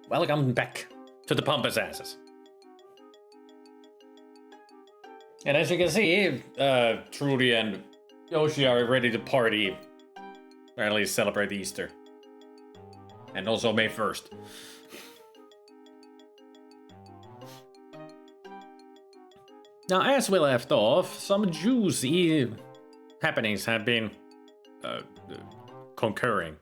Welcome back to the pompous asses. And as you can see, Trudy and Yoshi are ready to party. Or at least celebrate Easter. And also May 1st. Now, as we left off, some juicy happenings have been concurring.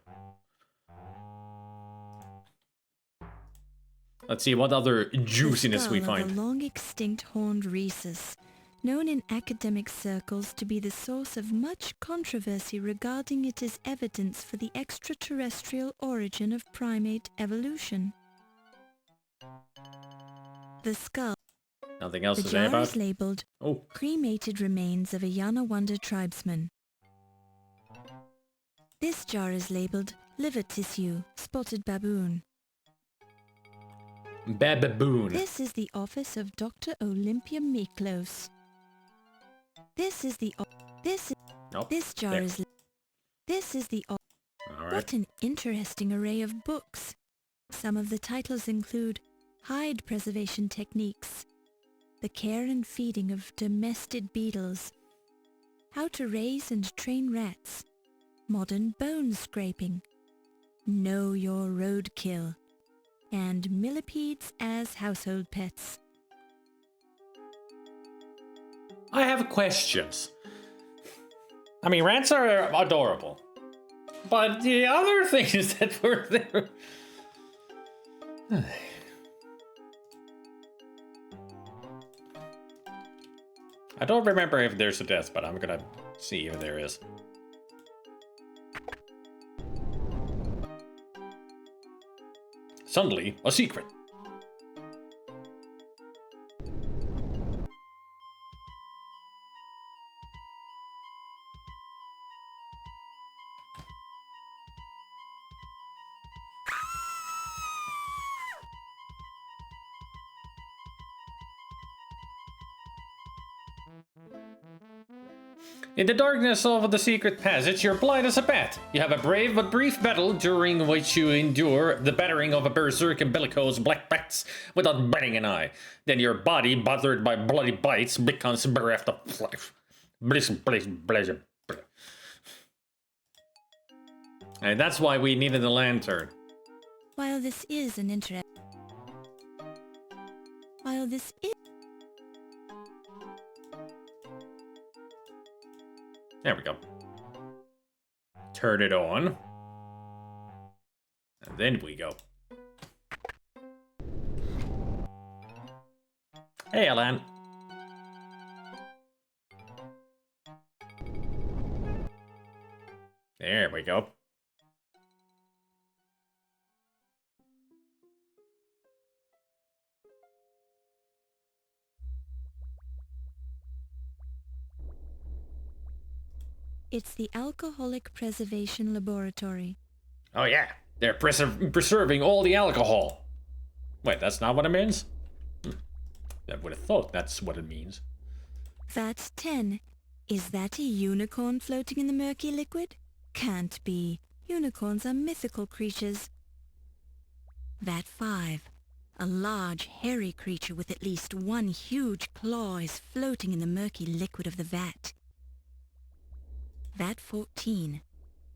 Let's see what other juiciness we find. The long extinct horned rhesus, known in academic circles to be the source of much controversy regarding it as evidence for the extraterrestrial origin of primate evolution. The skull. Nothing else the to say about? jar is labeled cremated remains of a Yanawanda tribesman. This jar is labeled liver tissue, spotted baboon. Baboon. This is the office of Dr. Olympia Miklos. This is the this jar there. is this is the All right. What an interesting array of books. Some of the titles include Hide Preservation Techniques, The Care and Feeding of Domestic Beetles, How to Raise and Train Rats, Modern Bone Scraping, Know Your Roadkill, and Millipedes as Household Pets. I have questions. I mean, rats are adorable. But the other things that were there... I don't remember if there's a death, but I'm gonna see if there is. Suddenly, a secret. In the darkness of the secret passage, you're blind as a bat. You have a brave but brief battle during which you endure the battering of a berserk and bellicose black bats without batting an eye. Then your body, bothered by bloody bites, becomes bereft of life. And that's why we needed a lantern. While this is There we go. Turn it on. And then we go. Hey, Alan. There we go. It's the Alcoholic Preservation Laboratory. Oh yeah, they're preserving all the alcohol. Wait, that's not what it means? I would have thought that's what it means. VAT 10. Is that a unicorn floating in the murky liquid? Can't be. Unicorns are mythical creatures. VAT 5. A large, hairy creature with at least one huge claw is floating in the murky liquid of the vat. VAT 14.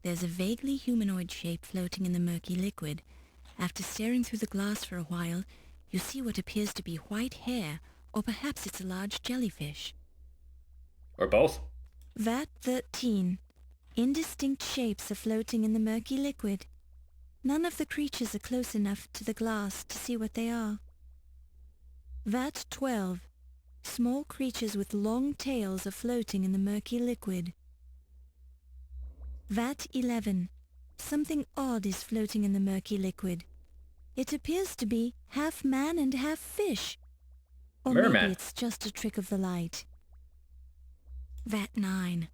There's a vaguely humanoid shape floating in the murky liquid. After staring through the glass for a while, you see what appears to be white hair, or perhaps it's a large jellyfish. Or both? VAT 13. Indistinct shapes are floating in the murky liquid. None of the creatures are close enough to the glass to see what they are. VAT 12. Small creatures with long tails are floating in the murky liquid. VAT 11. Something odd is floating in the murky liquid. It appears to be half man and half fish. Or Merman. maybe it's just a trick of the light. VAT 9.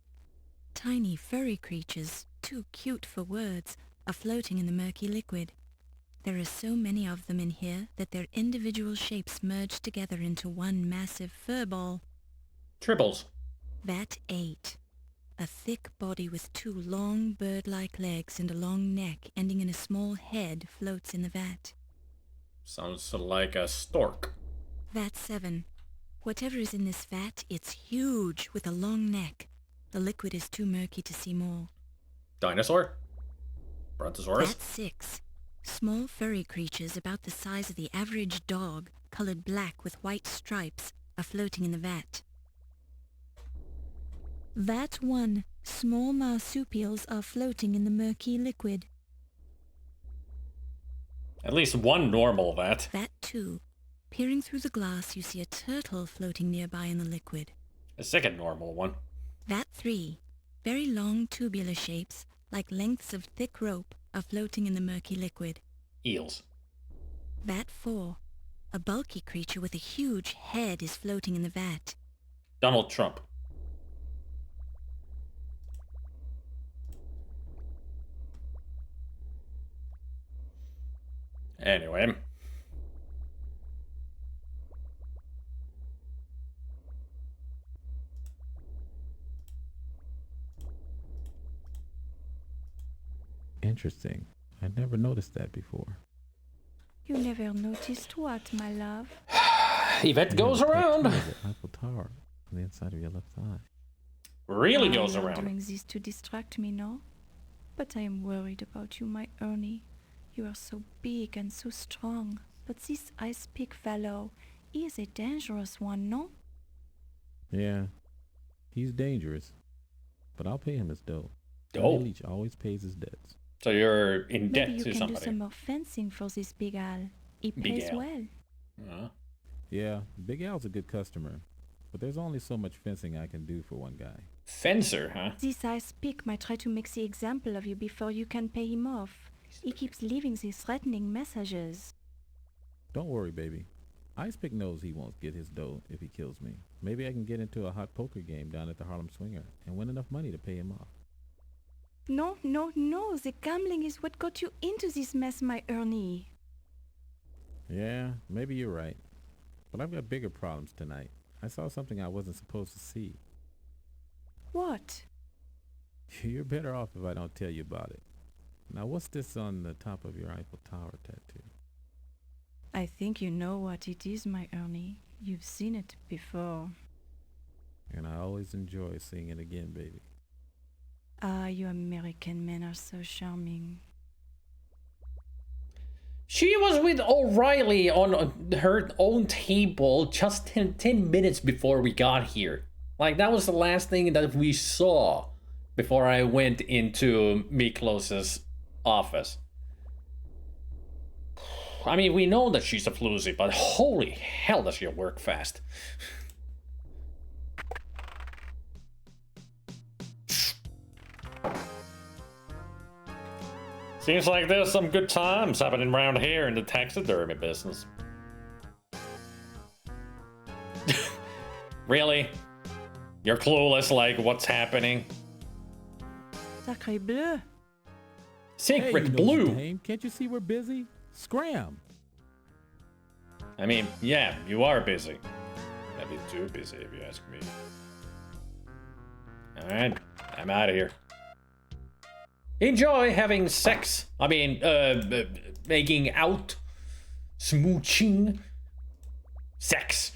Tiny furry creatures, too cute for words, are floating in the murky liquid. There are so many of them in here that their individual shapes merge together into one massive fur ball. Triples. VAT 8. A thick body with two long bird-like legs and a long neck ending in a small head floats in the vat. Sounds like a stork. Vat 7. Whatever is in this vat, it's huge with a long neck. The liquid is too murky to see more. Dinosaur? Brontosaurus? Vat 6. Small furry creatures about the size of the average dog, colored black with white stripes, are floating in the vat. Vat 1. Small marsupials are floating in the murky liquid. At least one normal vat. Vat 2. Peering through the glass, you see a turtle floating nearby in the liquid. A second normal one. Vat 3. Very long tubular shapes, like lengths of thick rope, are floating in the murky liquid. Eels. Vat 4. A bulky creature with a huge head is floating in the vat. Donald Trump. Anyway. Interesting. I never noticed that before. You never noticed what, my love? Yvette goes around. The Eiffel Tower on the inside of your left eye. Really Ah, goes you are around. doing this to distract me, no? But I am worried about you, my Ernie. You are so big and so strong. But this ice pick fellow, he is a dangerous one, no? Yeah, he's dangerous, but I'll pay him his dough. Oh. Leech always pays his debts. So you're in debt Maybe you to can somebody. do some more fencing for this Big Al. He Big pays Al. well. Yeah, Big Al's a good customer, but there's only so much fencing I can do for one guy. Fencer, huh? This ice pick might try to make the example of you before you can pay him off. He keeps leaving these threatening messages. Don't worry, baby. Icepick knows he won't get his dough if he kills me. Maybe I can get into a hot poker game down at the Harlem Swinger and win enough money to pay him off. No, no, no. The gambling is what got you into this mess, my Ernie. Yeah, maybe you're right. But I've got bigger problems tonight. I saw something I wasn't supposed to see. What? You're better off if I don't tell you about it. Now, what's this on the top of your Eiffel Tower tattoo? I think you know what it is, my Ernie. You've seen it before. And I always enjoy seeing it again, baby. Ah, you American men are so charming. She was with O'Reilly on her own table just 10 minutes before we got here. Like, that was the last thing that we saw before I went into Miklos's office. I mean, we know that she's a floozy, but holy hell does she work fast. Seems like there's some good times happening around here in the taxidermy business. Really? You're clueless like what's happening? Sacré bleu. Secret Hey, you Blue! nosy dame, can't you see we're busy? Scram! I mean, yeah, you are busy. Maybe too busy if you ask me. Alright, I'm out of here. Enjoy having sex. I mean, making out. Smooching. Sex.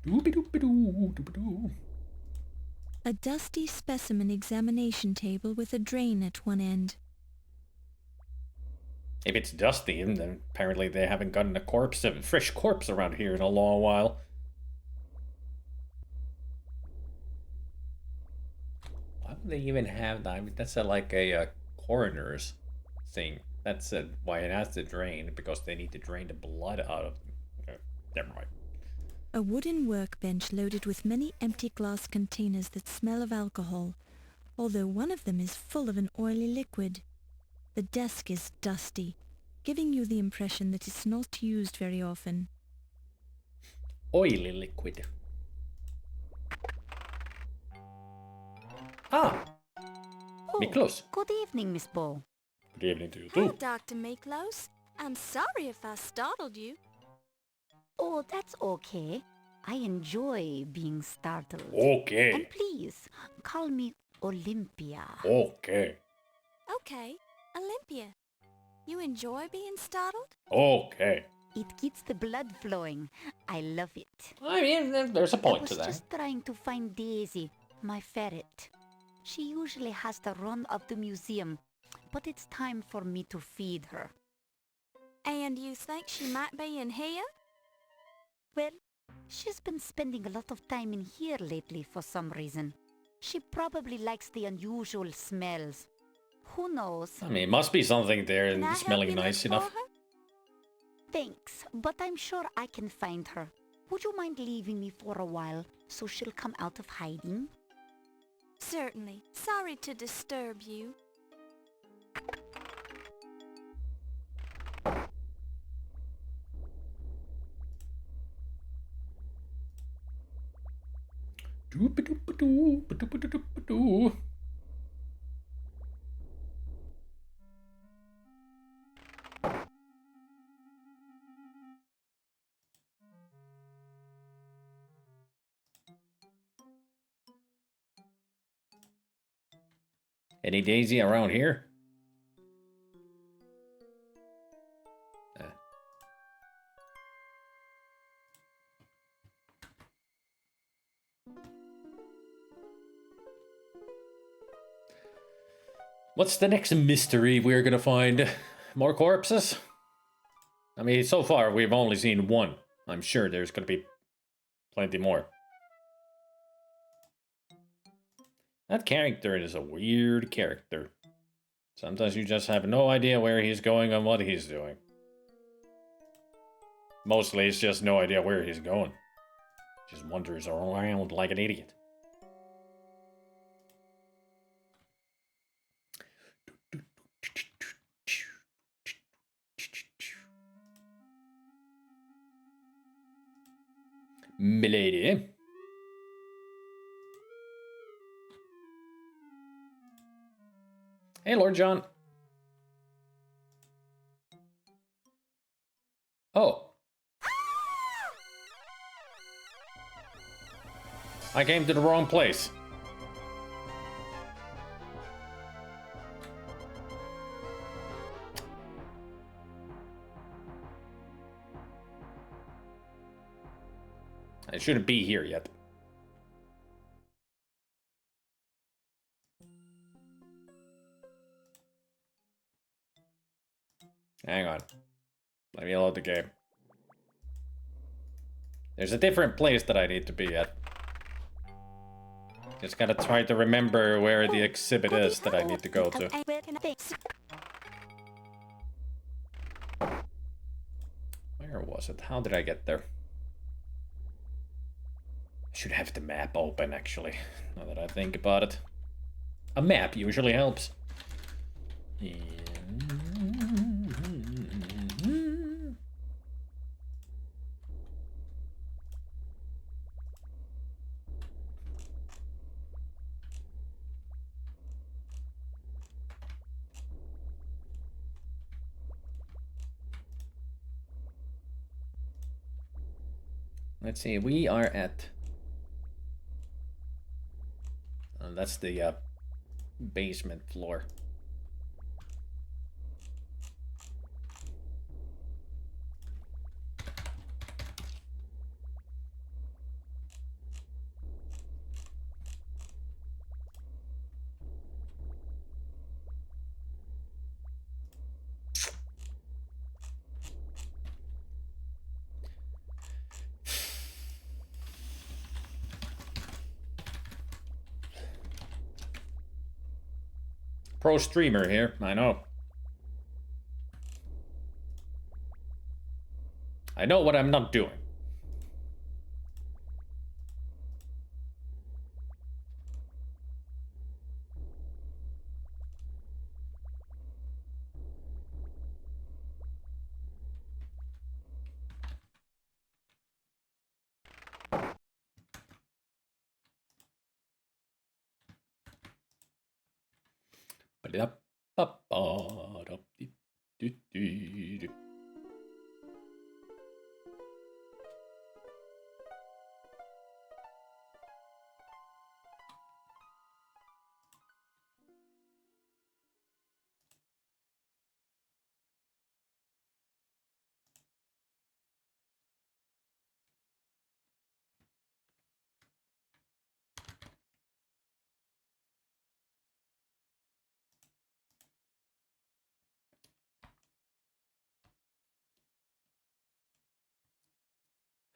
Doobie-doobie-doo, A dusty specimen examination table with a drain at one end. If it's dusty, then apparently they haven't gotten a fresh corpse around here in a long while. Why would they even have that? I mean, that's like a coroner's thing. That's why it has to drain, because they need to drain the blood out of them. Never mind. A wooden workbench loaded with many empty glass containers that smell of alcohol, although one of them is full of an oily liquid. The desk is dusty, giving you the impression that it's not used very often. Oily liquid. Ah, Miklos. Good evening, Miss Ball. Good evening to you Hello, too. Dr. Miklos. I'm sorry if I startled you. Oh, that's okay. I enjoy being startled. Okay. And please, call me Olympia. Okay. Okay, Olympia. You enjoy being startled? Okay. It gets the blood flowing. I love it. I mean, there's a I point was to that. just trying to find Daisy, my ferret. She usually has the run of the museum, but it's time for me to feed her. And you think she might be in here? Well, she's been spending a lot of time in here lately for some reason. She probably likes the unusual smells. Who knows? I mean, must be something there Can I and help smelling you nice look for enough. her? Thanks, but I'm sure I can find her. Would you mind leaving me for a while so she'll come out of hiding? Certainly. Sorry to disturb you. Doop-a-doop-a-doo, ba-doop-a-doop-a-doo. Any Daisy around here? What's the next mystery we're gonna find? More corpses? I mean, so far we've only seen one. I'm sure there's gonna be plenty more. That character is a weird character. Sometimes you just have no idea where he's going and what he's doing. Mostly it's just no idea where he's going. Just wanders around like an idiot. Milady. Hey, Lord John. Oh. I came to the wrong place. I shouldn't be here yet. Hang on. Let me load the game. There's a different place that I need to be at. Just gotta try to remember where the exhibit is that I need to go to. Where was it? How did I get there? I should have the map open, actually, now that I think about it. A map usually helps. Let's see, we are at... that's the basement floor. Pro streamer here, I know. I know what I'm not doing.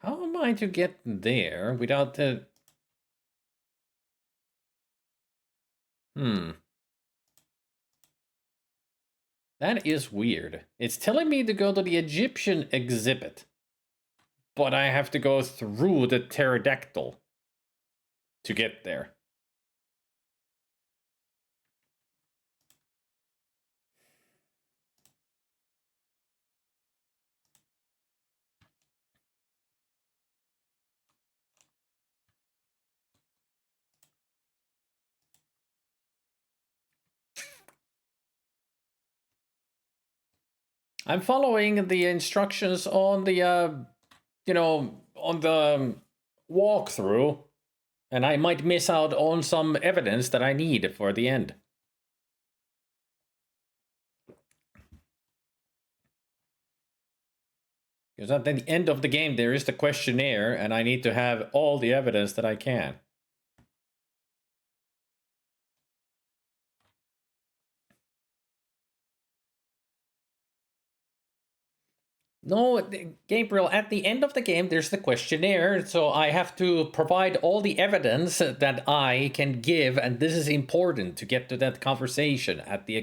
How am I to get there without the... That is weird. It's telling me to go to the Egyptian exhibit. But I have to go through the pterodactyl to get there. I'm following the instructions on the, on the walkthrough, and I might miss out on some evidence that I need for the end. Because at the end of the game, there is the questionnaire, and I need to have all the evidence that I can. No, Gabriel, at the end of the game, there's the questionnaire, so I have to provide all the evidence that I can give, and this is important to get to that conversation at the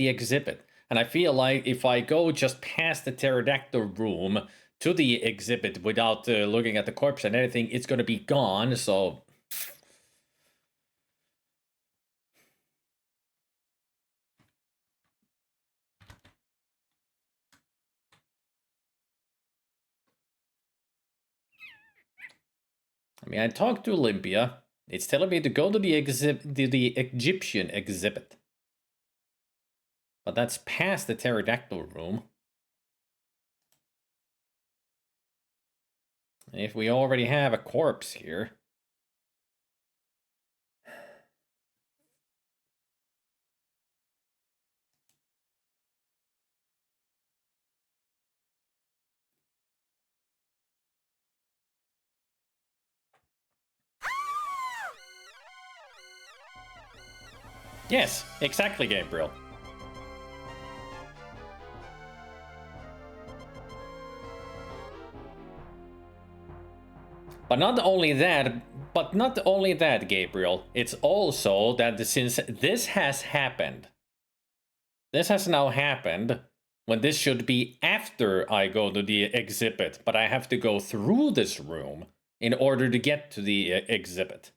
exhibit. And I feel like if I go just past the pterodactyl room to the exhibit without looking at the corpse and anything, it's going to be gone, so... I mean, I talked to Olympia. It's telling me to go to the Egyptian exhibit. But that's past the pterodactyl room. And if we already have a corpse here... Yes, exactly, Gabriel. But not only that, Gabriel, it's also that since this has happened, this has now happened when this should be after I go to the exhibit, but I have to go through this room in order to get to the exhibit.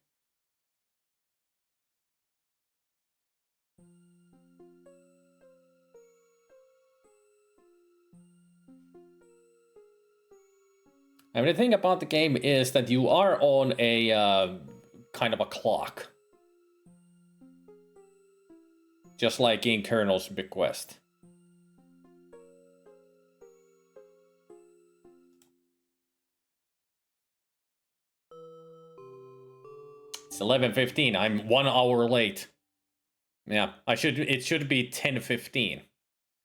I mean, the thing about the game is that you are on a kind of a clock. Just like in Colonel's Bequest. It's 11:15. I'm 1 hour late. Yeah, it should be 10:15.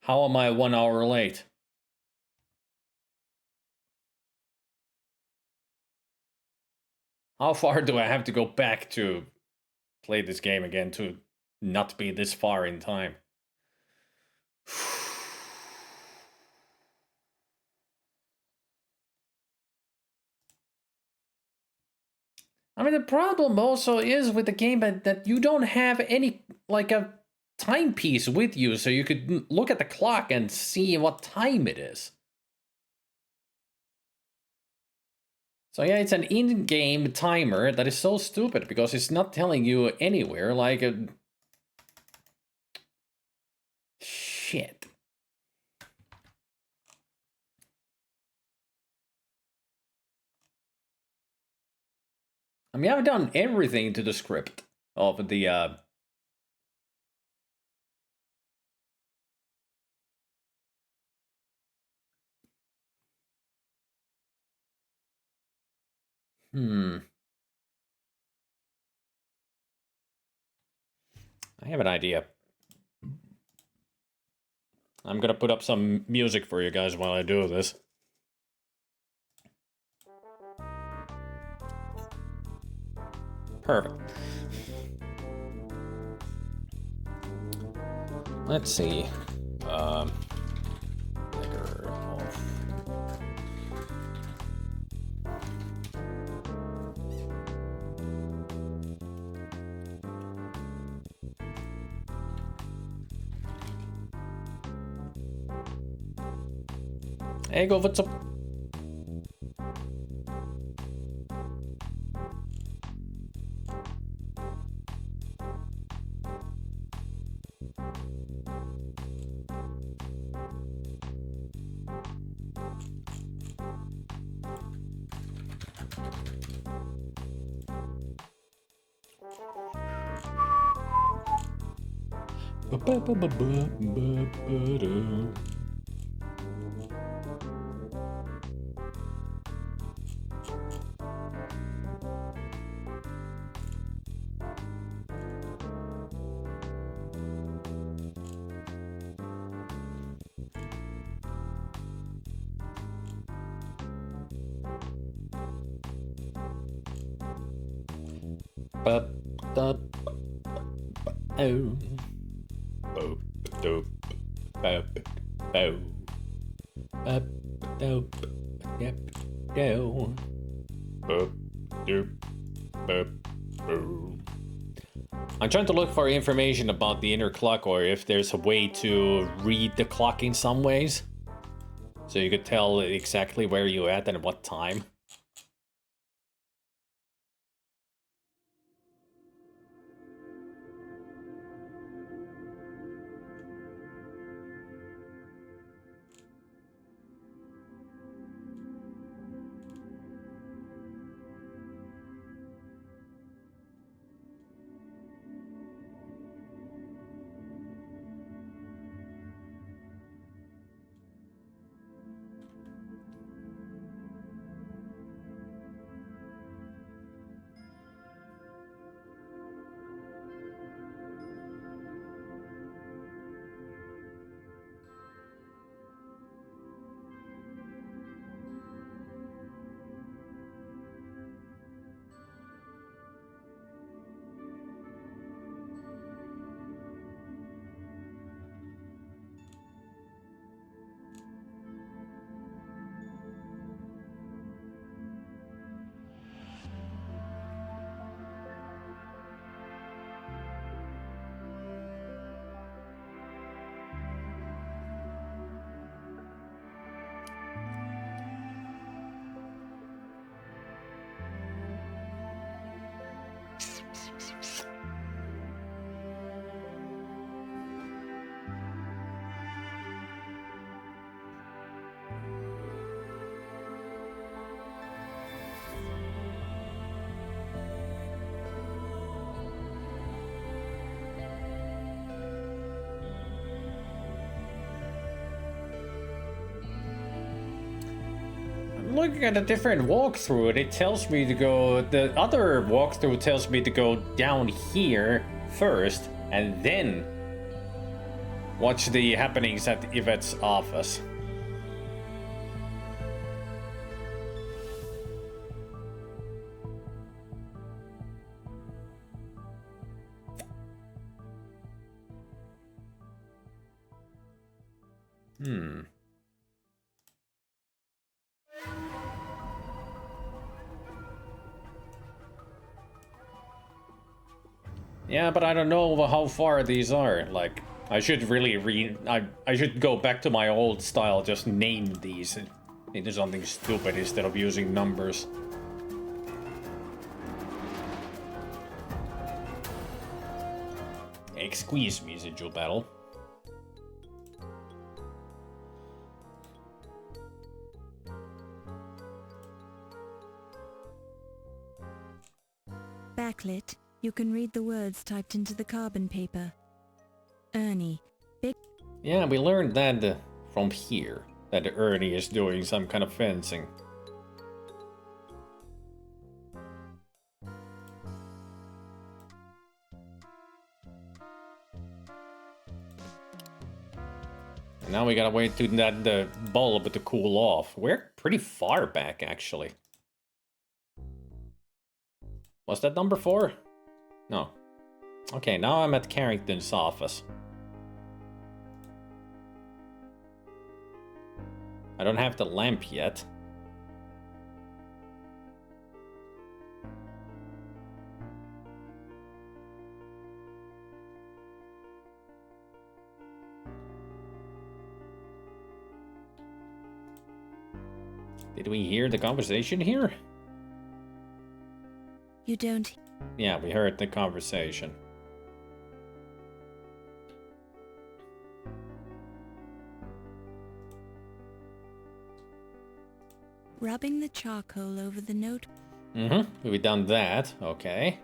How am I 1 hour late? How far do I have to go back to play this game again to not be this far in time? I mean, the problem also is with the game that you don't have any, like, a timepiece with you, so you could look at the clock and see what time it is. So yeah, it's an in-game timer that is so stupid because it's not telling you anywhere, like a... Shit. I mean, I've done everything to the script of the, I have an idea. I'm gonna put up some music for you guys while I do this. Perfect. Let's see. Dagger of Hey, go, what's up? I'm trying to look for information about the inner clock, or if there's a way to read the clock in some ways, so you could tell exactly where you're at and what time. Looking at a different walkthrough, and it tells me to go. The other walkthrough tells me to go down here first, and then watch the happenings at Yvette's office. Yeah, but I don't know how far these are. Like, I should really I should go back to my old style, just name these into something stupid instead of using numbers. Excuse me, Sigil Battle. Backlit, you can read the words typed into the carbon paper. Ernie, big... Yeah, we learned that from here, that Ernie is doing some kind of fencing. And now we gotta wait to that the bulb to cool off. We're pretty far back, actually. Was that number 4? No. Okay, now I'm at Carrington's office. I don't have the lamp yet. Did we hear the conversation here? You don't. Yeah, we heard the conversation. Rubbing the charcoal over the note. Mm-hmm. We've done that. Okay.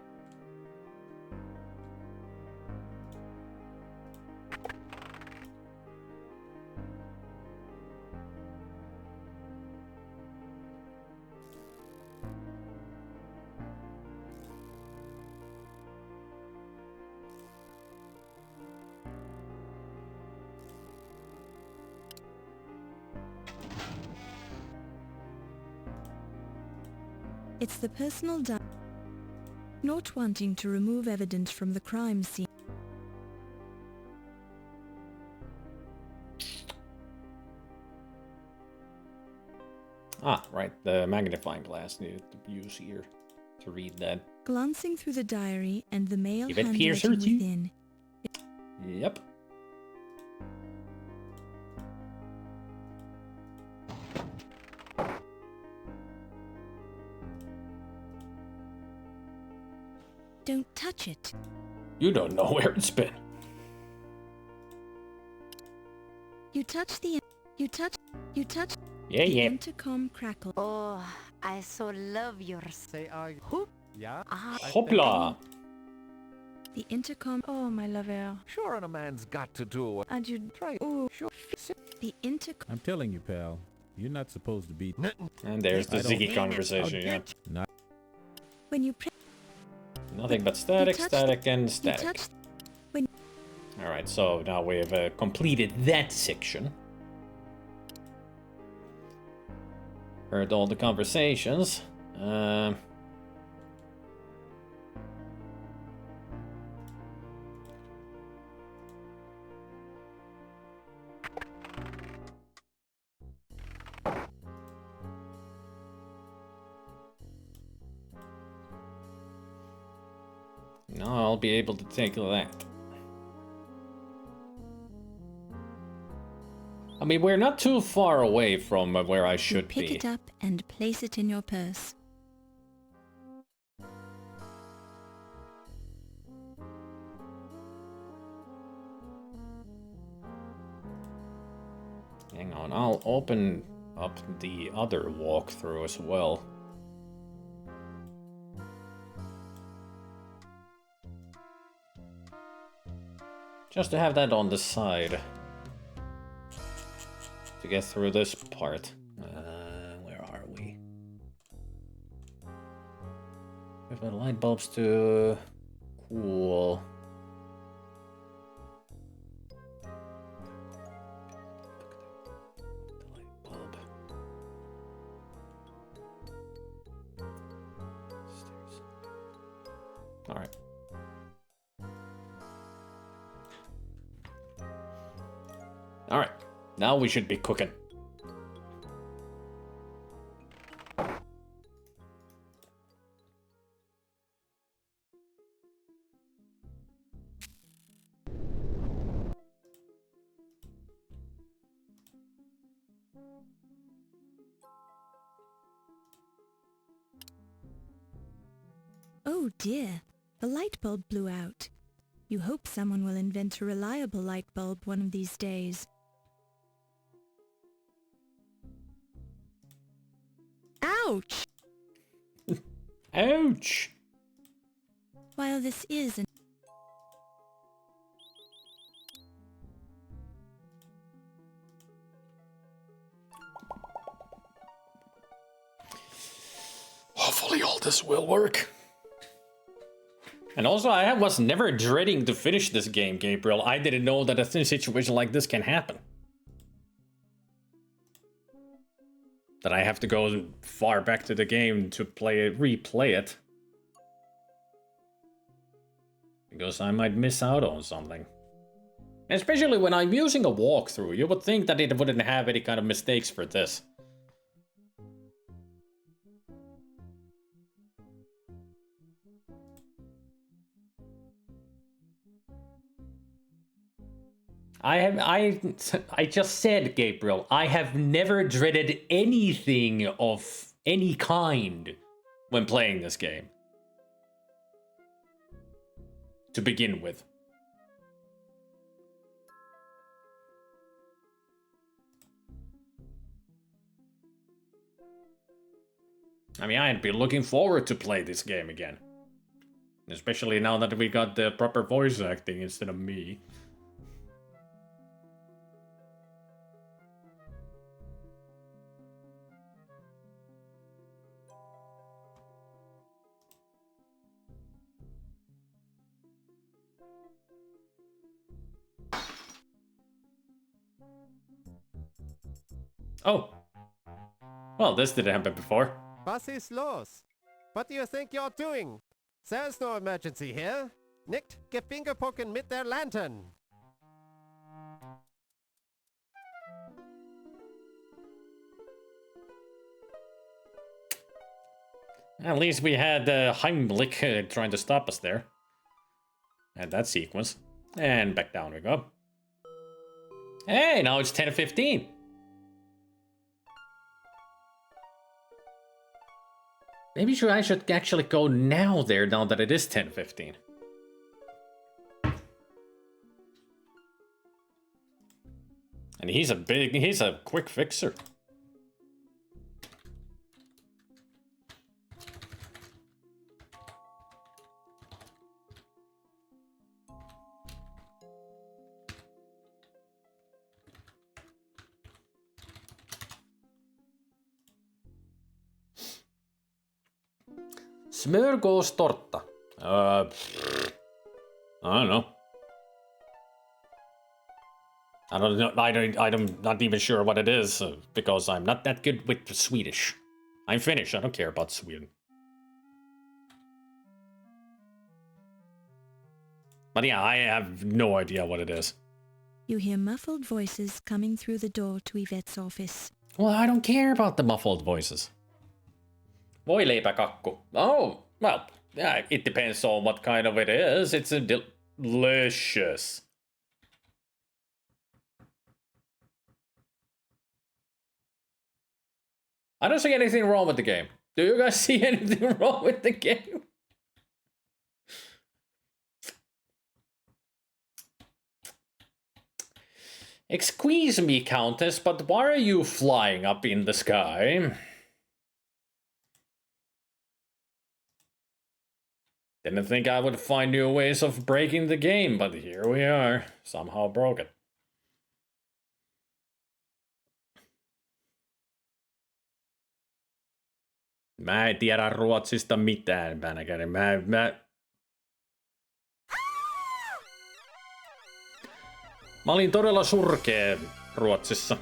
It's the personal not wanting to remove evidence from the crime scene. Ah, right. The magnifying glass needed to use here to read that. Glancing through the diary and the mail Give it handwriting piercer too? within. Yep. Don't touch it. You don't know where it's been. You touch the Yeah, the yeah. intercom crackle. Oh, I so love your... Say, whoop, yeah. Hopla! The intercom. Oh, my lover. Sure, and a man's got to do it. And you Try. Ooh. Sure. The intercom. I'm telling you, pal. You're not supposed to be. And there's the I don't Ziggy mean conversation, yeah. Not. When you press. Nothing but static, touched- static, and You static. touch. Alright, so now we have completed that section. Heard all the conversations. Now I'll be able to take that. I mean, we're not too far away from where I You should pick be. it up and place it in your purse. Hang on, I'll open up the other walkthrough as well. Just to have that on the side. To get through this part. Where are we? If the light bulbs to cool. The light bulb. Stairs. All right. All right. Now we should be cooking. Oh dear, the light bulb blew out. You hope someone will invent a reliable light bulb one of these days. Ouch! Ouch! While this is an Hopefully all this will work. And also, I was never dreading to finish this game, Gabriel. I didn't know that a situation like this can happen. That I have to go far back to the game to replay it. Because I might miss out on something. Especially when I'm using a walkthrough, you would think that it wouldn't have any kind of mistakes for this. I just said, Gabriel, I have never dreaded anything of any kind when playing this game. To begin with. I mean, I'd be looking forward to play this game again. Especially now that we got the proper voice acting instead of me. Oh. Well, this didn't happen before. Was ist los? What do you think you're doing? There's no emergency here. Nicht gefingерpoken mit der Lantern. At least we had Heimlich trying to stop us there. And that sequence. And back down we go. Hey, now it's 10:15. Maybe I should actually go now there, now that it is 10:15. And he's a quick fixer. Smörgåstorta. I don't know. I'm not even sure what it is because I'm not that good with Swedish. I'm Finnish. I don't care about Sweden. But yeah, I have no idea what it is. You hear muffled voices coming through the door to Yvette's office. Well, I don't care about the muffled voices. Voileipäkakku. Oh, well, yeah, it depends on what kind of it is. It's a delicious. I don't see anything wrong with the game. Do you guys see anything wrong with the game? Excuse me, Countess, but why are you flying up in the sky? Didn't think I would find new ways of breaking the game, but here we are. Somehow broke it. Mä en tiedä Ruotsista mitään, Vänäkäri. Mä olin todella surkea Ruotsissa,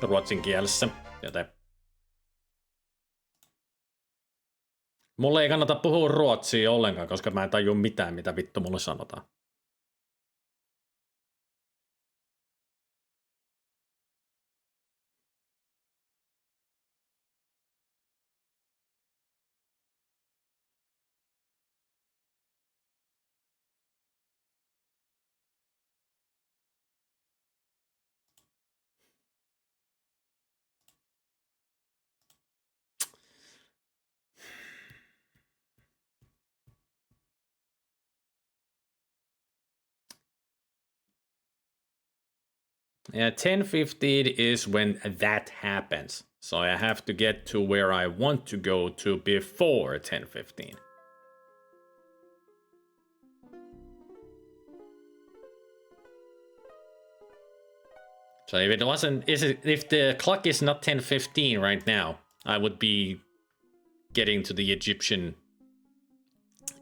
ruotsin kielessä, joten mulle ei kannata puhua ruotsia ollenkaan, koska mä en tajua mitään, mitä vittu mulle sanotaan. Yeah, 10:15 is when that happens. So I have to get to where I want to go to before 10:15. So if it wasn't, if the clock is not 10:15 right now, I would be getting to the Egyptian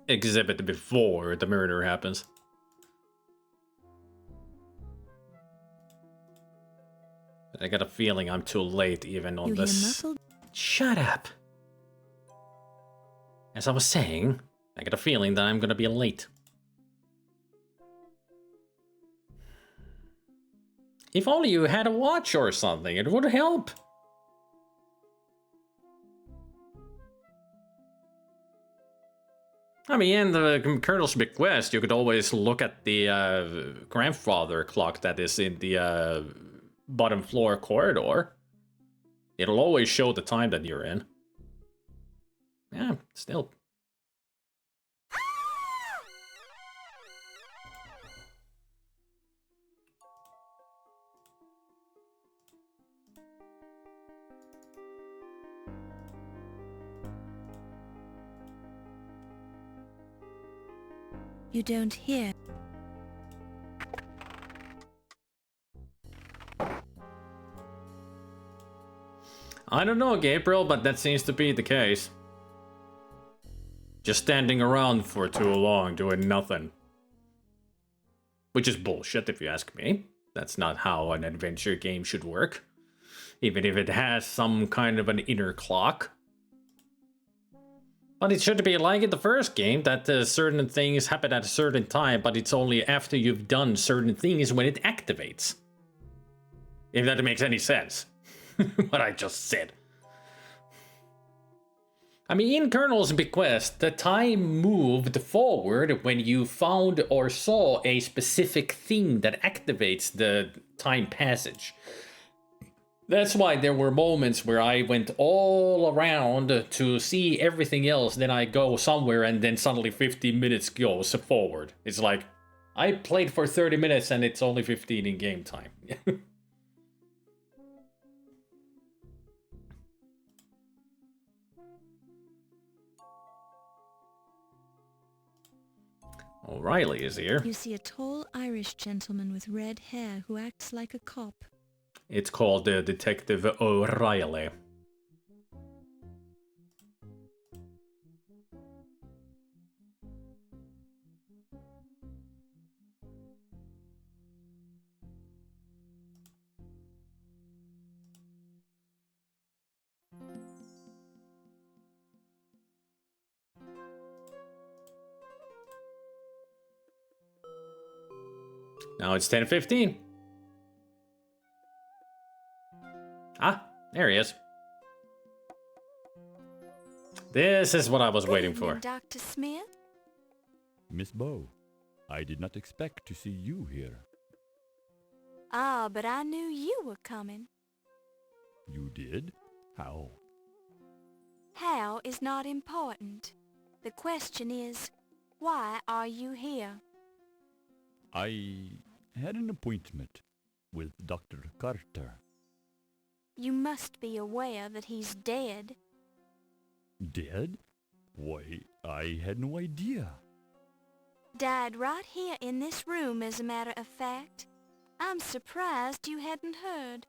exhibit before the murder happens. But I got a feeling I'm too late even on this. Shut up! As I was saying, I got a feeling that I'm gonna be late. If only you had a watch or something, it would help. I mean, in the Colonel's bequest, you could always look at the grandfather clock that is in the bottom floor corridor. It'll always show the time that you're in. Yeah, still. You don't hear. I don't know, Gabriel, but that seems to be the case. Just standing around for too long, doing nothing. Which is bullshit, if you ask me. That's not how an adventure game should work. Even if it has some kind of an inner clock. But it should be like in the first game, that certain things happen at a certain time, but it's only after you've done certain things when it activates. If that makes any sense. What I just said. I mean, in Colonel's bequest, the time moved forward when you found or saw a specific thing that activates the time passage. That's why there were moments where I went all around to see everything else, then I go somewhere and then suddenly 50 minutes goes forward. It's like, I played for 30 minutes and it's only 15 in game time. O'Reilly is here. You see a tall Irish gentleman with red hair who acts like a cop. It's called Detective O'Reilly. Now it's 10:15. Ah, there he is. This is what I was waiting for. Dr. Smith? Miss Bow, I did not expect to see you here. Ah, but I knew you were coming. You did? How? How is not important. The question is, why are you here? I had an appointment with Dr. Carter. You must be aware that he's dead. Dead? Why, I had no idea. Died right here in this room, as a matter of fact. I'm surprised you hadn't heard.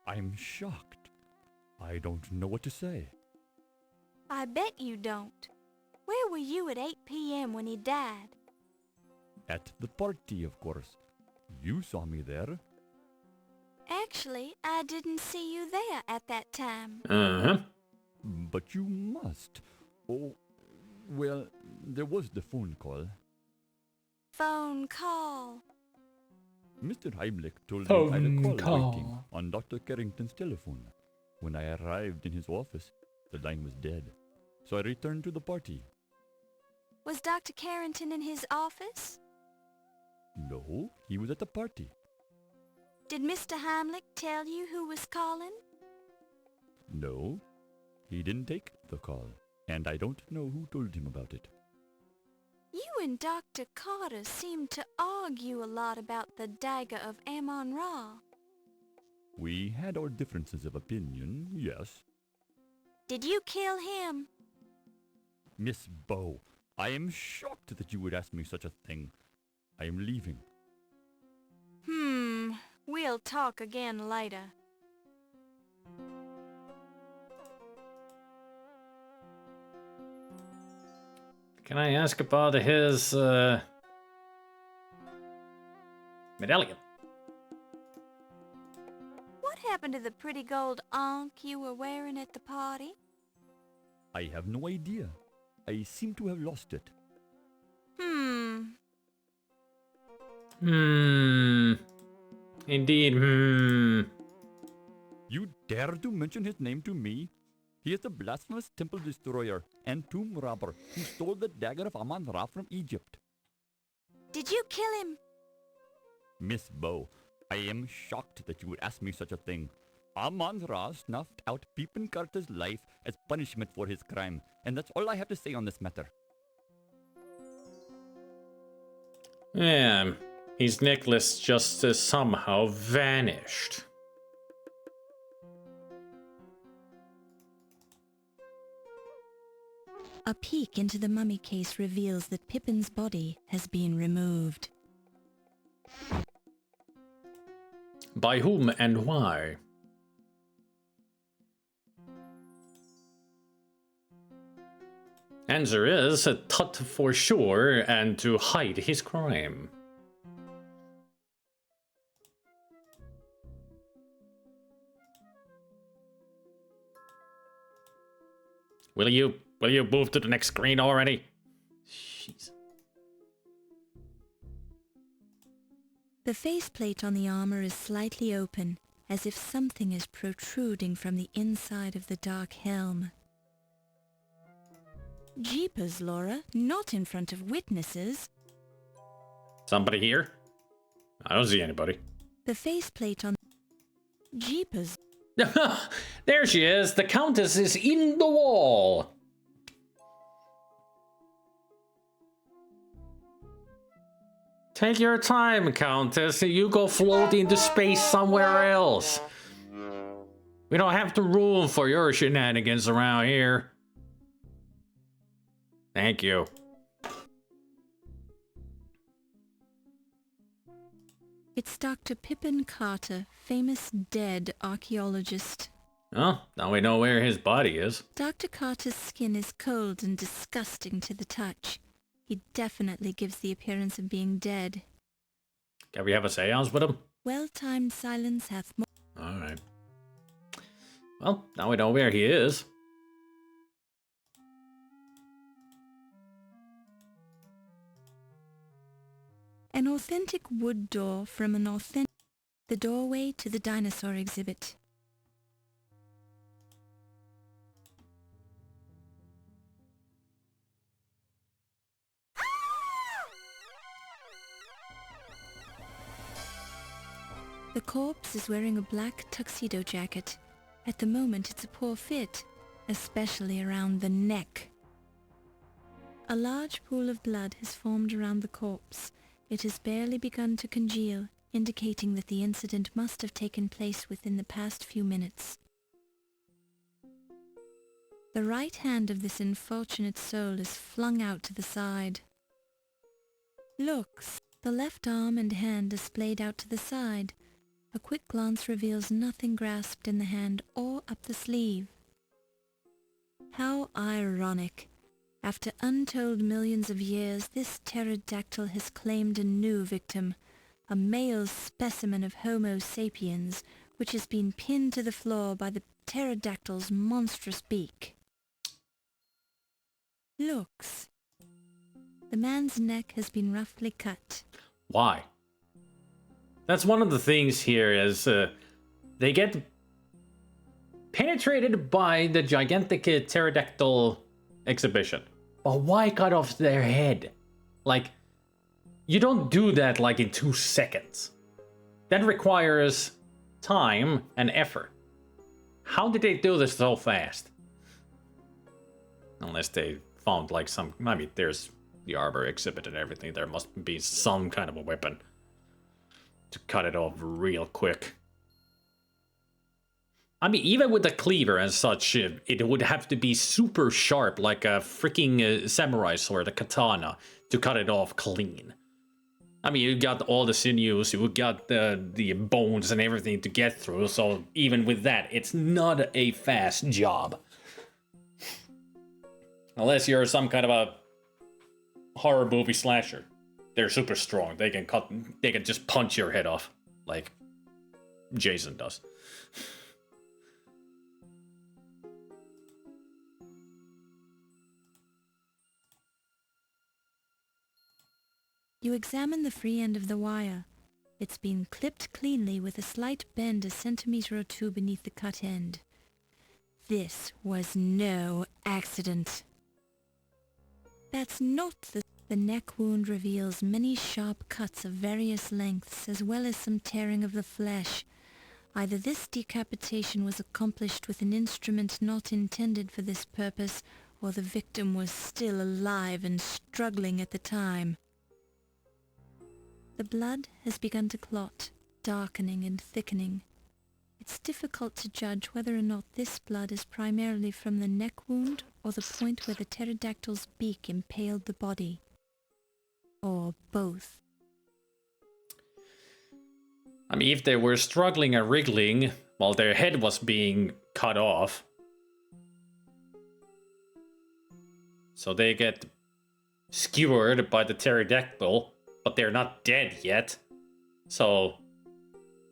I'm shocked. I don't know what to say. I bet you don't. Where were you at 8 p.m. when he died? At the party, of course. You saw me there. Actually, I didn't see you there at that time. Uh-huh. But you must. Oh, well, there was the phone call. Phone call. Mr. Heimlich told me I had a Phone call waiting call. on Dr. Carrington's telephone. When I arrived in his office, the line was dead. So I returned to the party. Was Dr. Carrington in his office? No, he was at the party. Did Mr. Heimlich tell you who was calling? No, he didn't take the call, and I don't know who told him about it. You and Dr. Carter seem to argue a lot about the Dagger of Amon Ra. We had our differences of opinion, yes. Did you kill him? Miss Bow, I am shocked that you would ask me such a thing. I am leaving. We'll talk again later. Can I ask about his medallion? What happened to the pretty gold ankh you were wearing at the party? I have no idea. I seem to have lost it. Indeed, You dare to mention his name to me? He is the blasphemous temple destroyer. and tomb robber who stole the Dagger of Amon Ra from Egypt. Did you kill him? Miss Bow, I am shocked that you would ask me such a thing. Amon Ra snuffed out Pippin Carter's life as punishment for his crime, and that's all I have to say on this matter. Yeah, his necklace just somehow vanished. A peek into the mummy case reveals that Pippin's body has been removed. By whom and why? Answer is a Tut for sure, and to hide his crime. Will you move to the next screen already? Jeez. The faceplate on the armor is slightly open, as if something is protruding from the inside of the dark helm. Jeepers, Laura, not in front of witnesses. Somebody here? I don't see anybody. The faceplate on... Jeepers. There she is. The Countess is in the wall. Take your time, Countess. You go float into space somewhere else. We don't have the room for your shenanigans around here. Thank you. It's Dr. Pippin Carter, famous dead archaeologist. Oh, now we know where his body is. Dr. Carter's skin is cold and disgusting to the touch. He definitely gives the appearance of being dead. Can we have a seance with him? Well-timed silence hath more... Alright. Well, now we know where he is. An authentic wood door from an authentic... The doorway to the dinosaur exhibit. The corpse is wearing a black tuxedo jacket. At the moment it's a poor fit, especially around the neck. A large pool of blood has formed around the corpse. It has barely begun to congeal, indicating that the incident must have taken place within the past few minutes. The right hand of this unfortunate soul is flung out to the side. Looks. The left arm and hand are splayed out to the side. A quick glance reveals nothing grasped in the hand or up the sleeve. How ironic. After untold millions of years, this pterodactyl has claimed a new victim, a male specimen of Homo sapiens, which has been pinned to the floor by the pterodactyl's monstrous beak. Looks. The man's neck has been roughly cut. Why? That's one of the things here is they get penetrated by the gigantic pterodactyl exhibition. But why cut off their head? Like, you don't do that like in 2 seconds. That requires time and effort. How did they do this so fast? Unless they found like some, I mean, there's the arbor exhibit and everything. There must be some kind of a weapon to cut it off real quick. I mean, even with the cleaver and such, it would have to be super sharp, like a freaking samurai sword, a katana, to cut it off clean. I mean, you got all the sinews, you got the bones and everything to get through, so even with that, it's not a fast job. Unless you're some kind of a horror movie slasher. They're super strong. They can just punch your head off, like Jason does. You examine the free end of the wire. It's been clipped cleanly with a slight bend a centimeter or two beneath the cut end. This was no accident. That's not the neck wound reveals many sharp cuts of various lengths as well as some tearing of the flesh. Either this decapitation was accomplished with an instrument not intended for this purpose, or the victim was still alive and struggling at the time. The blood has begun to clot, darkening and thickening. It's difficult to judge whether or not this blood is primarily from the neck wound or the point where the pterodactyl's beak impaled the body. Or both. I mean, if they were struggling and wriggling while their head was being cut off, so they get skewered by the pterodactyl, but they're not dead yet. So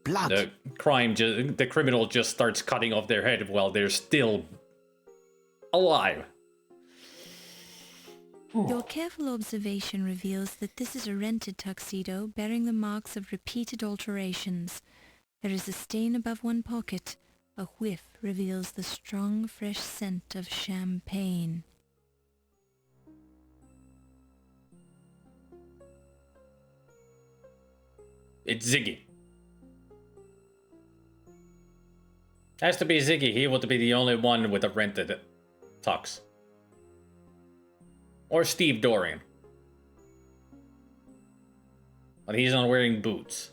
Blood. the criminal just starts cutting off their head while they're still alive. Your careful observation reveals that this is a rented tuxedo bearing the marks of repeated alterations. There is a stain above one pocket. A whiff reveals the strong, fresh scent of champagne. It's Ziggy. Has to be Ziggy. He would be the only one with a rented tux. Or Steve Dorian. But he's not wearing boots.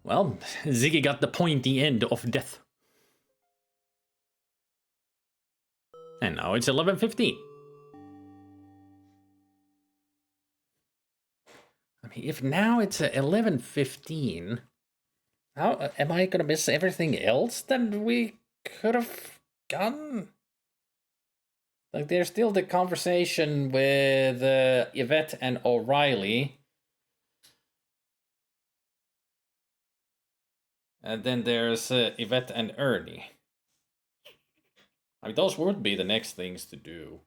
Well, Ziggy got the pointy end of death. And now it's 11:15. I mean, if now it's 11:15, how am I gonna miss everything else that we could have done? Like, there's still the conversation with Yvette and O'Reilly. And then there's Yvette and Ernie. I mean, those would be the next things to do.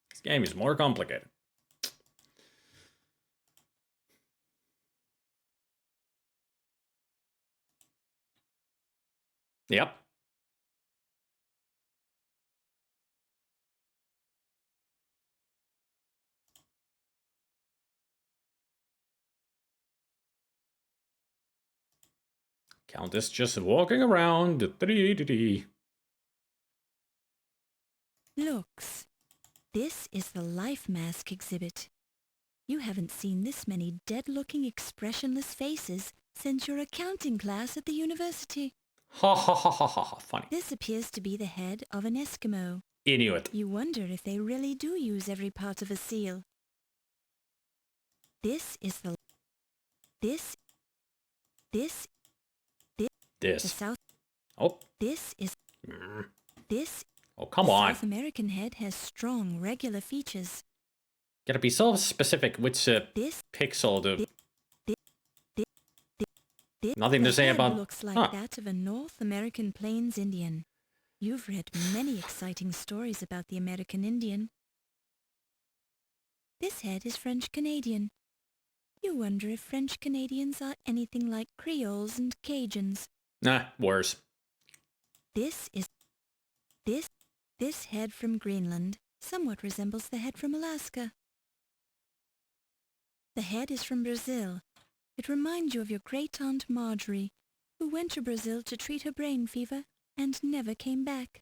This game is more complicated. Yep. Countess just walking around. Looks. This is the Life Mask exhibit. You haven't seen this many dead-looking, expressionless faces since your accounting class at the university. Ha ha ha ha ha, funny. This appears to be the head of an Eskimo. Inuit. You wonder if they really do use every part of a seal. This is the... This... The South... Oh. This is... This... Oh, come the on. South American head has strong, regular features. Gotta be so specific which This... pixel to... This Nothing to say head about... looks like that of a North American Plains Indian. You've read many exciting stories about the American Indian. This head is French-Canadian. You wonder if French Canadians are anything like Creoles and Cajuns. Nah, worse. This head from Greenland somewhat resembles the head from Alaska. The head is from Brazil. It reminds you of your great-aunt Marjorie, who went to Brazil to treat her brain fever and never came back.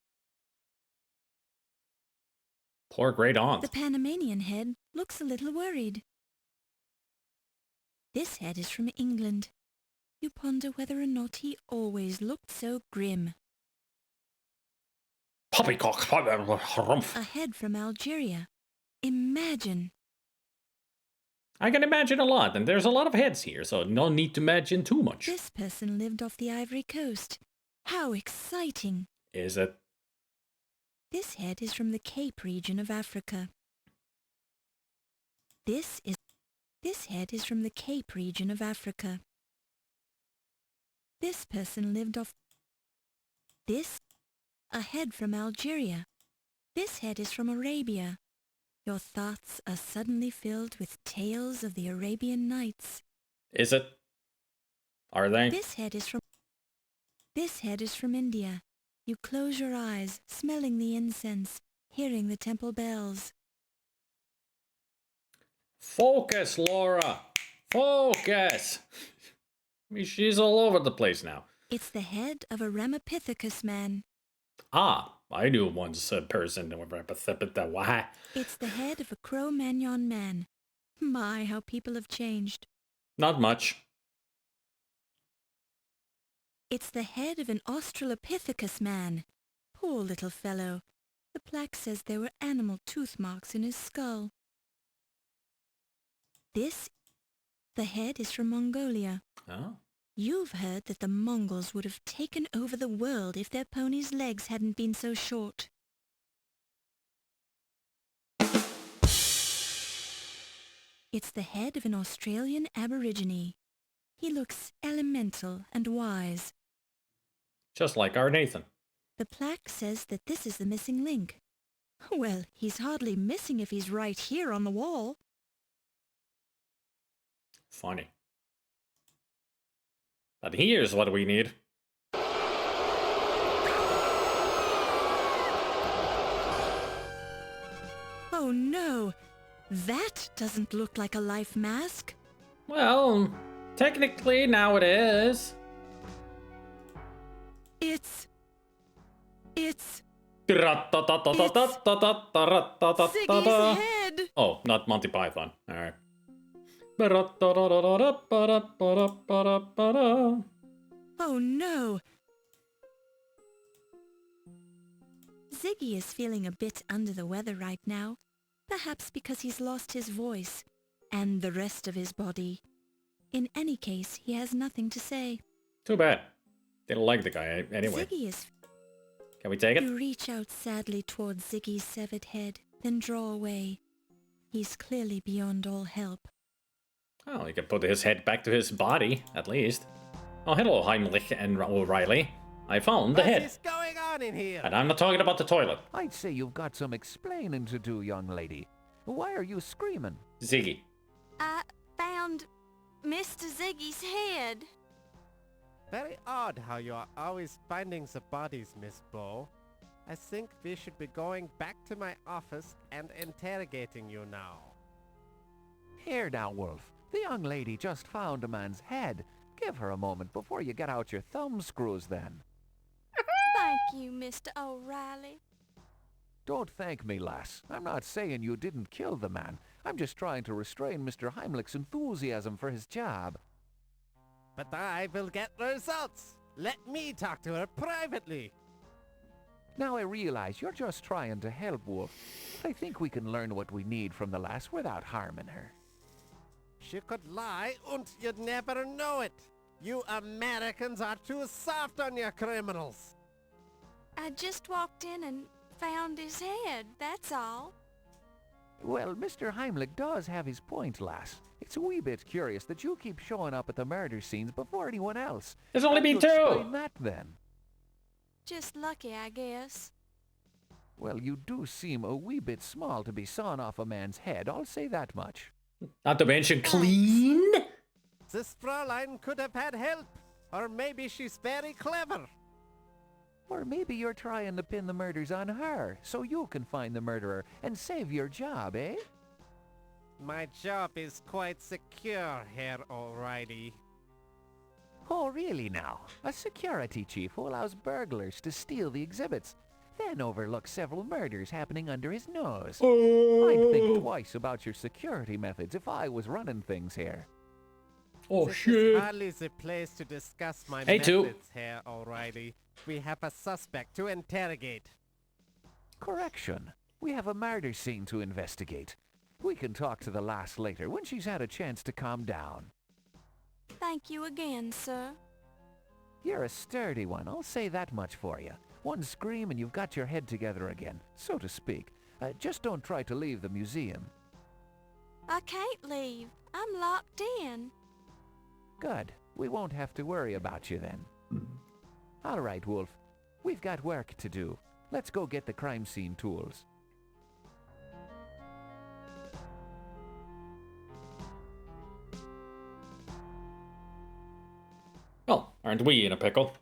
Poor great aunt. The Panamanian head looks a little worried. This head is from England. You ponder whether or not he always looked so grim. Poppycock. Harumph. A head from Algeria. Imagine. I can imagine a lot, and there's a lot of heads here, so no need to imagine too much. This person lived off the Ivory Coast. How exciting. Is it? This head is from the Cape region of Africa. This head is from the Cape region of Africa. This person lived off This, a head from Algeria. This head is from Arabia. Your thoughts are suddenly filled with tales of the Arabian Nights. Is it? Are they? This head is from India. You close your eyes, smelling the incense, hearing the temple bells. Focus, Laura! Focus! I mean, she's all over the place now. It's the head of a Ramapithecus man. Ah, I knew once a person with Rapithipita. Why? It's the head of a Cro-Magnon man. My, how people have changed. Not much. It's the head of an Australopithecus man. Poor little fellow. The plaque says there were animal tooth marks in his skull. The head is from Mongolia. Oh. You've heard that the Mongols would have taken over the world if their ponies' legs hadn't been so short. It's the head of an Australian Aborigine. He looks elemental and wise. Just like our Nathan. The plaque says that this is the missing link. Well, he's hardly missing if he's right here on the wall. Funny. But here's what we need. Oh no! That doesn't look like a life mask. Well, technically now it is. It's Ziggy's Ziggy's head! Oh, not Monty Python. Alright. Oh no! Ziggy is feeling a bit under the weather right now. Perhaps because he's lost his voice and the rest of his body. In any case, he has nothing to say. Too bad. Didn't like the guy anyway. Ziggy is... Can we take it? You reach out sadly towards Ziggy's severed head, then draw away. He's clearly beyond all help. Oh, he can put his head back to his body, at least. Oh, hello, Heimlich and O'Reilly. I found the head. What is going on in here? And I'm not talking about the toilet. I'd say you've got some explaining to do, young lady. Why are you screaming? Ziggy. I found Mr. Ziggy's head. Very odd how you are always finding the bodies, Miss Bow. I think we should be going back to my office and interrogating you now. Here now, Wolf. The young lady just found a man's head. Give her a moment before you get out your thumb screws then. Thank you, Mr. O'Reilly. Don't thank me, lass. I'm not saying you didn't kill the man. I'm just trying to restrain Mr. Heimlich's enthusiasm for his job. But I will get results. Let me talk to her privately. Now I realize you're just trying to help, Wolf. I think we can learn what we need from the lass without harming her. She could lie and you'd never know it. You Americans are too soft on your criminals. I just walked in and found his head, that's all. Well, Mr. Heimlich does have his point, lass. It's a wee bit curious that you keep showing up at the murder scenes before anyone else. There's only How do been you two. explain that, then? Just lucky, I guess. Well, you do seem a wee bit small to be sawing off a man's head, I'll say that much. Not to mention clean. This Fräulein could have had help. Or maybe she's very clever. Or maybe you're trying to pin the murders on her, so you can find the murderer and save your job, eh? My job is quite secure, Herr O'Reilly. Oh, really now? A security chief who allows burglars to steal the exhibits, then overlooks several murders happening under his nose. I'd think twice about your security methods if I was running things here. Oh, This shit. is hardly the place to discuss my Hey, two. methods, Herr O'Reilly. We have a suspect to interrogate. Correction. We have a murder scene to investigate. We can talk to the lass later when she's had a chance to calm down. Thank you again, sir. You're a sturdy one, I'll say that much for you. One scream and you've got your head together again, so to speak. Just don't try to leave the museum. I can't leave. I'm locked in. Good. We won't have to worry about you then. All right, Wolf. We've got work to do. Let's go get the crime scene tools. Well, aren't we in a pickle?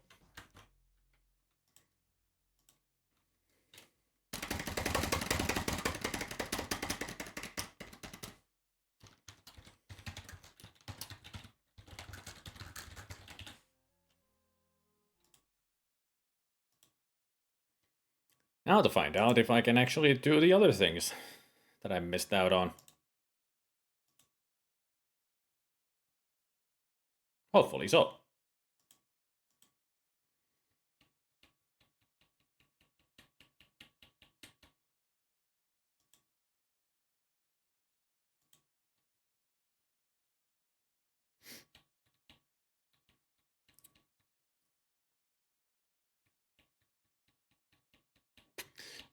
Now to find out if I can actually do the other things that I missed out on. Hopefully so.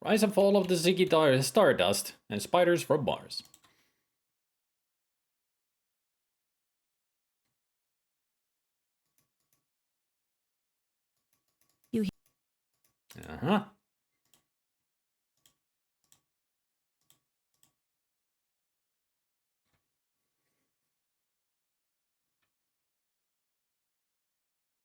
Rise and fall of the Ziggy Stardust and spiders from Mars. Uh-huh.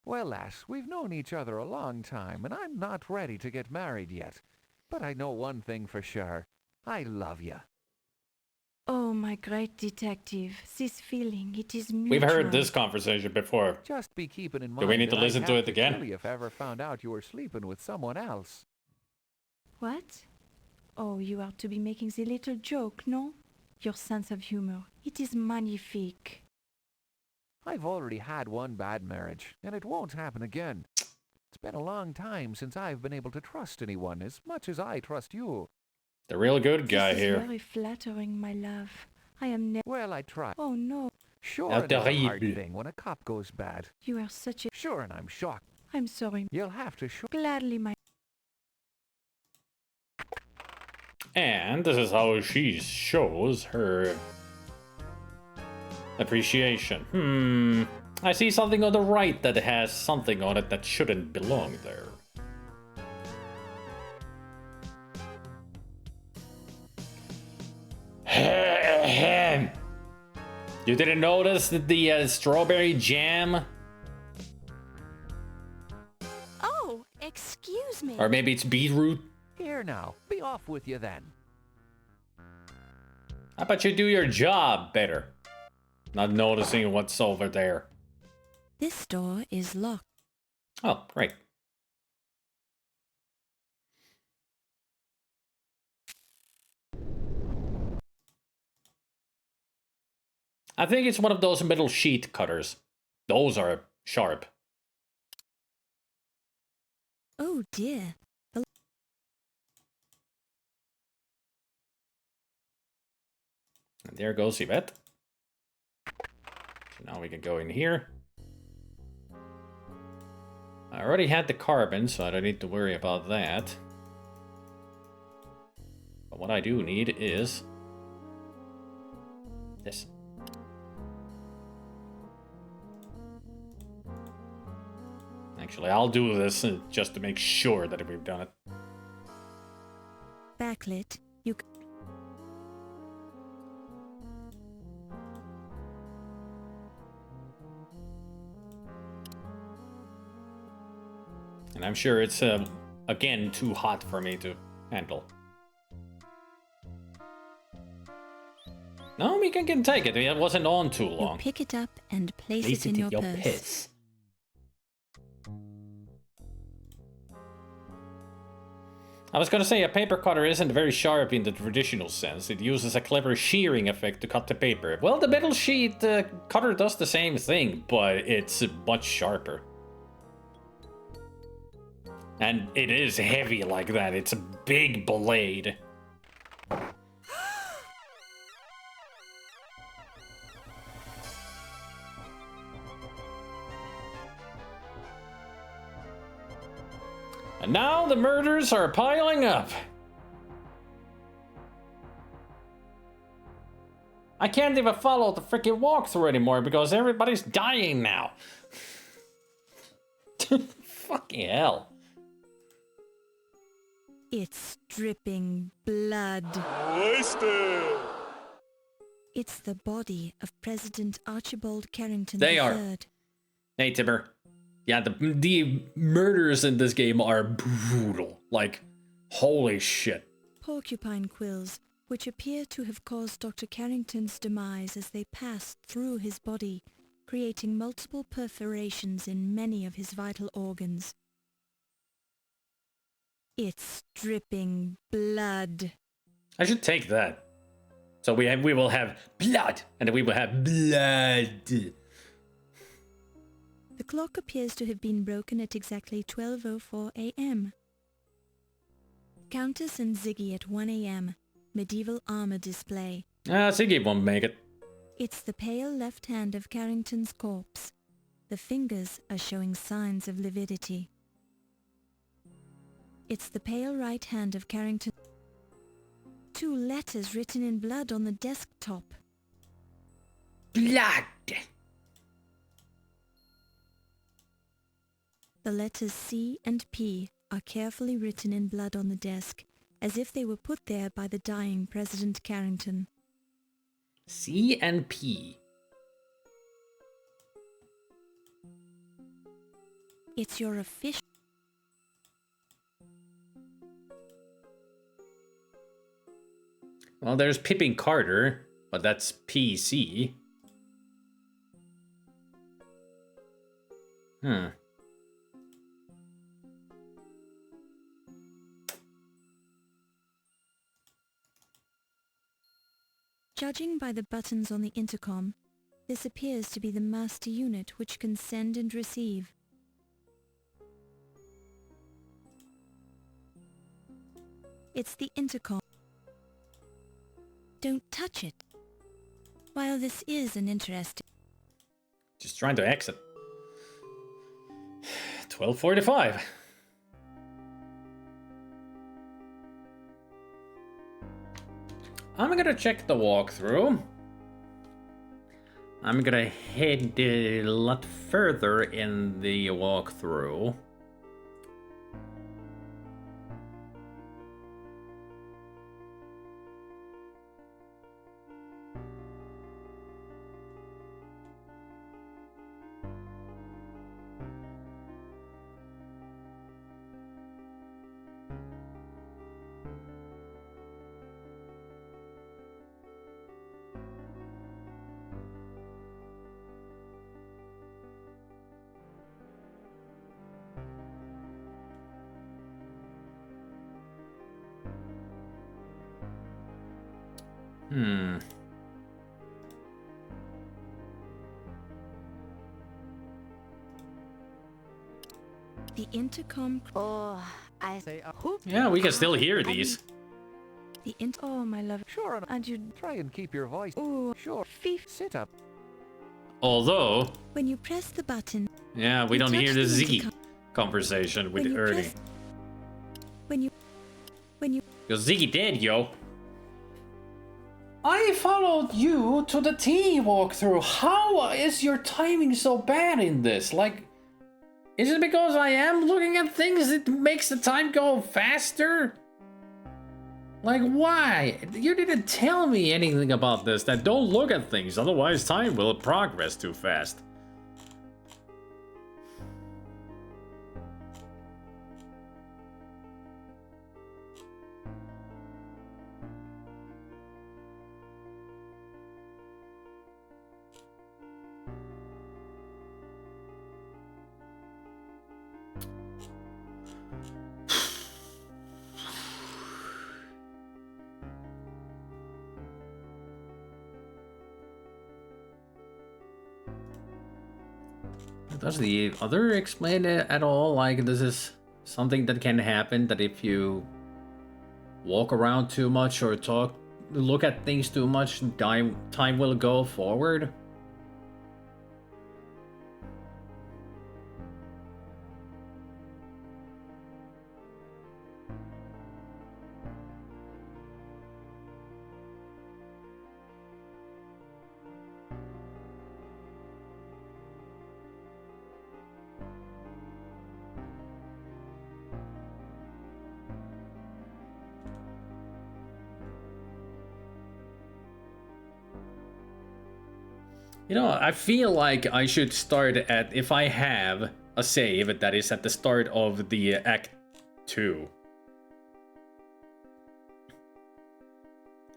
Well, lass, we've known each other a long time, and I'm not ready to get married yet. But I know one thing for sure. I love you. Oh, my great detective, this feeling, it is mutual. We've heard this conversation before. Just be keeping in mind we need to that listen I'd to have it again? kill you if I ever found out you were sleeping with someone else. What? Oh, you are to be making the little joke, no? Your sense of humor, it is magnifique. I've already had one bad marriage, and it won't happen again. It's been a long time since I've been able to trust anyone as much as I trust you. The real good guy this here. is very flattering, my love. I am never... Well, I try. Oh, no. Sure, How it's a hard terrible. thing when a cop goes bad. You are such a... Sure, and I'm shocked. I'm sorry. You'll have to show... Gladly, my... And this is how she shows her appreciation. I see something on the right that has something on it that shouldn't belong there. You didn't notice that the strawberry jam? Oh, excuse me. Or maybe it's beetroot? Here now, be off with you then. How about you do your job better? Not noticing what's over there. This door is locked. Oh, great. I think it's one of those metal sheet cutters. Those are sharp. Oh dear. And there goes Yvette. So now we can go in here. I already had the carbon, so I don't need to worry about that. But what I do need is this. Actually, I'll do this just to make sure that we've done it. Backlit. You And I'm sure it's, again, too hot for me to handle. No, we can take it. It wasn't on too long. pick it up and place it in your purse. piss. I was gonna say, a paper cutter isn't very sharp in the traditional sense. It uses a clever shearing effect to cut the paper. Well, the metal sheet cutter does the same thing, but it's much sharper. And it is heavy like that. It's a big blade. And now the murders are piling up. I can't even follow the freaking walkthrough anymore because everybody's dying now. Fucking hell. It's dripping blood. Wasted! It's the body of President Archibald Carrington They are. III. Hey, Timber. Yeah, the murders in this game are brutal. Like, holy shit. Porcupine quills, which appear to have caused Dr. Carrington's demise as they passed through his body, creating multiple perforations in many of his vital organs. It's dripping blood. I should take that. So we will have blood, and we will have blood. The clock appears to have been broken at exactly 12:04 a.m. Countess and Ziggy at 1 a.m. Medieval armor display. Ziggy won't make it. It's the pale left hand of Carrington's corpse. The fingers are showing signs of lividity. It's the pale right hand of Carrington. 2 letters written in blood on the desktop. Blood! The letters C and P are carefully written in blood on the desk, as if they were put there by the dying President Carrington. C and P. It's your official... Well, there's Pippin Carter, but that's PC. Judging by the buttons on the intercom, this appears to be the master unit which can send and receive. It's the intercom. Don't touch it. While this is an interesting... Just trying to exit. 12:45. I'm gonna check the walkthrough. I'm gonna head a lot further in the walkthrough. The intercom... Oh, I Say, hope Yeah, we can still hear these. The int... Oh, my love. Sure, And you... try and keep your voice. Ooh, Sure, fifth. sit up. Although, When you press the button... yeah, we You don't hear touch the the Ziggy intercom. conversation with When you Ernie. press... When you... Yo, Ziggy dead, yo. I followed you to the tea walkthrough. How is your timing so bad in this? Like, is it because I am looking at things that makes the time go faster? Like, why? You didn't tell me anything about this, that don't look at things, otherwise time will progress too fast. Does the other explain it at all? Like, this is something that can happen, that if you walk around too much or look at things too much, time will go forward? You know, I feel like I should start at, if I have a save that is at the start of the Act 2.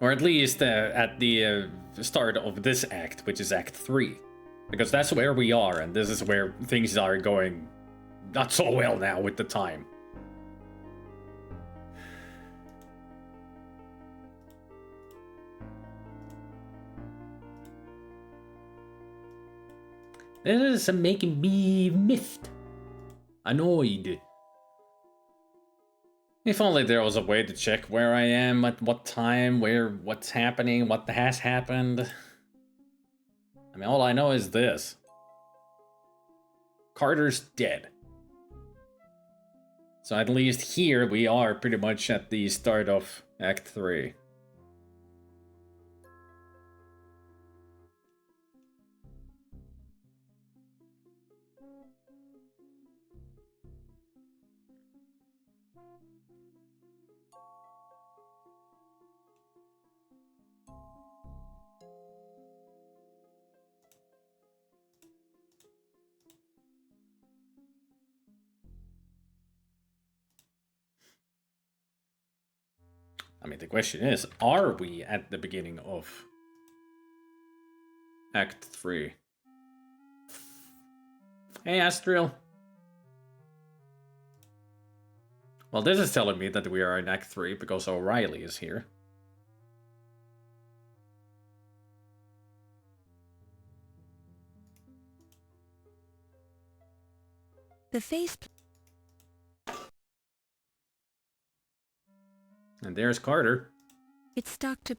Or at least at the start of this act, which is Act 3. Because that's where we are, and this is where things are going not so well now with the time. This is making me miffed. Annoyed. If only there was a way to check where I am, at what time, what's happening, what has happened. I mean, all I know is this. Carter's dead. So at least here we are pretty much at the start of Act 3. I mean, the question is, are we at the beginning of Act 3? Hey, Astriel. Well, this is telling me that we are in Act 3 because O'Reilly is here. The face... And there's Carter. It's stuck to...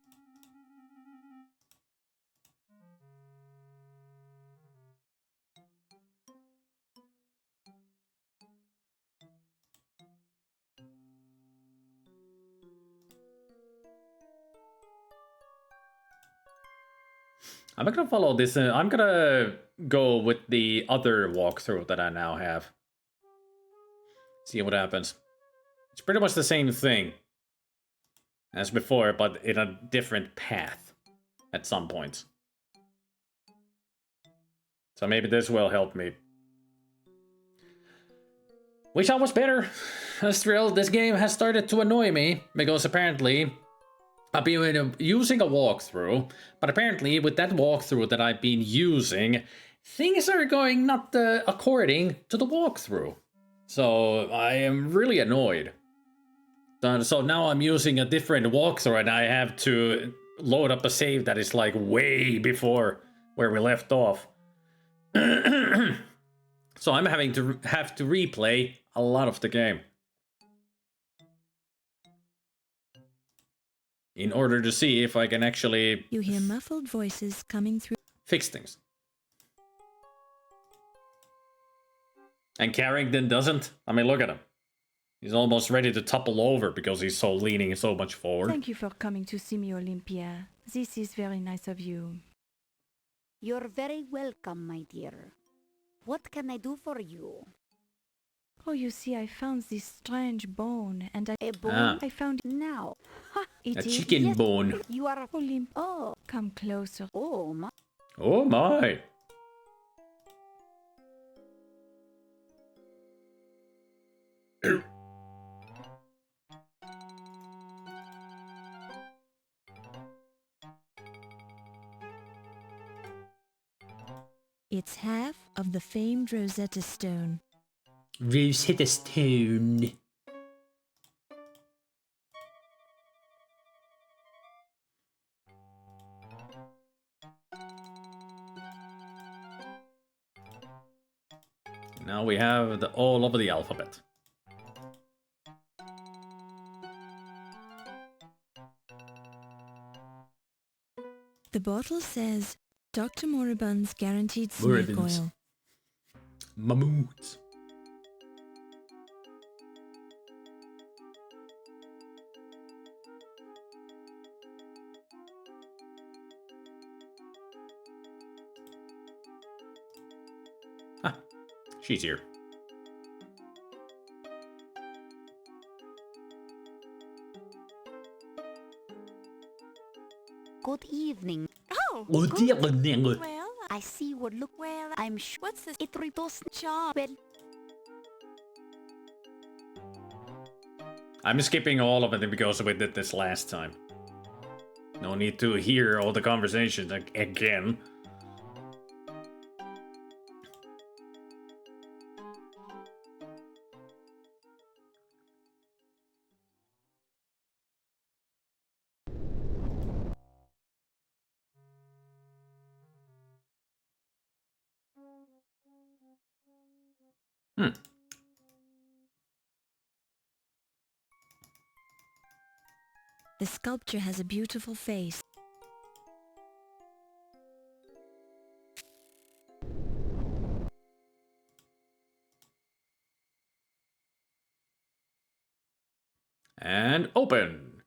I'm not gonna follow this. I'm gonna go with the other walkthrough that I now have. See what happens. It's pretty much the same thing as before, but in a different path at some points. So maybe this will help me. Wish I was better. Still, this game has started to annoy me, because apparently I've been using a walkthrough, but apparently with that walkthrough that I've been using, things are going not according to the walkthrough. So I am really annoyed. So now I'm using a different walkthrough and I have to load up a save that is like way before where we left off. So I'm having to replay a lot of the game in order to see if I can actually... You hear muffled voices coming through... fix things. And Carrington doesn't? I mean, look at him. He's almost ready to topple over because he's so leaning so much forward. Thank you for coming to see me, Olympia. This is very nice of you. You're very welcome, my dear. What can I do for you? Oh, you see, I found this strange bone, and A bone? I found it Now. Ha! It A is- chicken Yes, bone. You are... Olymp, Oh, come closer. oh, my... Oh my. It's half of the famed Rosetta Stone. Rosetta Stone. Now we have all over the alphabet. The bottle says Dr. Moribund's guaranteed snake Moribund's. oil. Mammoths. Ah, she's here. Good evening. Oh, Oh, dear. well, I see what look well. I'm sure. What's this? It doesn't charm. Well, I'm skipping all of it because we did this last time. No need to hear all the conversations again. The sculpture has a beautiful face. And open.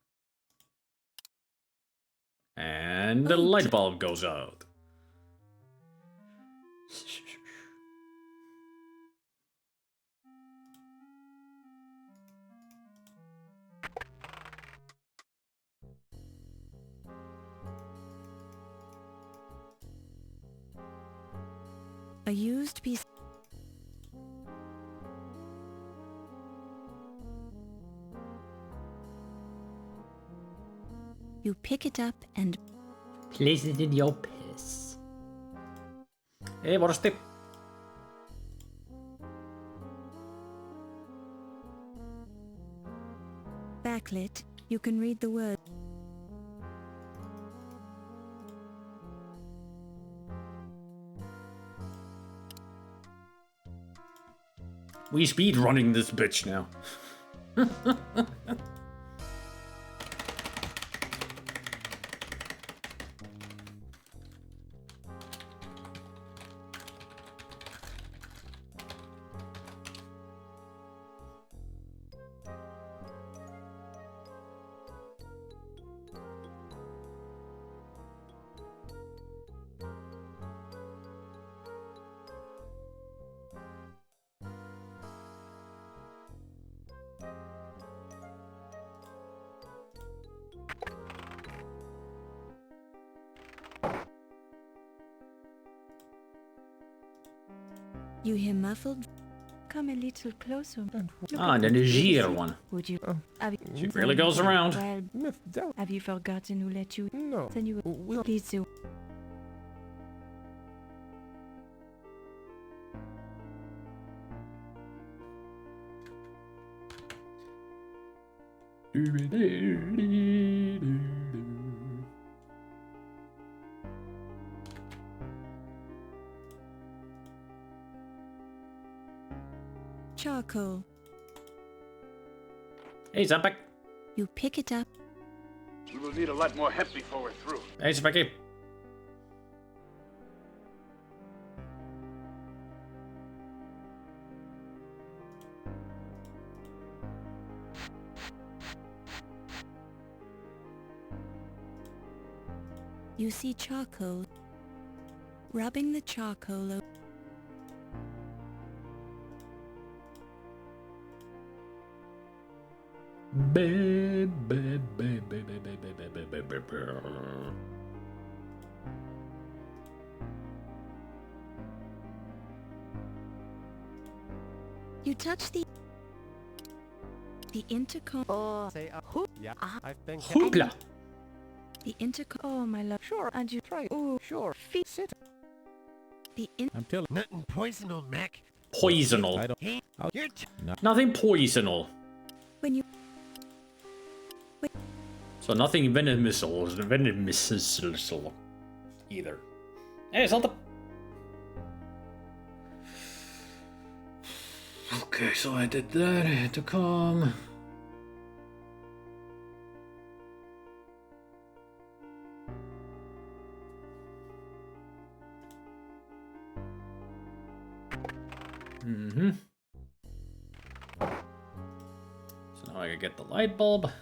And the light bulb goes out. A used piece. You pick it up and Place it in your piss. Ei varmasti. backlit. You can read the word. We speed running this bitch now. You hear muffled. Come a little closer. Ah, the Niger one. Would you? She really goes around. Well, have you forgotten who let you? No. Then you will. Please do. Charcoal. Hey, Zampek. You pick it up. We will need a lot more hemp before we're through. Hey, Zampek. You see charcoal. Rubbing the charcoal over. You touch the intercom. Oh, Say yeah. I've been Hoopla. The intercom. Oh, my love. Sure, And you try it. Ooh, Sure. feet. Sit. The I'm telling. nothing poisonal, Mac. Poisonal. I don't. You're Nothing poisonal. when you So nothing venomous either. Hey, Santa. Okay, so I did that. I had to come. So now I can get the light bulb.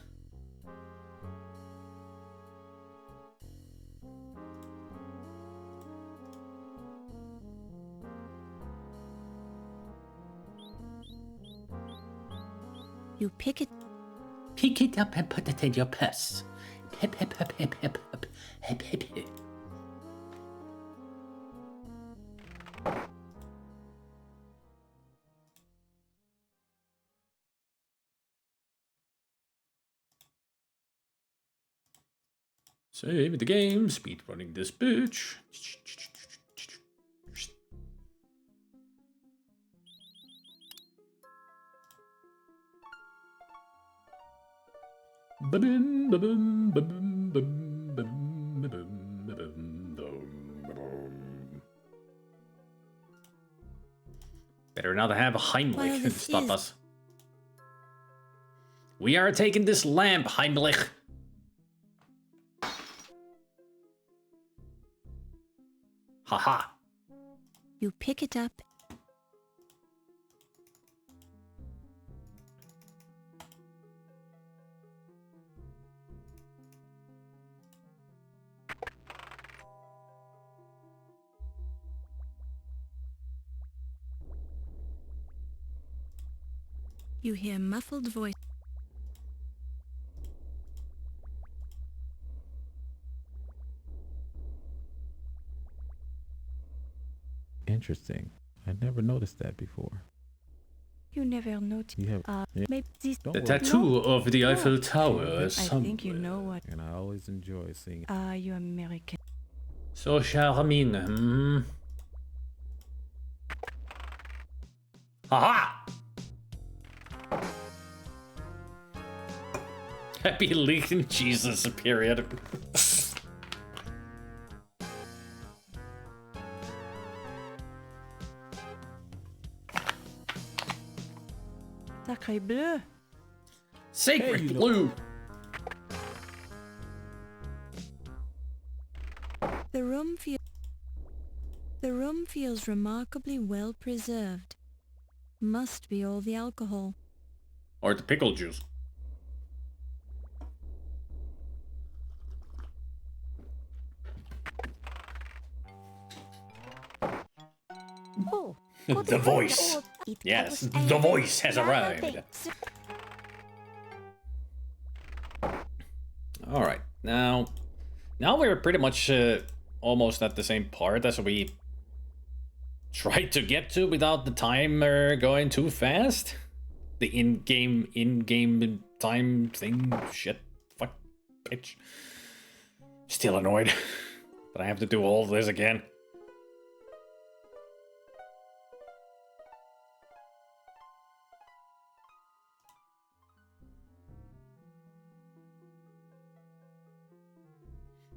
you pick it. Pick it up and put it in your purse. Hip, hip, hip, hip, hip, hip, hip, hip, hip. Save the game, speedrunning this bitch. Better not have a Heimlich to stop us. We are taking this lamp, Heimlich. Haha. You pick it up. You hear muffled voice. Interesting. I never noticed that before. You never noticed. You have, yeah. Maybe this. Don't The worry. tattoo of the Eiffel Tower I somewhere. think you know what. And I always enjoy seeing. Are you American? So charming. Haha! Happy leaking Jesus, period. Sacré bleu. Sacred Hey, you know- blue! The room feels remarkably well preserved. Must be all the alcohol. Or the pickle juice. Oh, The voice. Yes, the voice has arrived. Alright, now we're pretty much almost at the same part as we tried to get to without the timer going too fast. The in-game time thing, shit, fuck, bitch. Still annoyed that I have to do all this again.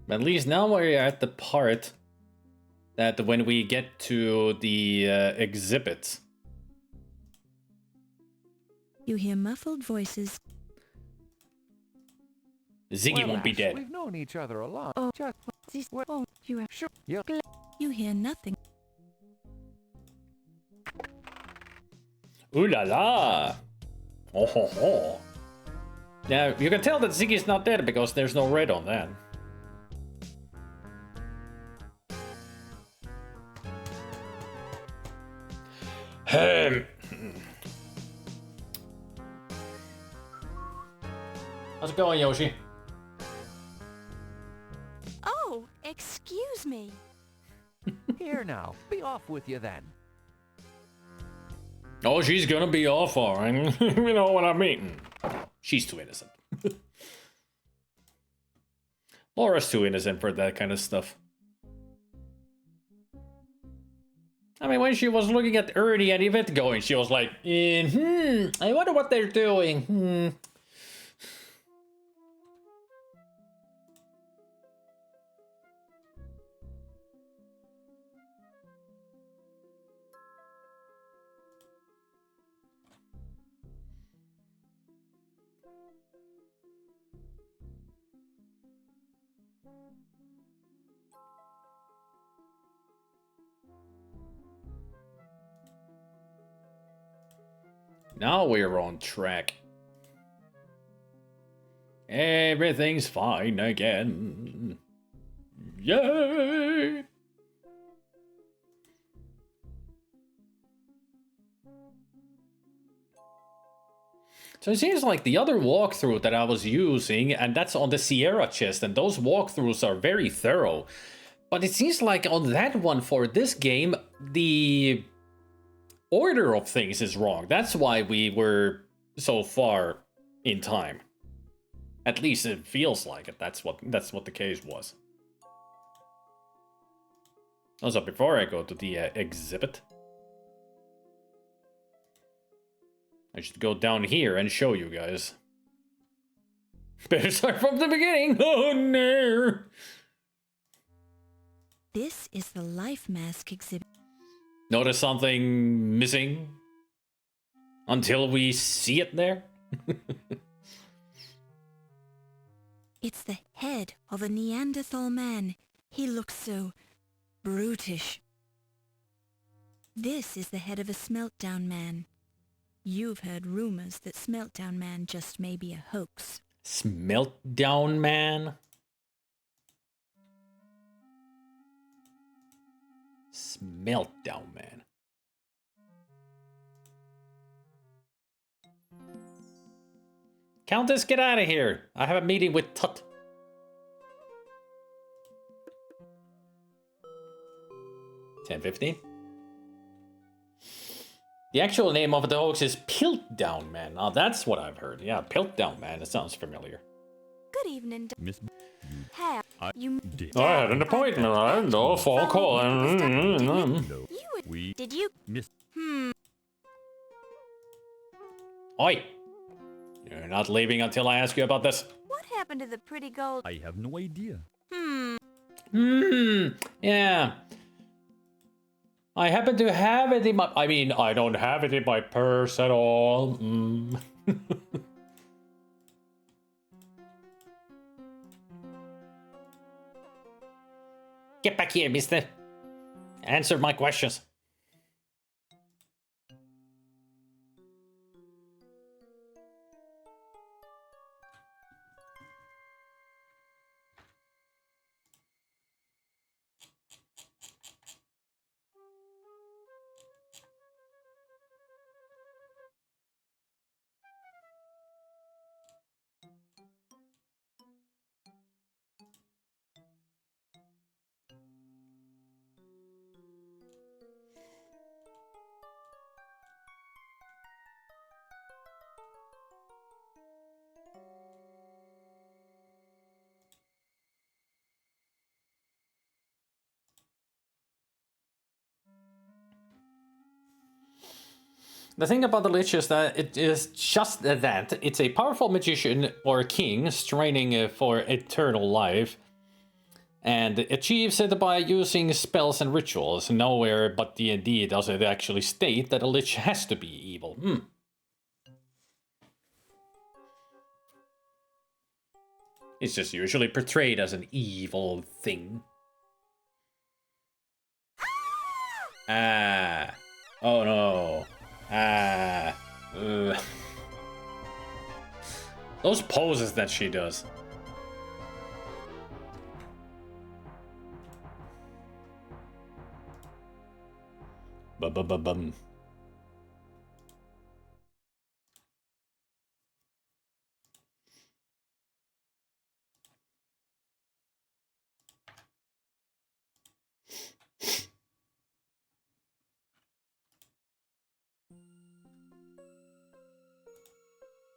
At least now we're at the part that when we get to the exhibit. You hear muffled voices. Ziggy Well, won't be Ash, dead. We've known each other a lot. Oh. Just This. Well, Oh, you are. sure. Yeah. You hear nothing. Ooh la la! Oh ho ho! Now you can tell that Ziggy's not dead because there's no red on that. How's it going, Yoshi? Oh, excuse me. Here now. Be off with you then. Oh, she's gonna be all fine. You know what I mean. She's too innocent. Laura's too innocent for that kind of stuff. I mean, when she was looking at Ernie and Yvette going, she was like, I wonder what they're doing. Now we're on track. Everything's fine again. Yay! So it seems like the other walkthrough that I was using, and that's on the Sierra chest, and those walkthroughs are very thorough. But it seems like on that one for this game, the order of things is wrong. That's why we were so far in time. At least it feels like it. That's what the case was. Also, before I go to the exhibit, I should go down here and show you guys. Better start from the beginning. Oh no! This is the life mask exhibit. Notice something missing until we see it there? It's the head of a Neanderthal man. He looks so brutish. This is the head of a Smeltdown man. You've heard rumors that Smeltdown man just may be a hoax. Smeltdown man? Smeltdown man. Countess, get out of here. I have a meeting with Tut. $10.15. The actual name of the hoax is Piltdown Man. Now that's what I've heard. Yeah, Piltdown Man. It sounds familiar. Good evening, Miss Have you I had an appointment. I had no phone call. Did you? Miss Oi! You're not leaving until I ask you about this. What happened to the pretty gold? I have no idea. Yeah. I happen to have it in my... I mean, I don't have it in my purse at all. Get back here, mister. Answer my questions. The thing about the Lich is that it is just that. It's a powerful magician or king straining for eternal life. And achieves it by using spells and rituals. Nowhere but D&D does it actually state that a Lich has to be evil. It's just usually portrayed as an evil thing. Ah. Oh no. Those poses that she does. Bum.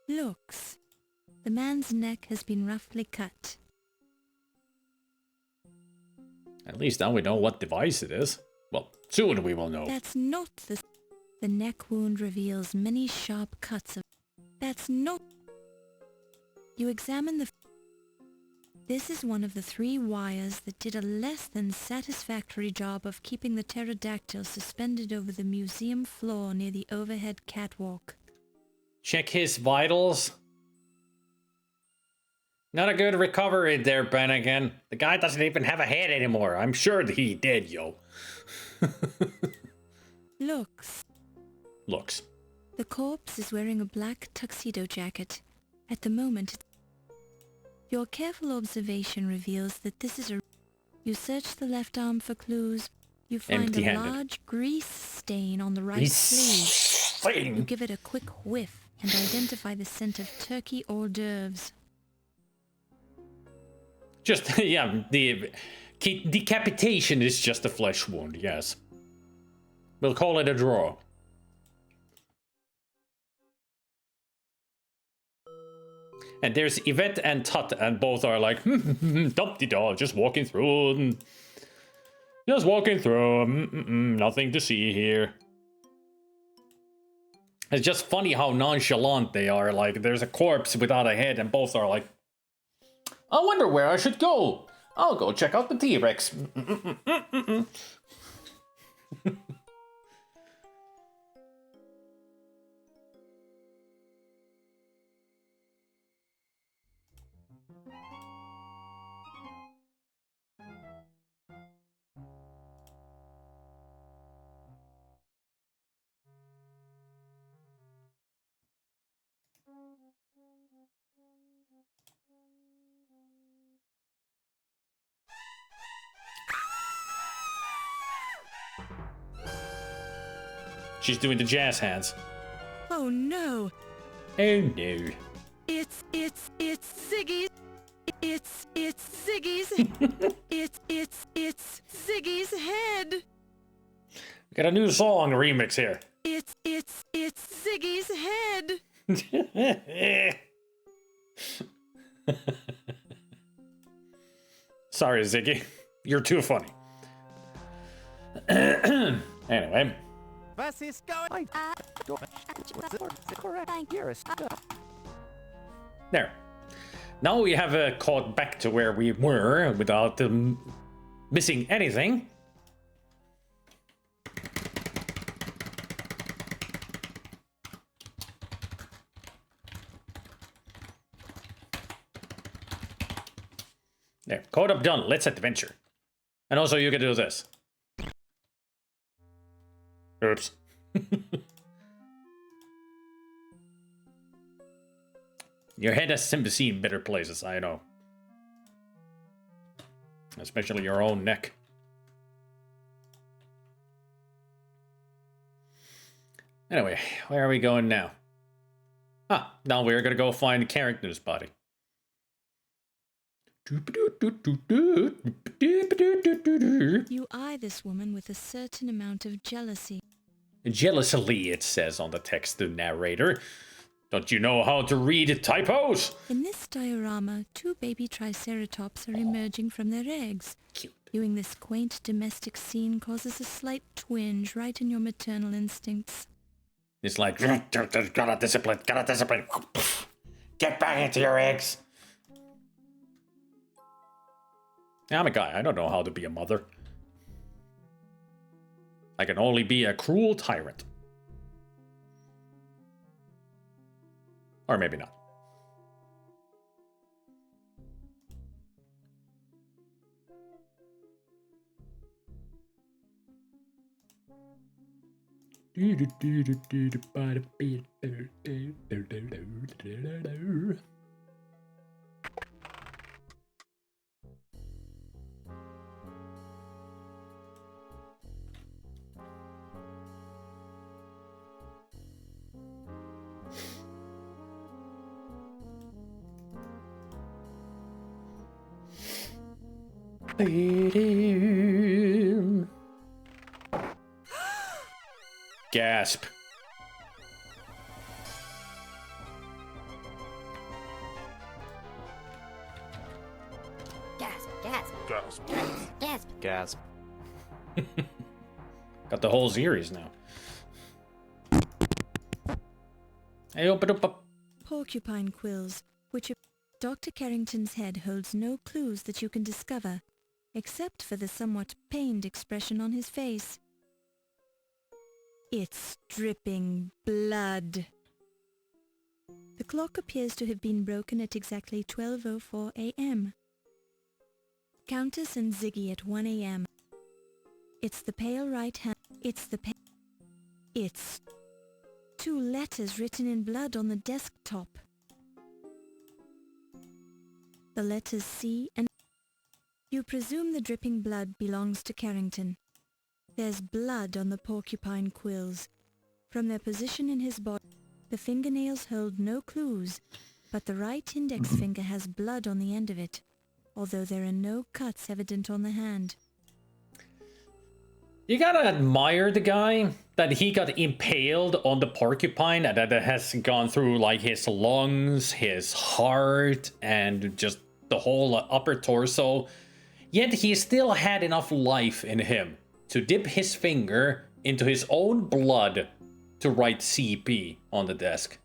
Looks. The man's neck has been roughly cut. At least now we know what device it is. Well, soon we will know. That's not the... The neck wound reveals many sharp cuts of... That's not... You examine the... This is one of the 3 wires that did a less than satisfactory job of keeping the pterodactyl suspended over the museum floor near the overhead catwalk. Check his vitals. Not a good recovery there, Brannigan. The guy doesn't even have a head anymore. I'm sure that he did, yo. Looks. The corpse is wearing a black tuxedo jacket. At the moment, your careful observation reveals that this is a... You search the left arm for clues. You find a large grease stain on the right sleeve. You give it a quick whiff and identify the scent of turkey hors d'oeuvres. Just, yeah, the decapitation is just a flesh wound, yes. We'll call it a draw. And there's Yvette and Tut, and both are like, dum-de-da, just walking through. Just walking through. Nothing to see here. It's just funny how nonchalant they are. Like, there's a corpse without a head, and both are like, I wonder where I should go. I'll go check out the T-Rex. She's doing the jazz hands. Oh no! Oh no. It's Ziggy's. It's Ziggy's. it's Ziggy's head. We got a new song remix here. It's Ziggy's head. Sorry, Ziggy. You're too funny. Anyway. Was ist going? Correct. You're a There. Now we have caught back to where we were without missing anything. There, code up done. Let's adventure. And also you can do this. Oops. Your head has sympathy in better places, I know. Especially your own neck. Anyway, where are we going now? Ah, now we're gonna go find Carrington's body. You eye this woman with a certain amount of jealousy. Jealously, it says on the text, the narrator. Don't you know how to read typos? In this diorama, 2 baby triceratops are emerging from their eggs. Cute. Viewing this quaint domestic scene causes a slight twinge right in your maternal instincts. It's like, gotta discipline. Get back into your eggs. I'm a guy, I don't know how to be a mother. I can only be a cruel tyrant. Or maybe not. Gasp. Gasp. Got the whole series now. Hey, open up. Porcupine quills, which Dr. Carrington's head holds no clues that you can discover, except for the somewhat pained expression on his face. It's dripping blood. The clock appears to have been broken at exactly 12:04 a.m. Countess and Ziggy at 1 a.m. It's the pale right hand. It's 2 letters written in blood on the desktop. The letters C and... You presume the dripping blood belongs to Carrington. There's blood on the porcupine quills. From their position in his body, the fingernails hold no clues, but the right index finger has blood on the end of it, although there are no cuts evident on the hand. You gotta admire the guy that he got impaled on the porcupine and that it has gone through like his lungs, his heart, and just the whole upper torso. Yet he still had enough life in him to dip his finger into his own blood to write CP on the desk.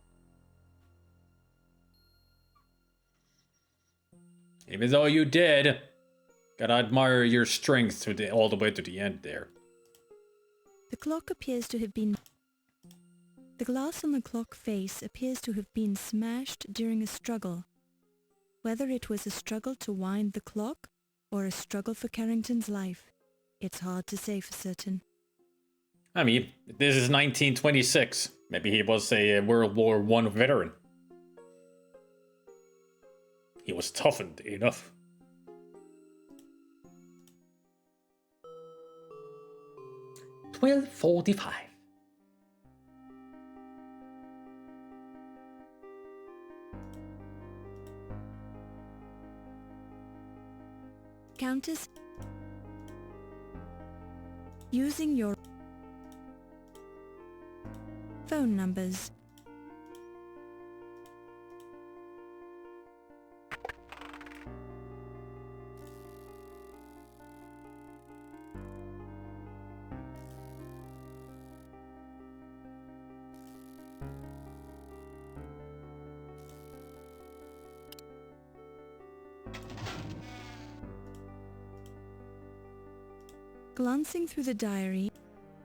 Even though you did, gotta admire your strength to all the way to the end there. The clock appears to have been... The glass on the clock face appears to have been smashed during a struggle. Whether it was a struggle to wind the clock or a struggle for Carrington's life, it's hard to say for certain. I mean, this is 1926. Maybe he was a World War I veteran. He was toughened enough. $12.45. Countess, using your phone numbers. Glancing through the diary.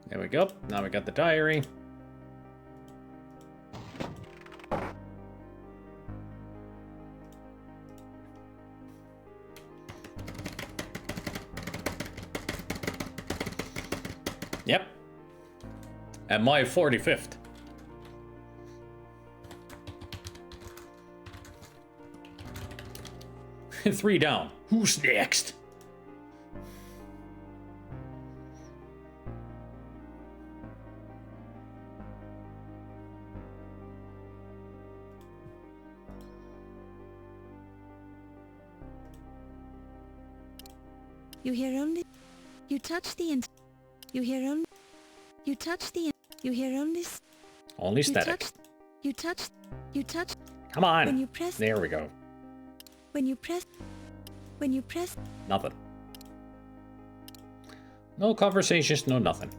There we go. Now we got the diary. Yep. At my 45th. Three down. Who's next? You hear only... You touch the... You hear only... You touch the... You hear only... Only static. You touch... You touch... Come on. When you press... There we go. When you press... When you press... Nothing. No conversations, no nothing.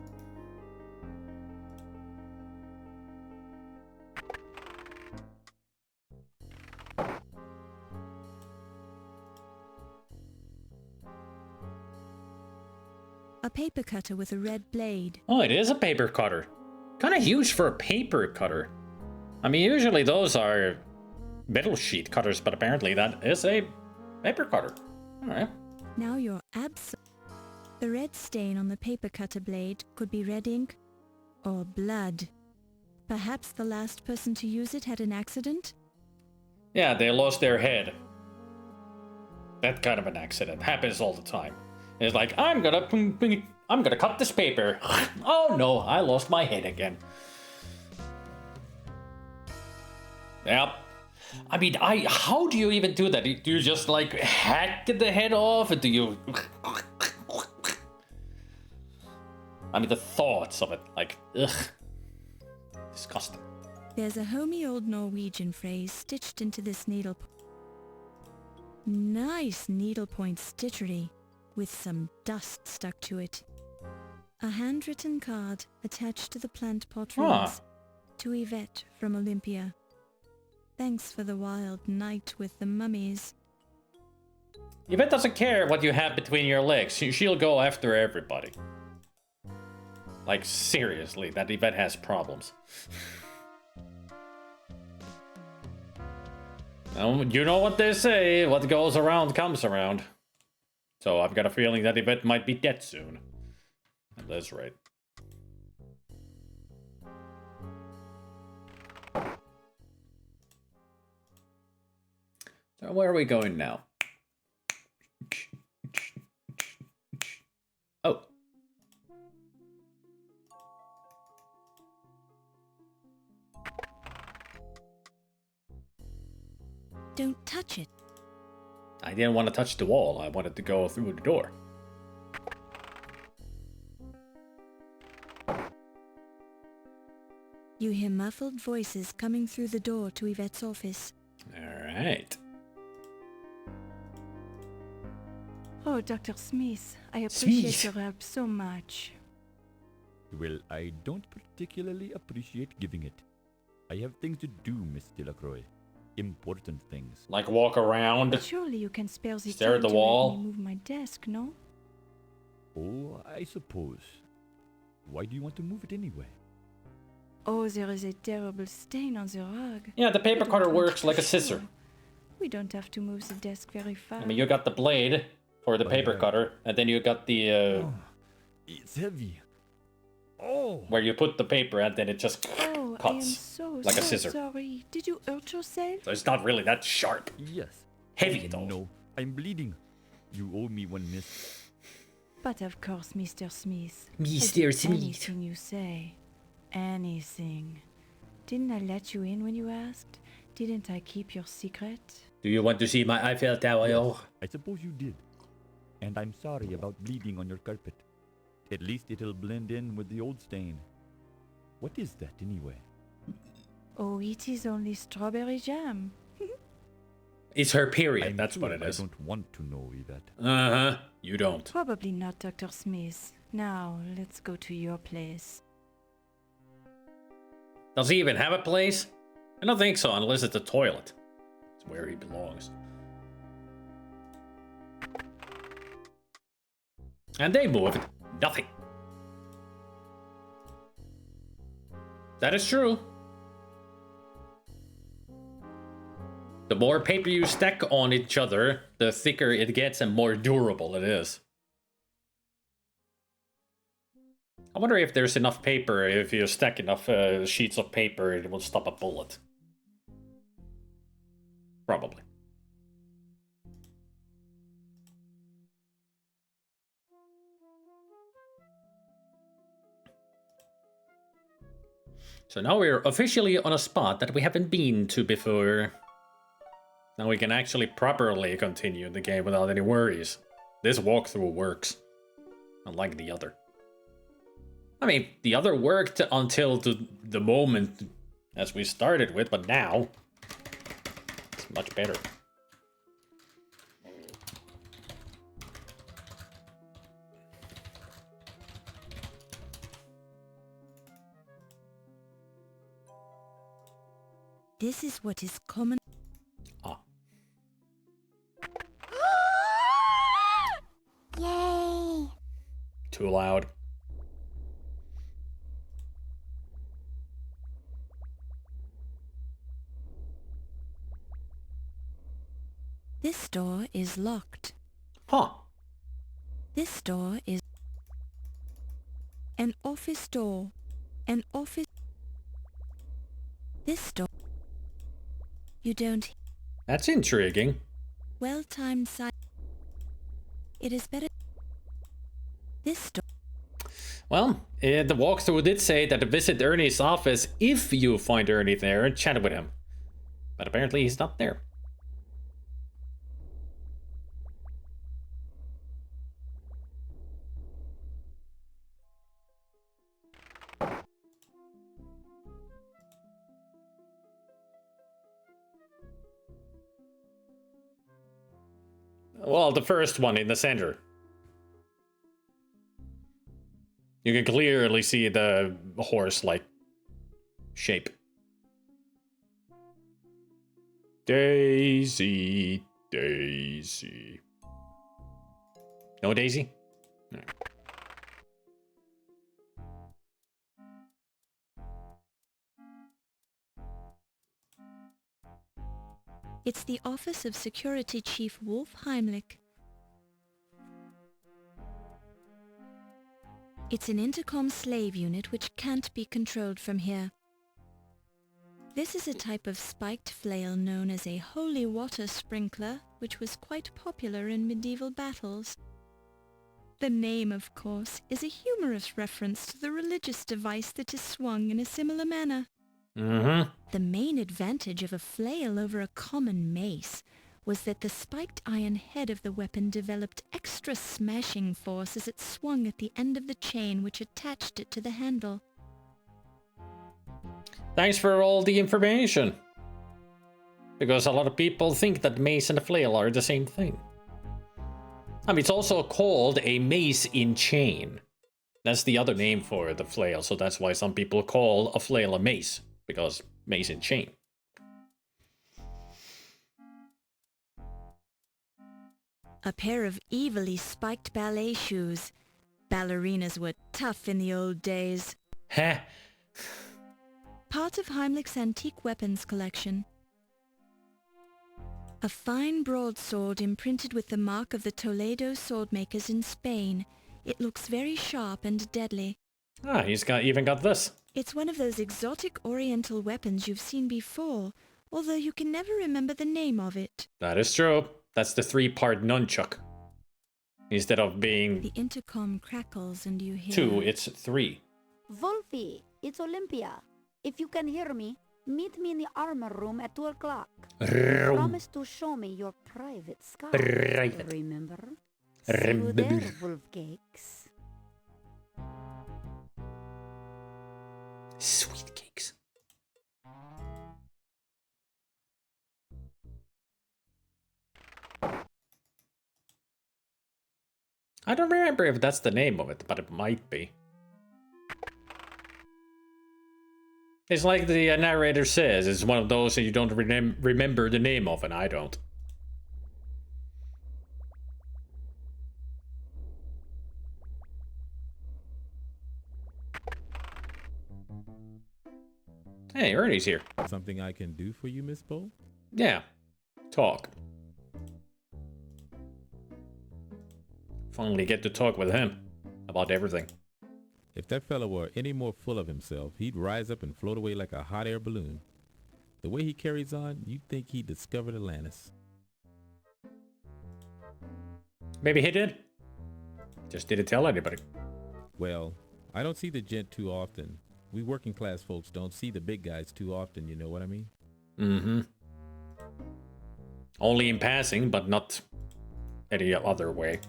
A paper cutter with a red blade. Oh, it is a paper cutter. Kind of huge for a paper cutter. I mean, usually those are metal sheet cutters, but apparently that is a paper cutter. Alright. Now you're The red stain on the paper cutter blade could be red ink or blood. Perhaps the last person to use it had an accident? Yeah, they lost their head. That kind of an accident happens all the time. It's like, I'm gonna cut this paper. Oh no, I lost my head again. Yep. I mean, how do you even do that? Do you just like hack the head off? Or do you... I mean, the thoughts of it, like, ugh. Disgusting. There's a homey old Norwegian phrase stitched into this needle. Nice needlepoint stitchery, with some dust stuck to it. A handwritten card attached to the plant pot reads, to Yvette from Olympia. Thanks for the wild night with the mummies. Yvette doesn't care what you have between your legs. She'll go after everybody. Like, seriously, that Yvette has problems. You know what they say, what goes around comes around. So I've got a feeling that Yvette might be dead soon. At this rate. So where are we going now? Oh. Don't touch it. I didn't want to touch the wall. I wanted to go through the door. You hear muffled voices coming through the door to Yvette's office. Alright. Oh, Dr. Smith, I appreciate Smith. your help so much. Well, I don't particularly appreciate giving it. I have things to do, Miss Delacroix. Important things. Like walk around. But surely you can spare the Stare at time the to wall. let me move my desk, no? Oh, I suppose. Why do you want to move it anyway? Oh, there is a terrible stain on the rug. Yeah, the I paper don't cutter want works to like a be scissor. sure. We don't have to move the desk very far. I mean, you got the blade for the paper cutter, and then you got the It's heavy. Oh! where you put the paper, and then it just Oh, I am cuts so, like a so scissor. sorry. Did you hurt yourself? So it's not really that sharp. Yes. Heavy though. No, I'm bleeding. You owe me one, miss. But of course, Mr. Smith. Mr. I'll do Smith. Anything you say. Anything. Didn't I let you in when you asked? Didn't I keep your secret? Do you want to see my Eiffel Tower? I suppose you did. And I'm sorry about bleeding on your carpet. At least it'll blend in with the old stain. What is that anyway? Oh, it is only strawberry jam. It's her period. I'm That's sure what it is. I don't want to know, Yvette. Uh-huh. You don't. Probably not, Dr. Smith. Now, let's go to your place. Does he even have a place? I don't think so, unless it's the toilet. It's where he belongs. And they moved nothing. That is true. The more paper you stack on each other, the thicker it gets and more durable it is. I wonder if there's enough paper, if you stack enough sheets of paper, it will stop a bullet. Probably. So now we're officially on a spot that we haven't been to before. Now we can actually properly continue the game without any worries. This walkthrough works. Unlike the other. I mean, the other worked until the moment as we started with, but now it's much better. This is what is common. Ah. Yay! Too loud. This door is locked. Huh. This door is an office door. An office. This door. You don't. That's intriguing. Well-timed side. It is better. This door. Well, the walkthrough did say that to visit Ernie's office if you find Ernie there and chat with him. But apparently he's not there. Well, the first one in the center. You can clearly see the horse-like shape. Daisy, Daisy. No Daisy? No. It's the office of Security Chief Wolf Heimlich. It's an intercom slave unit which can't be controlled from here. This is a type of spiked flail known as a holy water sprinkler, which was quite popular in medieval battles. The name, of course, is a humorous reference to the religious device that is swung in a similar manner. Mm-hmm. The main advantage of a flail over a common mace was that the spiked iron head of the weapon developed extra smashing force as it swung at the end of the chain which attached it to the handle. Thanks for all the information. Because a lot of people think that mace and a flail are the same thing. I mean, it's also called a mace in chain. That's the other name for the flail, so that's why some people call a flail a mace, because mace in chain. A pair of evilly spiked ballet shoes. Ballerinas were tough in the old days. Heh. Part of Heimlich's antique weapons collection. A fine broadsword imprinted with the mark of the Toledo swordmakers in Spain. It looks very sharp and deadly. Ah, he's even got this. It's one of those exotic oriental weapons you've seen before, although you can never remember the name of it. That is true. That's the 3-part nunchuck. Instead of being The intercom crackles and you hear... 2, it's 3. Wolfie, it's Olympia. If you can hear me, meet me in the armor room at 2 o'clock. Promise to show me your private scars. Private. Remember? See you there, Wolfcakes. Sweet cakes. I don't remember if that's the name of it, but it might be. It's like the narrator says, it's one of those that you don't remember the name of, and I don't. Hey, Ernie's here. Something I can do for you, Miss Bo? Yeah. Talk. Finally get to talk with him about everything. If that fella were any more full of himself, he'd rise up and float away like a hot air balloon. The way he carries on, you'd think he discovered Atlantis. Maybe he did. Just didn't tell anybody. Well, I don't see the gent too often. We working class folks don't see the big guys too often, you know what I mean? Mm-hmm. Only in passing, but not any other way.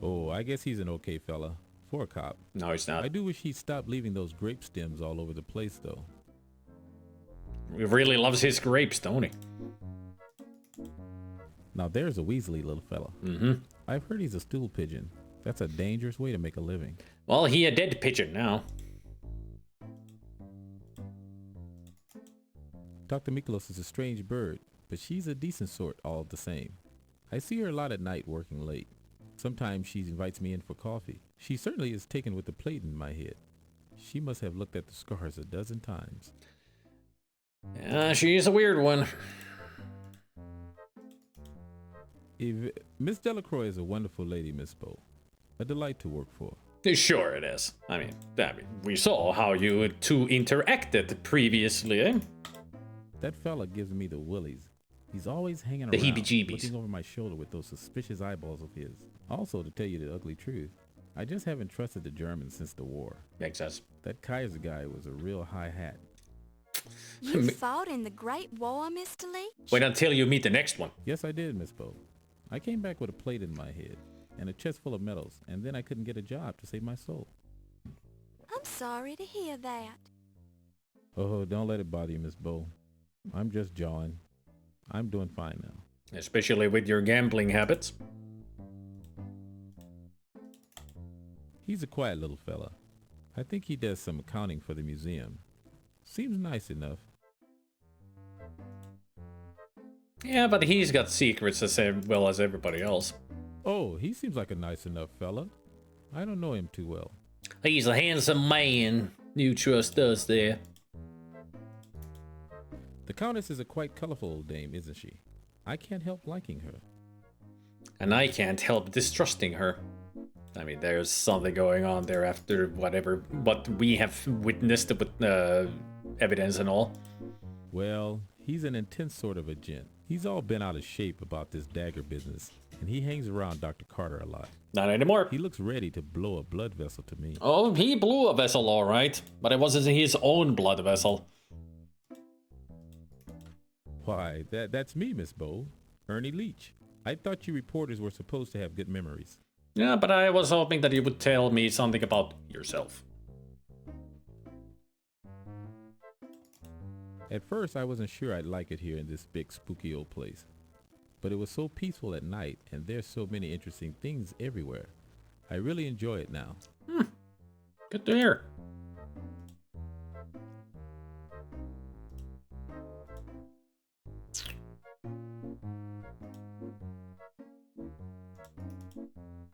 Oh, I guess he's an okay fella. For a cop. No, he's not. I do wish he'd stop leaving those grape stems all over the place, though. He really loves his grapes, don't he? Now there's a Weasley little fella. Mm-hmm. I've heard he's a stool pigeon. That's a dangerous way to make a living. Well, he a dead pigeon now. Dr. Miklos is a strange bird, but she's a decent sort all the same. I see her a lot at night working late. Sometimes she invites me in for coffee. She certainly is taken with the plate in my head. She must have looked at the scars a dozen times. Yeah, she's a weird one. Miss Delacroix is a wonderful lady, Miss Bo. A delight to work for. Sure it is. I mean, we saw how you two interacted previously, eh? That fella gives me the willies. He's always hanging The around, heebie-jeebies. looking over my shoulder with those suspicious eyeballs of his. Also, to tell you the ugly truth, I just haven't trusted the Germans since the war. Makes sense. That Kaiser guy was a real high hat. You fought in the Great War, Mr. Leach? Wait until you meet the next one. Yes, I did, Miss Bo. I came back with a plate in my head and a chest full of medals, and then I couldn't get a job to save my soul. I'm sorry to hear that. Oh, don't let it bother you, Miss Bo. I'm just jawing. I'm doing fine now. Especially with your gambling habits. He's a quiet little fella. I think he does some accounting for the museum. Seems nice enough. Yeah, but he's got secrets as well as everybody else. Oh, he seems like a nice enough fella. I don't know him too well. He's a handsome man. You trust us there. The Countess is a quite colorful old dame, isn't she? I can't help liking her. And I can't help distrusting her. I mean, there's something going on there after what we have witnessed with evidence and all. Well, he's an intense sort of a gent. He's all bent out of shape about this dagger business, and he hangs around Dr. Carter a lot. Not anymore. He looks ready to blow a blood vessel to me. Oh, he blew a vessel all right, but it wasn't his own blood vessel. Why, that's me, Miss Bo. Ernie Leach. I thought you reporters were supposed to have good memories. Yeah, but I was hoping that you would tell me something about yourself. At first, I wasn't sure I'd like it here in this big spooky old place. But it was so peaceful at night, and there's so many interesting things everywhere. I really enjoy it now. Good to hear.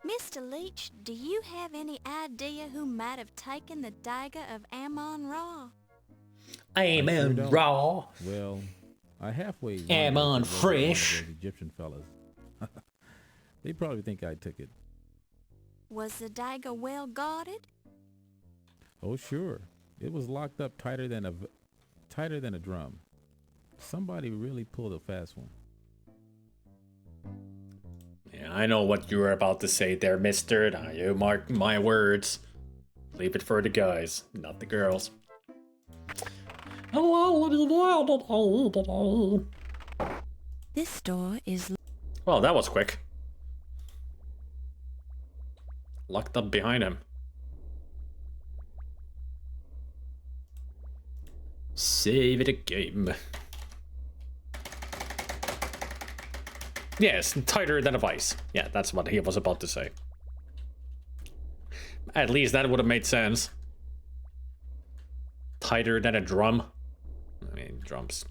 Mr. Leech, do you have any idea who might have taken the Dagger of Amon Ra? Amon don't. Ra. Well, I halfway wonder Amon if it wasn't one of Fresh. those Egyptian fellas. They probably think I took it. Was the dagger well guarded? Oh, sure. It was locked up tighter than a drum. Somebody really pulled a fast one. Yeah, I know what you were about to say there, mister. Now you mark my words. Leave it for the guys, not the girls. This door is... Well, that was quick. Locked up behind him. Save the game. Yes, tighter than a vice. Yeah, that's what he was about to say. At least that would have made sense. Tighter than a drum. I mean, drums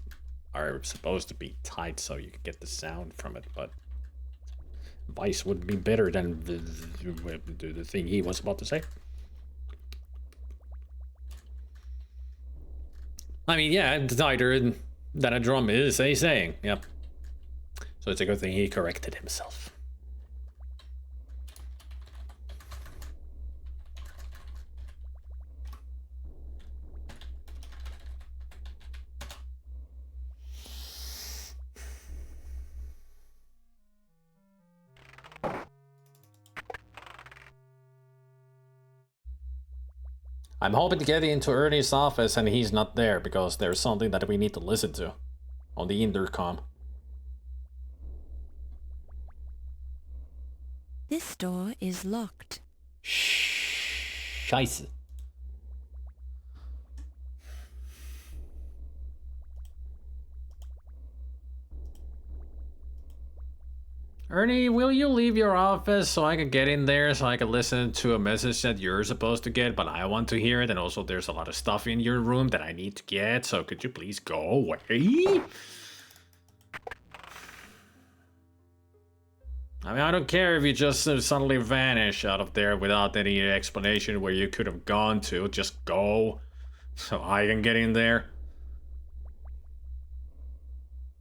are supposed to be tight so you can get the sound from it, but vice would be better than the thing he was about to say. I mean, yeah, tighter than a drum is a saying, yep. So it's a good thing he corrected himself. I'm hoping to get into Ernie's office and he's not there because there's something that we need to listen to on the intercom. This door is locked. Scheiße. Ernie, will you leave your office so I can get in there so I can listen to a message that you're supposed to get, but I want to hear it, and also there's a lot of stuff in your room that I need to get, so could you please go away? I mean, I don't care if you just suddenly vanish out of there without any explanation where you could have gone to. Just go so I can get in there.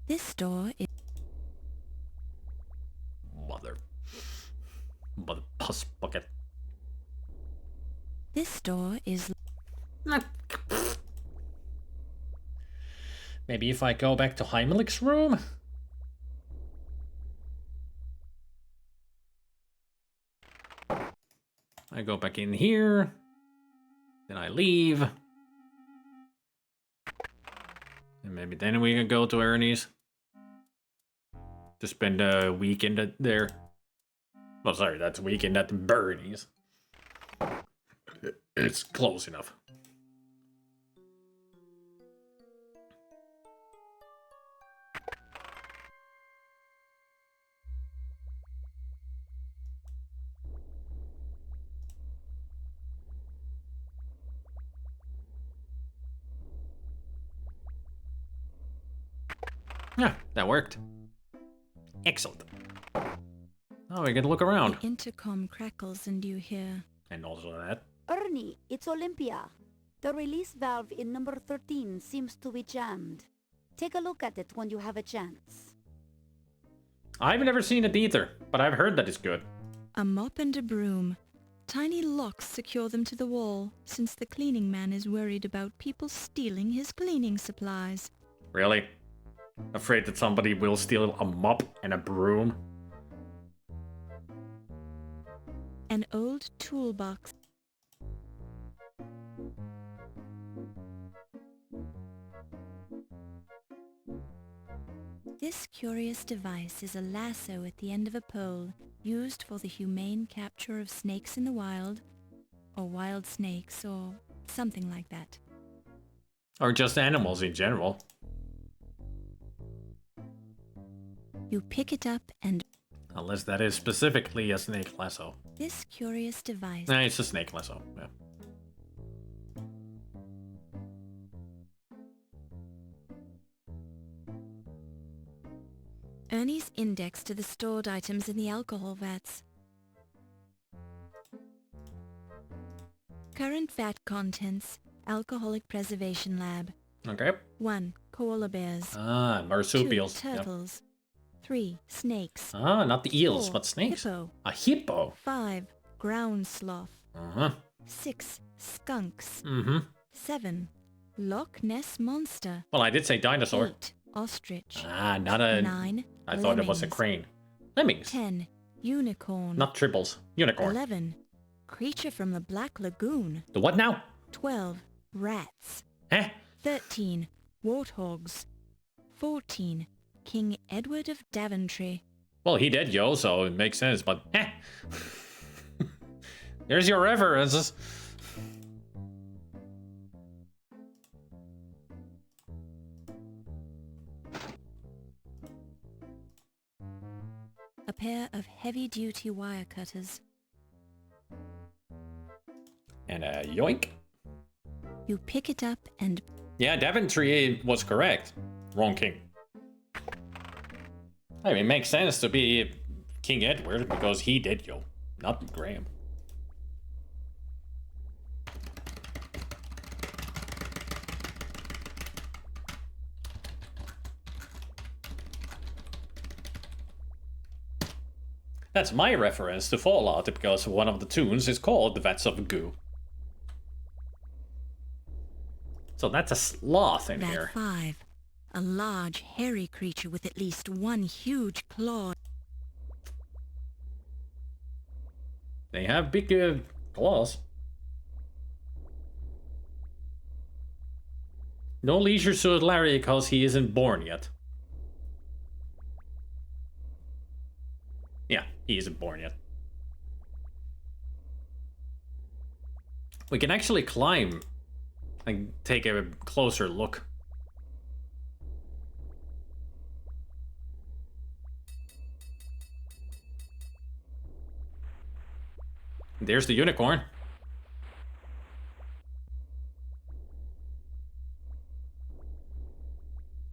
This door is... Mother puss bucket. This door is... Maybe if I go back to Heimlich's room? I go back in here. Then I leave. And maybe then we can go to Ernie's. To spend a weekend there. Well, sorry, that's weekend at the Bernie's. It's close enough. Yeah, that worked. Excellent. Oh, we can look around. The intercom crackles and you hear... And also that. Ernie, it's Olympia. The release valve in number 13 seems to be jammed. Take a look at it when you have a chance. I've never seen it either, but I've heard that it's good. A mop and a broom. Tiny locks secure them to the wall, since the cleaning man is worried about people stealing his cleaning supplies. Really? Afraid that somebody will steal a mop and a broom? An old toolbox. This curious device is a lasso at the end of a pole, used for the humane capture of snakes in the wild, or wild snakes, or something like that. Or just animals in general. You pick it up and Unless that is specifically a snake lasso. this curious device. Nah, it's a snake lasso. Yeah. Ernie's index to the stored items in the alcohol vats. Current vat contents, Alcoholic Preservation Lab. Okay. 1. Koala bears. Ah, 2. marsupials. Yep. Turtles. 3. Snakes. Ah, not the eels, 4. but snakes. Hippo. A hippo. 5. Ground sloth. Uh-huh. 6. Skunks. Mm-hmm. 7. Loch Ness monster. Well, I did say dinosaur. 8. Ostrich. Ah, not a... 9. I thought it was a lemmings. crane. Lemmings. 10. Unicorn. Not triples. Unicorn. 11. Creature from the Black Lagoon. The what now? 12. Rats. Eh? 13. Warthogs. 14. King Edward of Daventry. Well, he did, yo, so it makes sense, but eh. There's your references. A pair of heavy-duty wire cutters. And a yoink. You pick it up and Yeah, Daventry was correct. Wrong king. I mean, it makes sense to be King Edward because he did, yo. Not Graham. That's my reference to Fallout because one of the tunes is called The Vats of Goo. So that's a sloth in Vat here. 5. A large, hairy creature with at least one huge claw. They have big claws. No leisure suit Larry because he isn't born yet. Yeah, he isn't born yet. We can actually climb and take a closer look. There's the unicorn.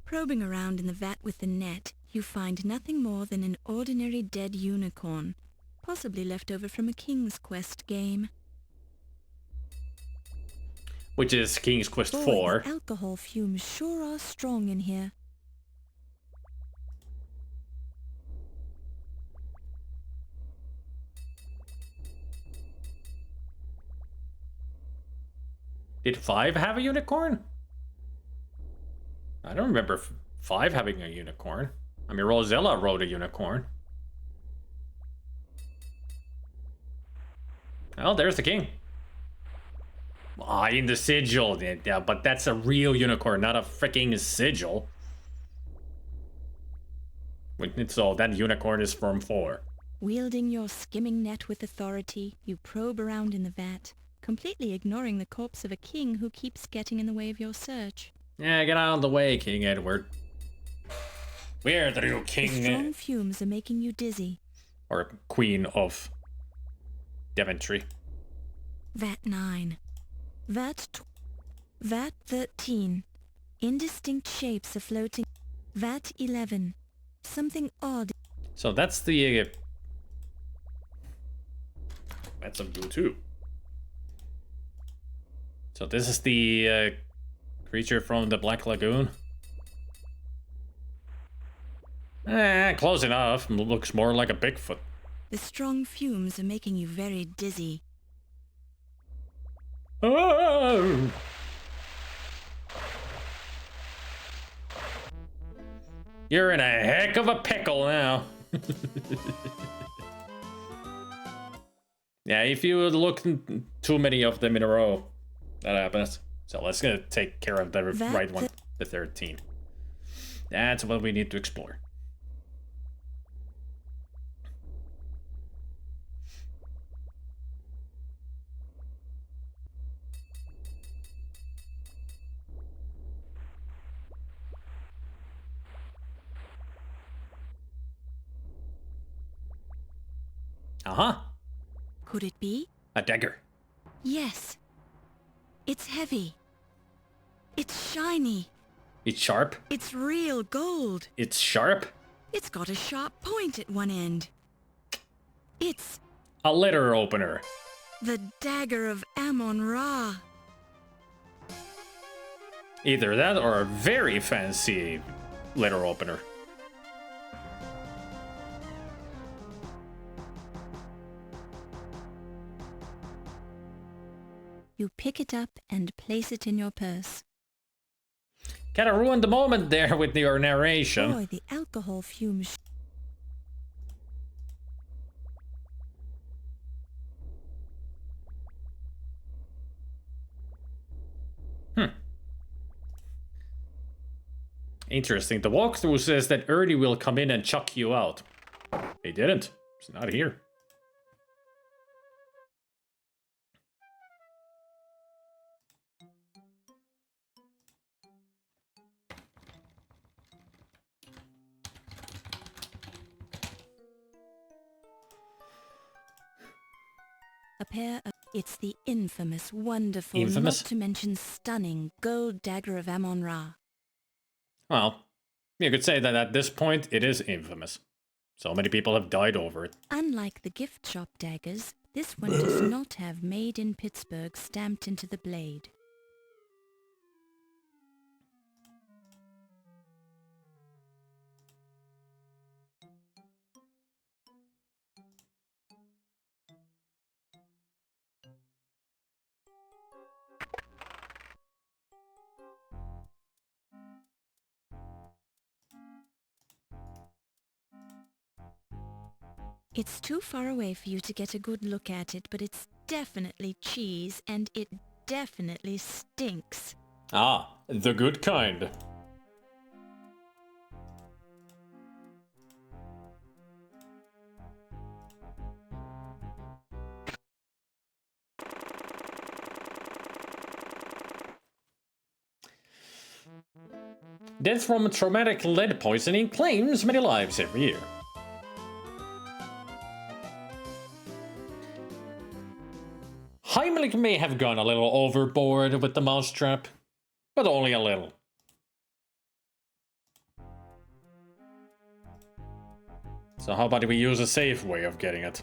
Probing around in the vat with the net, you find nothing more than an ordinary dead unicorn, possibly left over from a King's Quest game. Which is King's Quest Boy, 4. the alcohol fumes sure are strong in here. Did 5 have a unicorn? I don't remember 5 having a unicorn. I mean, Rosella rode a unicorn. Oh, there's the king. Ah, in the sigil. Yeah, but that's a real unicorn, not a freaking sigil. So that unicorn is from 4. Wielding your skimming net with authority, you probe around in the vat, completely ignoring the corpse of a king who keeps getting in the way of your search. Yeah, get out of the way, King Edward. We're the new The king. strong fumes are making you dizzy. Or queen of Daventry. Vat 9. Vat 13. Indistinct shapes are floating. Vat 11. Something odd. So that's the... that's some goo too. So this is the creature from the Black Lagoon. Close enough. Looks more like a Bigfoot. The strong fumes are making you very dizzy. Oh! You're in a heck of a pickle now. Yeah, if you look too many of them in a row, that happens. So let's take care of the right one, the 13. That's what we need to explore. Uh-huh. Could it be? A dagger. Yes. It's heavy. It's shiny. It's sharp. It's real gold. It's sharp. It's got a sharp point at one end. It's A letter opener. the Dagger of Amon Ra. Either that or a very fancy letter opener. You pick it up and place it in your purse. Kinda ruined the moment there with your narration. Boy, the alcohol fumes. Interesting. The walkthrough says that Ernie will come in and chuck you out. He didn't. He's not here. A pair of... It's the infamous, wonderful, Infamous? not to mention stunning, gold Dagger of Amon Ra. Well, you could say that at this point it is infamous. So many people have died over it. Unlike the gift shop daggers, this one does not have Made in Pittsburgh stamped into the blade. It's too far away for you to get a good look at it, but it's definitely cheese, and it definitely stinks. Ah, the good kind. Death from traumatic lead poisoning claims many lives every year. Heimlich may have gone a little overboard with the mousetrap, but only a little. So how about we use a safe way of getting it?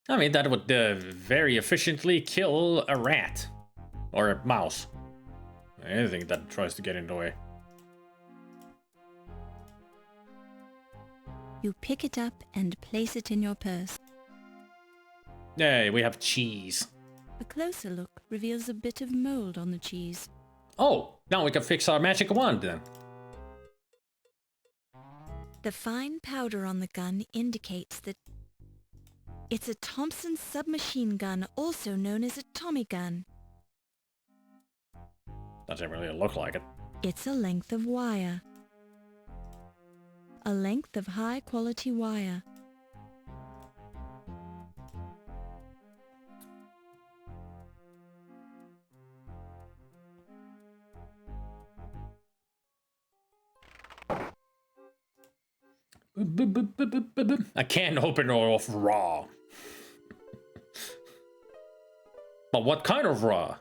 I mean, that would very efficiently kill a rat. Or a mouse. Anything that tries to get in the way. You pick it up and place it in your purse. Hey, we have cheese. A closer look reveals a bit of mold on the cheese. Oh, now we can fix our magic wand then. The fine powder on the gun indicates that it's a Thompson submachine gun, also known as a Tommy gun. Doesn't really look like it. It's a length of wire. A length of high-quality wire. A can opener of raw. But what kind of raw?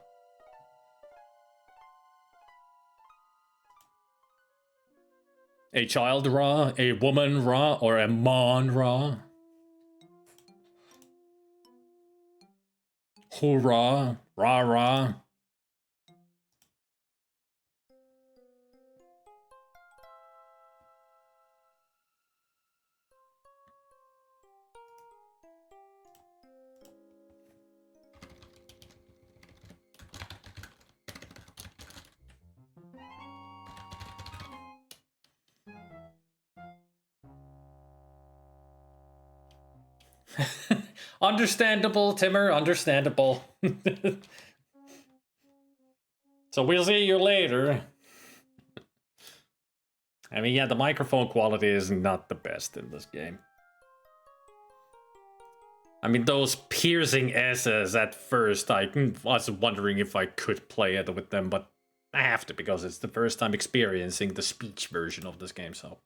A child raw, a woman raw, or a mon raw? Hoorah, rah rah. Understandable, Timmer, understandable. So we'll see you later. I mean, yeah, the microphone quality is not the best in this game. I mean, those piercing S's at first, I was wondering if I could play it with them, but I have to because it's the first time experiencing the speech version of this game, so.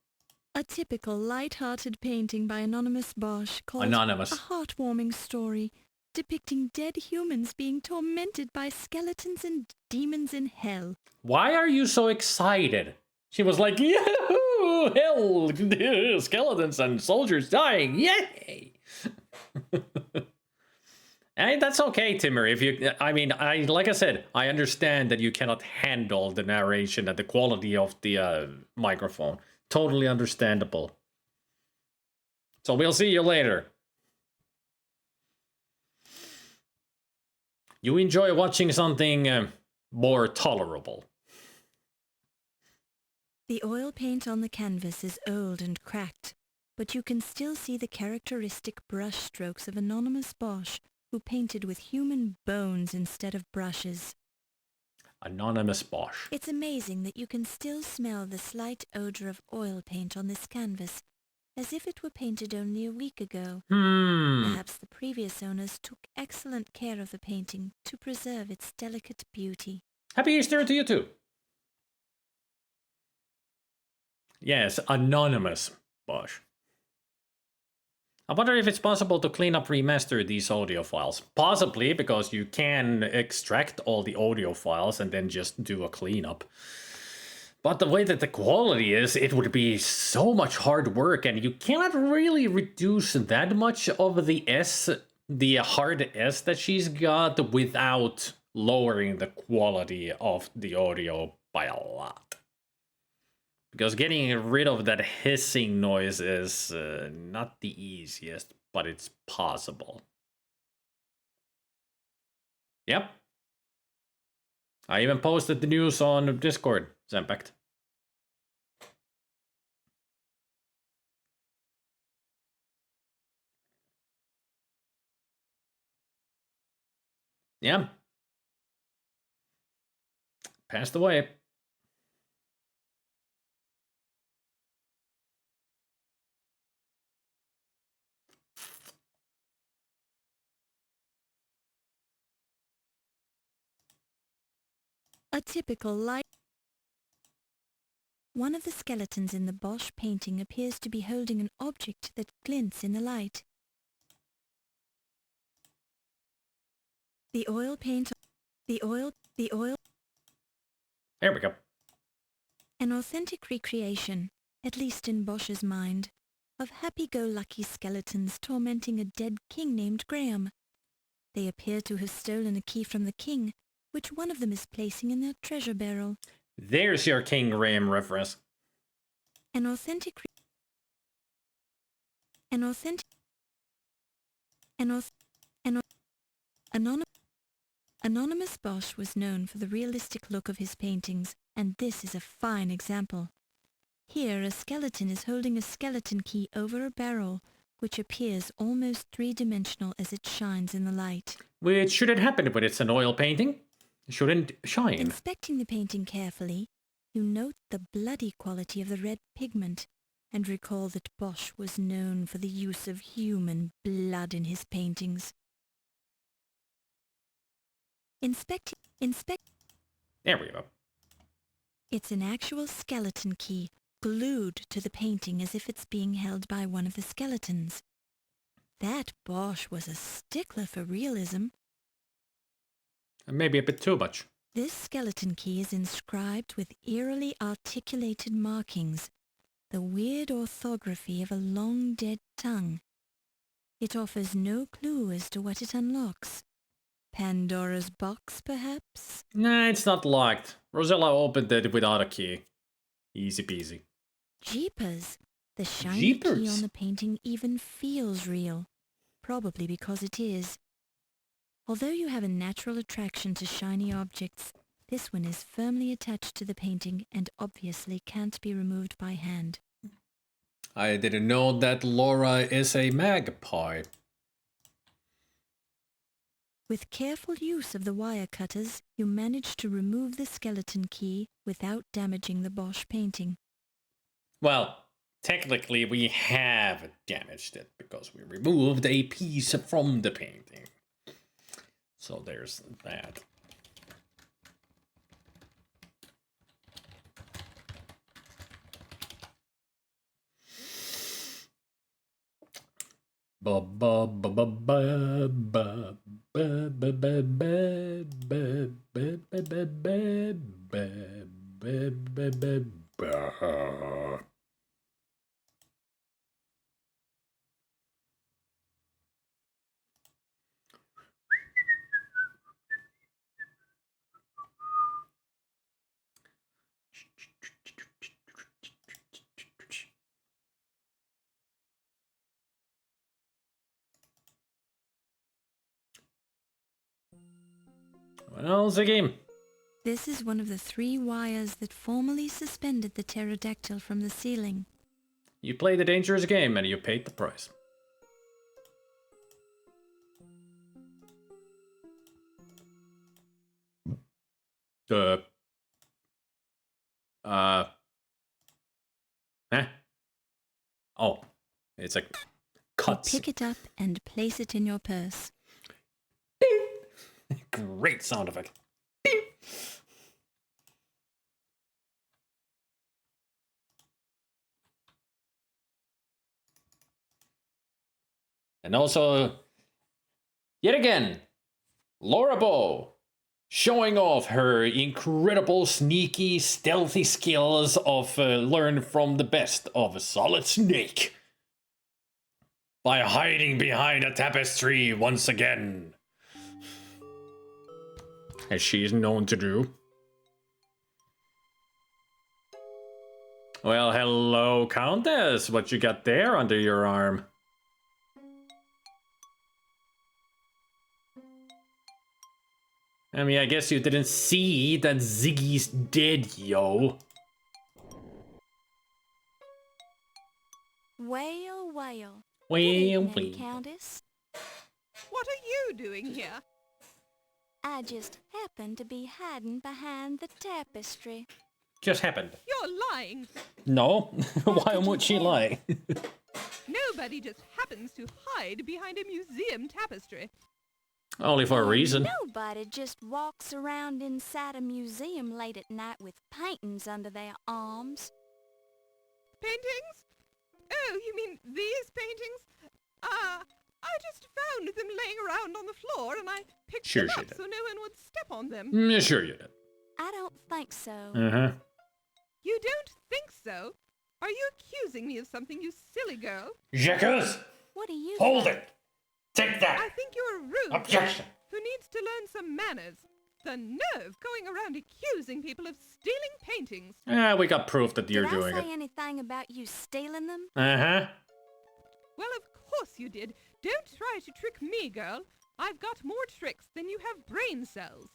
A typical light-hearted painting by Anonymous Bosch called Anonymous. A Heartwarming Story, depicting dead humans being tormented by skeletons and demons in hell. Why are you so excited? She was like, yahoo! Hell! Skeletons and soldiers dying! Yay! And that's okay, Timmer. If you, I mean, like I said, I understand that you cannot handle the narration and the quality of the microphone. Totally understandable. So we'll see you later. You enjoy watching something more tolerable. The oil paint on the canvas is old and cracked, but you can still see the characteristic brush strokes of Anonymous Bosch, who painted with human bones instead of brushes. Anonymous Bosch. It's amazing that you can still smell the slight odor of oil paint on this canvas, as if it were painted only a week ago. Perhaps the previous owners took excellent care of the painting to preserve its delicate beauty. Happy Easter to you too. Yes, Anonymous Bosch. I wonder if it's possible to clean up remaster these audio files. Possibly, because you can extract all the audio files and then just do a cleanup. But the way that the quality is, it would be so much hard work, and you cannot really reduce that much of the hard S that she's got without lowering the quality of the audio by a lot. Because getting rid of that hissing noise is not the easiest, but it's possible. Yep. I even posted the news on Discord, Zempecht. Yeah. Passed away. A typical light. One of the skeletons in the Bosch painting appears to be holding an object that glints in the light. The oil paint... There we go. An authentic recreation, at least in Bosch's mind, of happy-go-lucky skeletons tormenting a dead king named Graham. They appear to have stolen a key from the king, which one of them is placing in their treasure barrel. There's your King Graham reference. Anonymous Bosch was known for the realistic look of his paintings, and this is a fine example. Here, a skeleton is holding a skeleton key over a barrel, which appears almost three-dimensional as it shines in the light. Which shouldn't happen when it's an oil painting. It shouldn't shine. Inspecting the painting carefully, you note the bloody quality of the red pigment, and recall that Bosch was known for the use of human blood in his paintings. Inspect. There we go. It's an actual skeleton key, glued to the painting as if it's being held by one of the skeletons. That Bosch was a stickler for realism. Maybe a bit too much. This skeleton key is inscribed with eerily articulated markings, the weird orthography of a long-dead tongue. It offers no clue as to what it unlocks. Pandora's box, perhaps? Nah, it's not locked. Rosella opened it without a key. Easy peasy. Jeepers! The shiny key on the painting even feels real. Probably because it is. Although you have a natural attraction to shiny objects, this one is firmly attached to the painting and obviously can't be removed by hand. I didn't know that Laura is a magpie. With careful use of the wire cutters, you manage to remove the skeleton key without damaging the Bosch painting. Well, technically we have damaged it because we removed a piece from the painting. So there's that. Ba ba ba ba ba ba ba ba ba ba ba ba ba ba ba ba ba ba. Well, the game. This is one of the 3 wires that formerly suspended the pterodactyl from the ceiling. You played a dangerous game and you paid the price. Uh. Huh? Oh. It's a You cuts. pick it up and place it in your purse. Great sound effect. And also, yet again, Laura Bow showing off her incredible sneaky, stealthy skills of learn from the best of a Solid Snake by hiding behind a tapestry once again, as she is known to do. Well, hello, Countess. What you got there under your arm? I mean, I guess you didn't see that Ziggy's dead, yo. Well, well. Good Well, evening, well. Countess. What are you doing here? I just happened to be hiding behind the tapestry. Just happened. You're lying. No? Why did you would she tell? lie? Nobody just happens to hide behind a museum tapestry. Only for a reason. Nobody just walks around inside a museum late at night with paintings under their arms. Paintings? Oh, you mean these paintings? I just found them laying around on the floor and I picked Sure them she up did. so no one would step on them. Yeah, sure you did. I don't think so. Uh-huh. You don't think so? Are you accusing me of something, you silly girl? Jacques, What do you hold think? it. Take I that. think you're a rude Objection. girl who needs to learn some manners. The nerve going around accusing people of stealing paintings. We got proof that you're Did doing I it. say anything about you stealing them? Uh-huh. Well, of course you did. Don't try to trick me, girl. I've got more tricks than you have brain cells.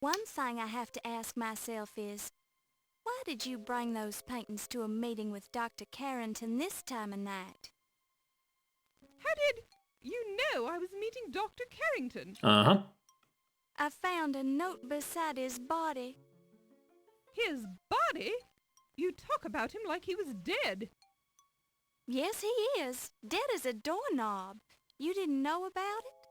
One thing I have to ask myself is, why did you bring those paintings to a meeting with Dr. Carrington this time of night? How did you know I was meeting Dr. Carrington? Uh-huh. I found a note beside his body. His body? You talk about him like he was dead. Yes, he is. Dead as a doorknob. You didn't know about it?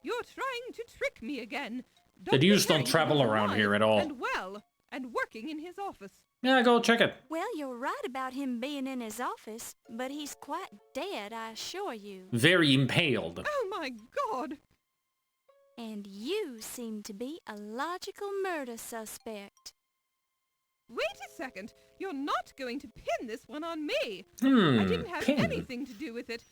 You're trying to trick me again. The Dr. news don't Carrington travel is around alive here at all. And well, and working in his office. Yeah, go check it. Well, you're right about him being in his office, but he's quite dead, I assure you. Very impaled. Oh my God! And you seem to be a logical murder suspect. Wait a second. You're not going to pin this one on me. Hmm. I didn't have pin. anything to do with it.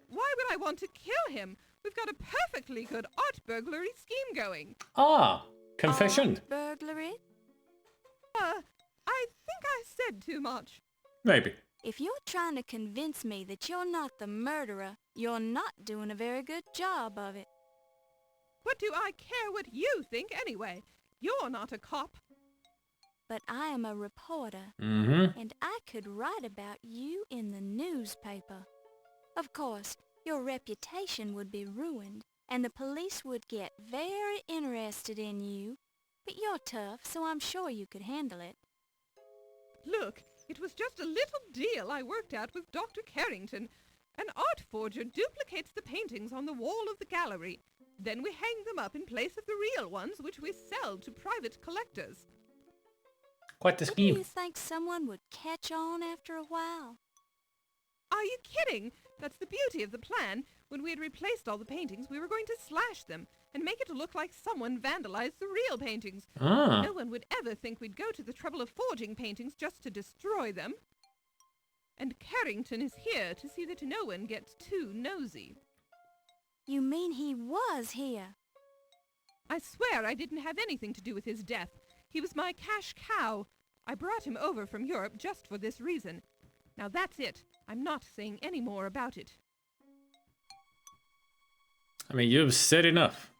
Why would I want to kill him? We've got a perfectly good art burglary scheme going. Ah, confession. Armed burglary? I think I said too much. Maybe. If you're trying to convince me that you're not the murderer, you're not doing a very good job of it. What do I care what you think anyway? You're not a cop. But I am a reporter, Mm-hmm. and I could write about you in the newspaper. Of course, your reputation would be ruined, and the police would get very interested in you. But you're tough, so I'm sure you could handle it. Look, it was just a little deal I worked out with Dr. Carrington. An art forger duplicates the paintings on the wall of the gallery. Then we hang them up in place of the real ones, which we sell to private collectors. Quite the Wouldn't you scheme. think someone would catch on after a while? Are you kidding? That's the beauty of the plan. When we had replaced all the paintings, we were going to slash them and make it look like someone vandalized the real paintings. Ah. No one would ever think we'd go to the trouble of forging paintings just to destroy them. And Carrington is here to see that no one gets too nosy. You mean he was here? I swear I didn't have anything to do with his death. He was my cash cow. I brought him over from Europe just for this reason. Now that's it. I'm not saying any more about it. I mean, you've said enough.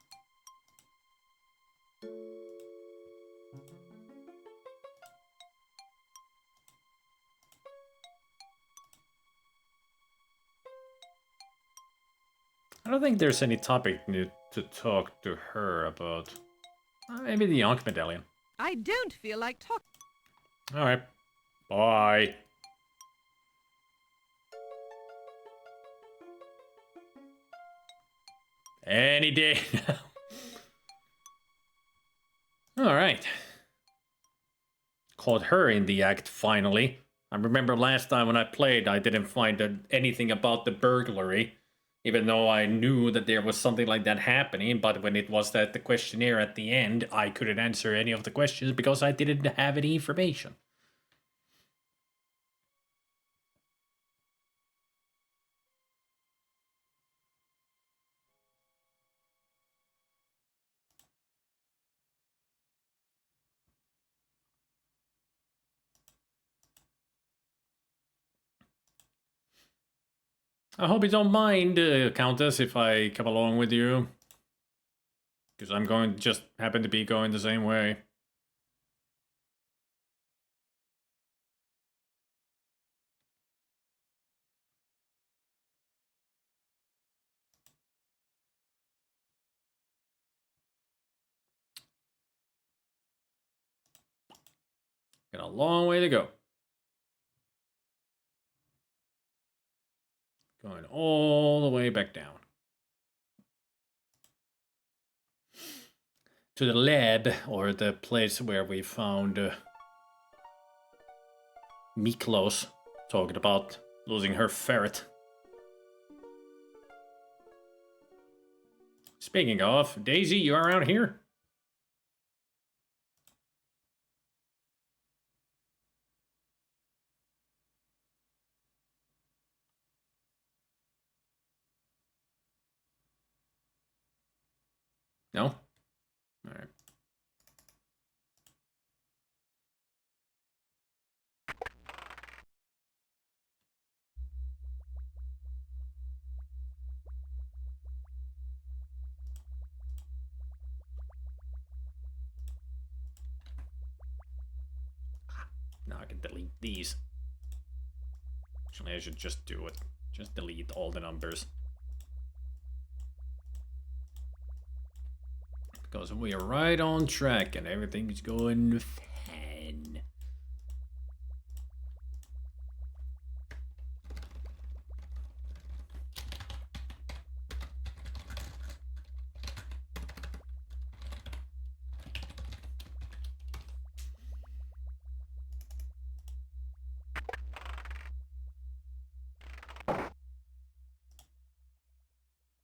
I don't think there's any topic new to talk to her about. Maybe the Ankh medallion. I don't feel like talking. Alright. Bye. Any day now. Alright. Caught her in the act finally. I remember last time when I played, I didn't find anything about the burglary. Even though I knew that there was something like that happening, but when it was that the questionnaire at the end, I couldn't answer any of the questions because I didn't have any information. I hope you don't mind, Countess, if I come along with you. Because I'm going, just happen to be going the same way. Got a long way to go. Going all the way back down. To the lab, or the place where we found Miklos talking about losing her ferret. Speaking of, Daisy, you around here? No? All right. Now I can delete these. Actually, I should just do it. Just delete all the numbers. Because we are right on track and everything's going fine.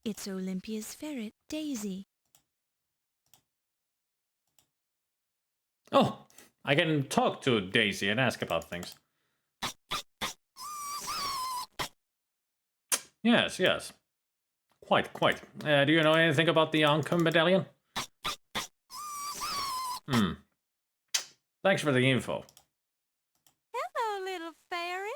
It's Olympia's ferret, Daisy. Oh, I can talk to Daisy and ask about things. Yes, yes. Quite. Do you know anything about the Ankh medallion? Thanks for the info. Hello, little ferret.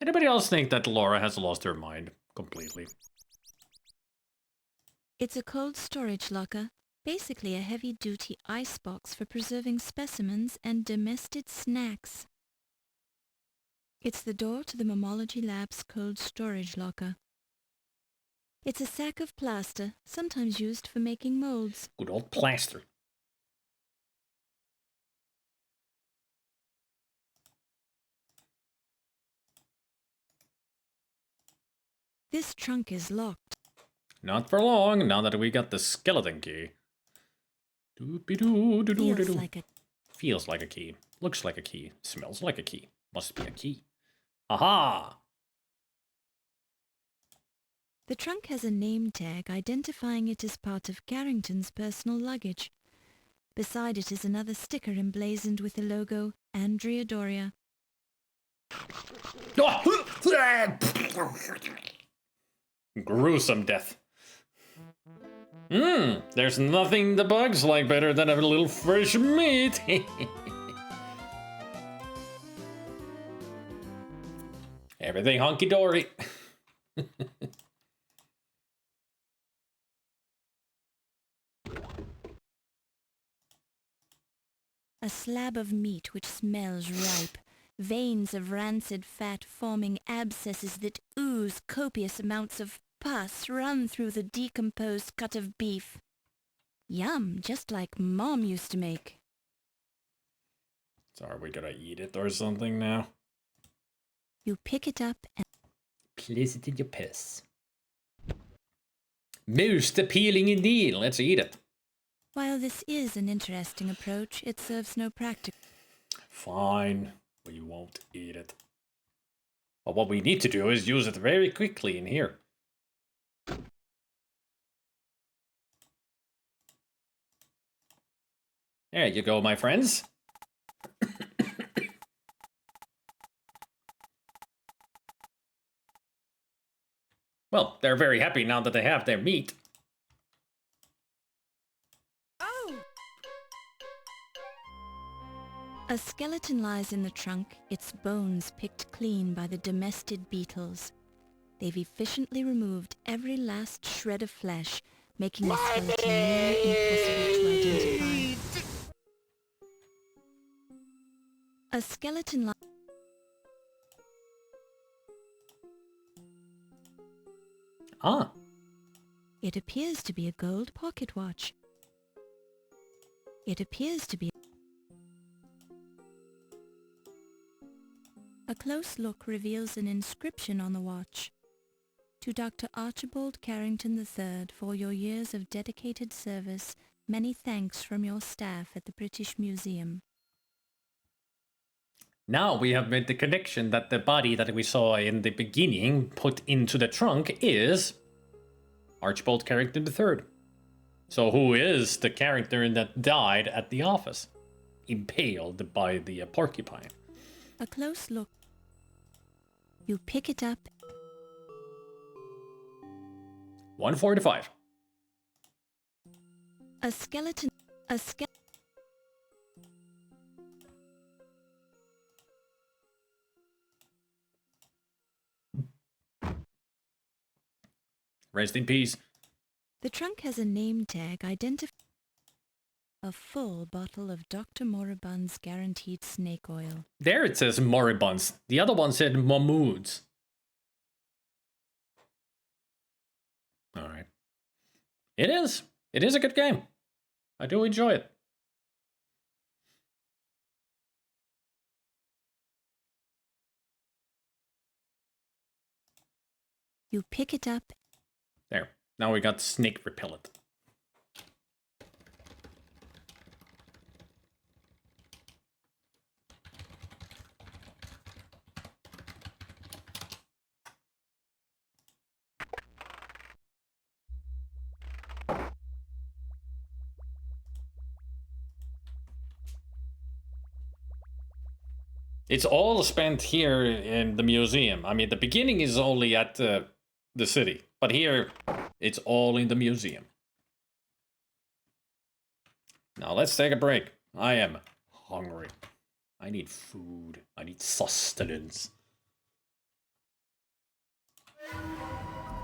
Anybody else think that Laura has lost her mind completely? It's a cold storage locker, basically a heavy-duty icebox for preserving specimens and domestic snacks. It's the door to the mammalogy lab's cold storage locker. It's a sack of plaster, sometimes used for making molds. Good old plaster. This trunk is locked. Not for long, now that we got the skeleton key. Feels like a... Feels like a key. Looks like a key. Smells like a key. Must be a key. Aha! The trunk has a name tag identifying it as part of Carrington's personal luggage. Beside it is another sticker emblazoned with the logo Andrea Doria. Gruesome death. There's nothing the bugs like better than a little fresh meat. Everything honky-dory. A slab of meat which smells ripe. Veins of rancid fat forming abscesses that ooze copious amounts of pus run through the decomposed cut of beef. Yum, just like Mom used to make. So are we gonna eat it or something now? You pick it up and... Place it in your piss. Most appealing indeed. Let's eat it. While this is an interesting approach, it serves no practical... Fine. We won't eat it. But what we need to do is use it very quickly in here. There you go, my friends. Well, they're very happy now that they have their meat. Oh! A skeleton lies in the trunk, its bones picked clean by the domestic beetles. They've efficiently removed every last shred of flesh, making the skeleton nearly impossible to identify. A skeleton lies... Ah. It appears to be a gold pocket watch. It appears to be... A close look reveals an inscription on the watch. To Dr. Archibald Carrington III for your years of dedicated service, many thanks from your staff at the British Museum. Now we have made the connection that the body that we saw in the beginning put into the trunk is Archibald Carrington III. So who is the character that died at the office? Impaled by the porcupine. A close look. You pick it up. 145. A skeleton... Rest in peace. The trunk has a name tag identifying a full bottle of Dr. Moribund's guaranteed snake oil. There it says moribunds. The other one said Mahmoods. Alright. It is. It is a good game. I do enjoy it. You pick it up. There. Now we got snake repellent. It's all spent here in the museum. I mean, the beginning is only at the city, but here it's all in the museum. Now let's take a break. I am hungry. I need food. I need sustenance.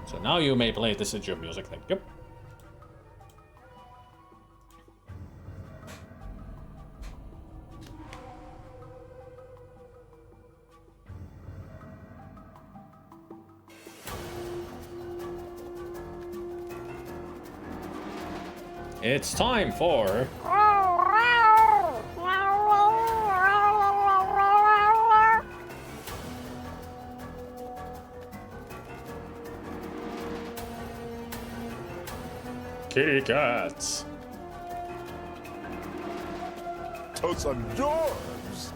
So now you may play this intro music. Thank you. It's time for... kitty cats. To some dwarves.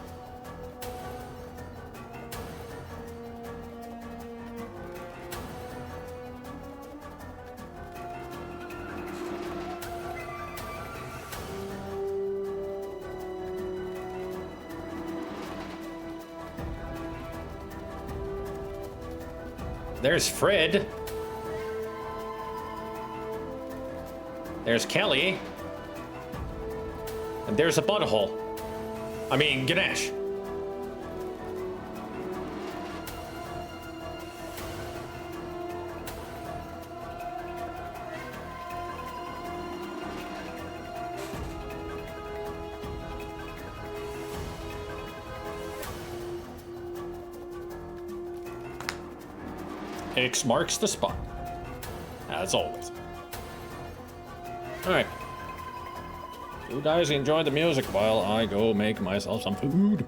There's Fred. There's Kelly. And there's a butthole. I mean, Ganesh. X marks the spot, as always. Alright. You guys enjoy the music while I go make myself some food.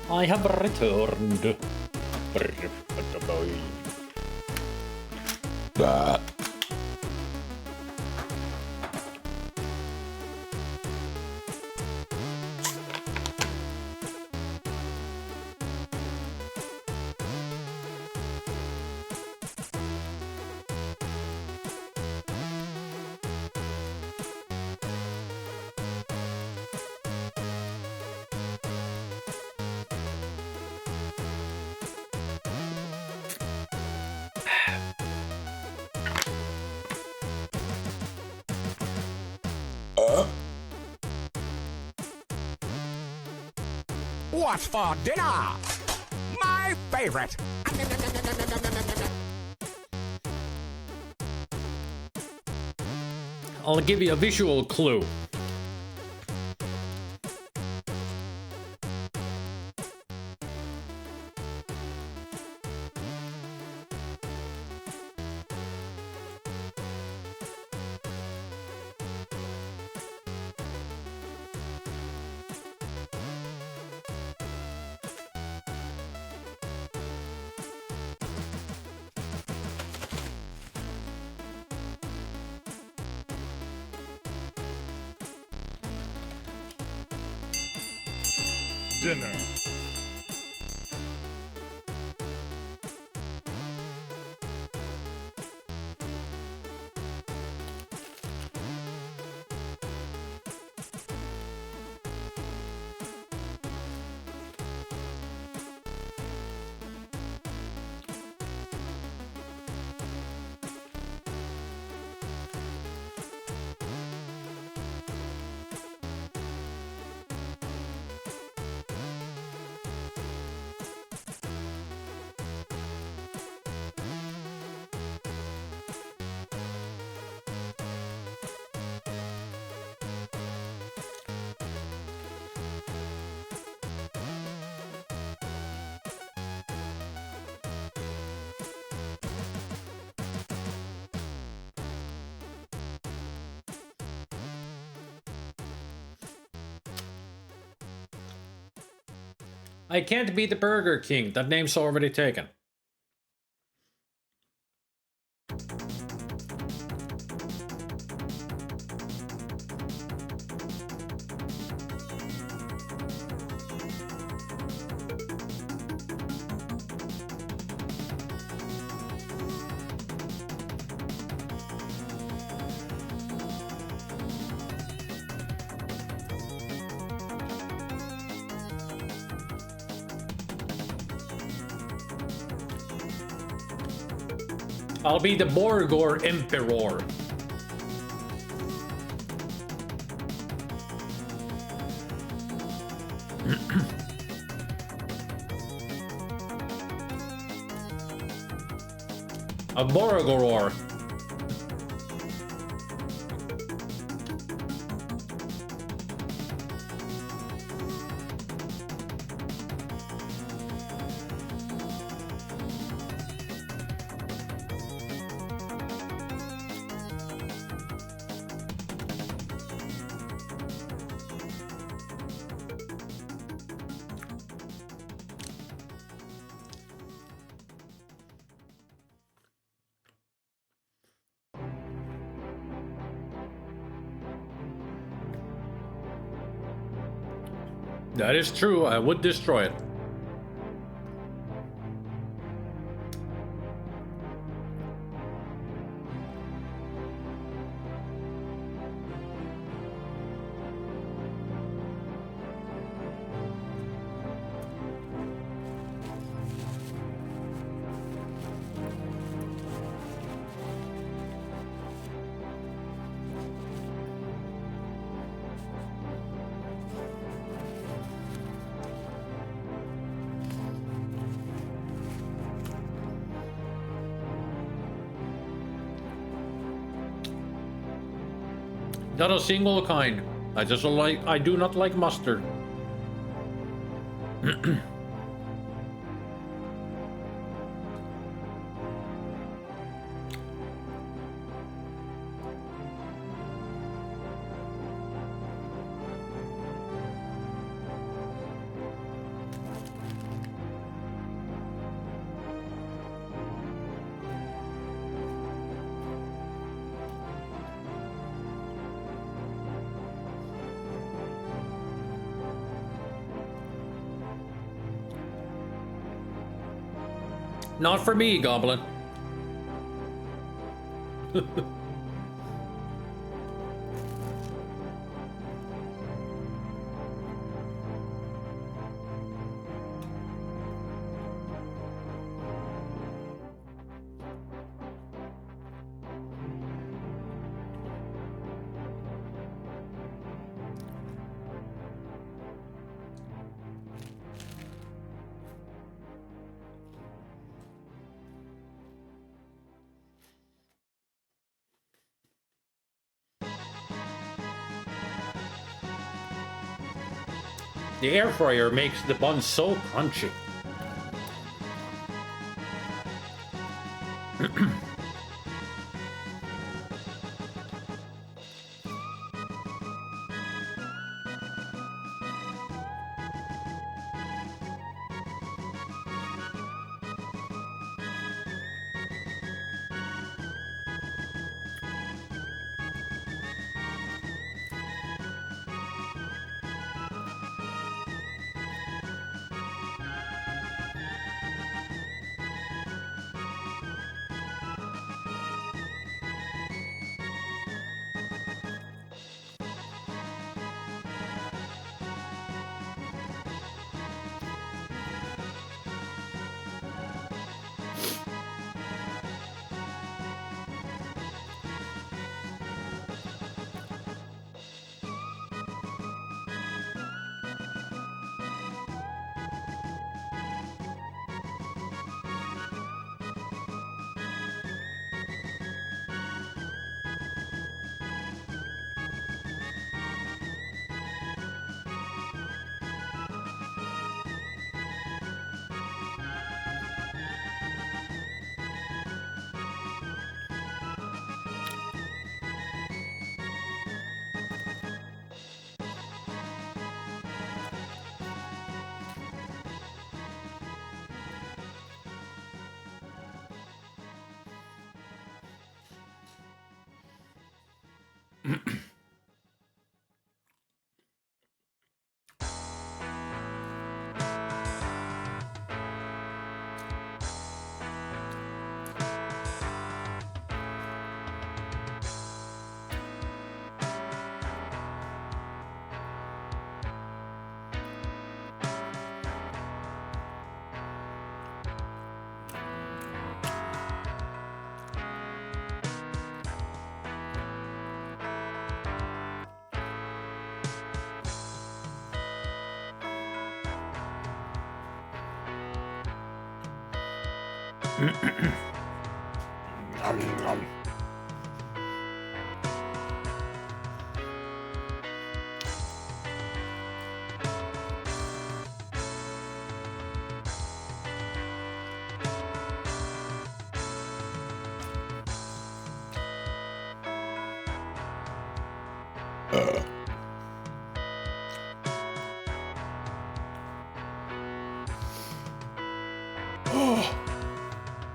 I have returned. What's for dinner? My favorite. I'll give you a visual clue. Dinner. I can't be the Burger King. That name's already taken. I'll be the Borgor Emperor. A Borgoror. That is true, I would destroy it. Not a single kind. I do not like mustard. Not for me, Goblin. The air fryer makes the buns so crunchy.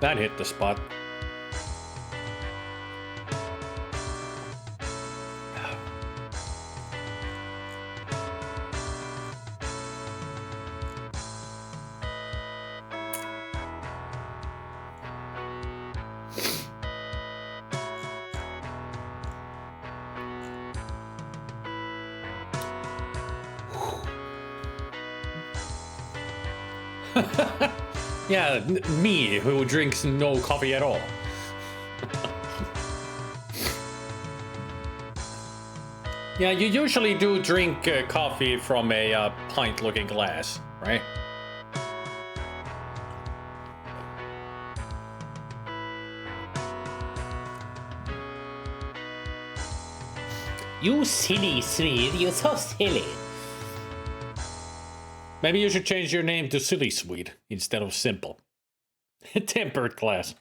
That hit the spot. Yeah, me, who drinks no coffee at all. Yeah, you usually do drink coffee from a pint-looking glass, right? You silly Swede, you're so silly. Maybe you should change your name to Silly Swede instead of Simple. Tempered glass.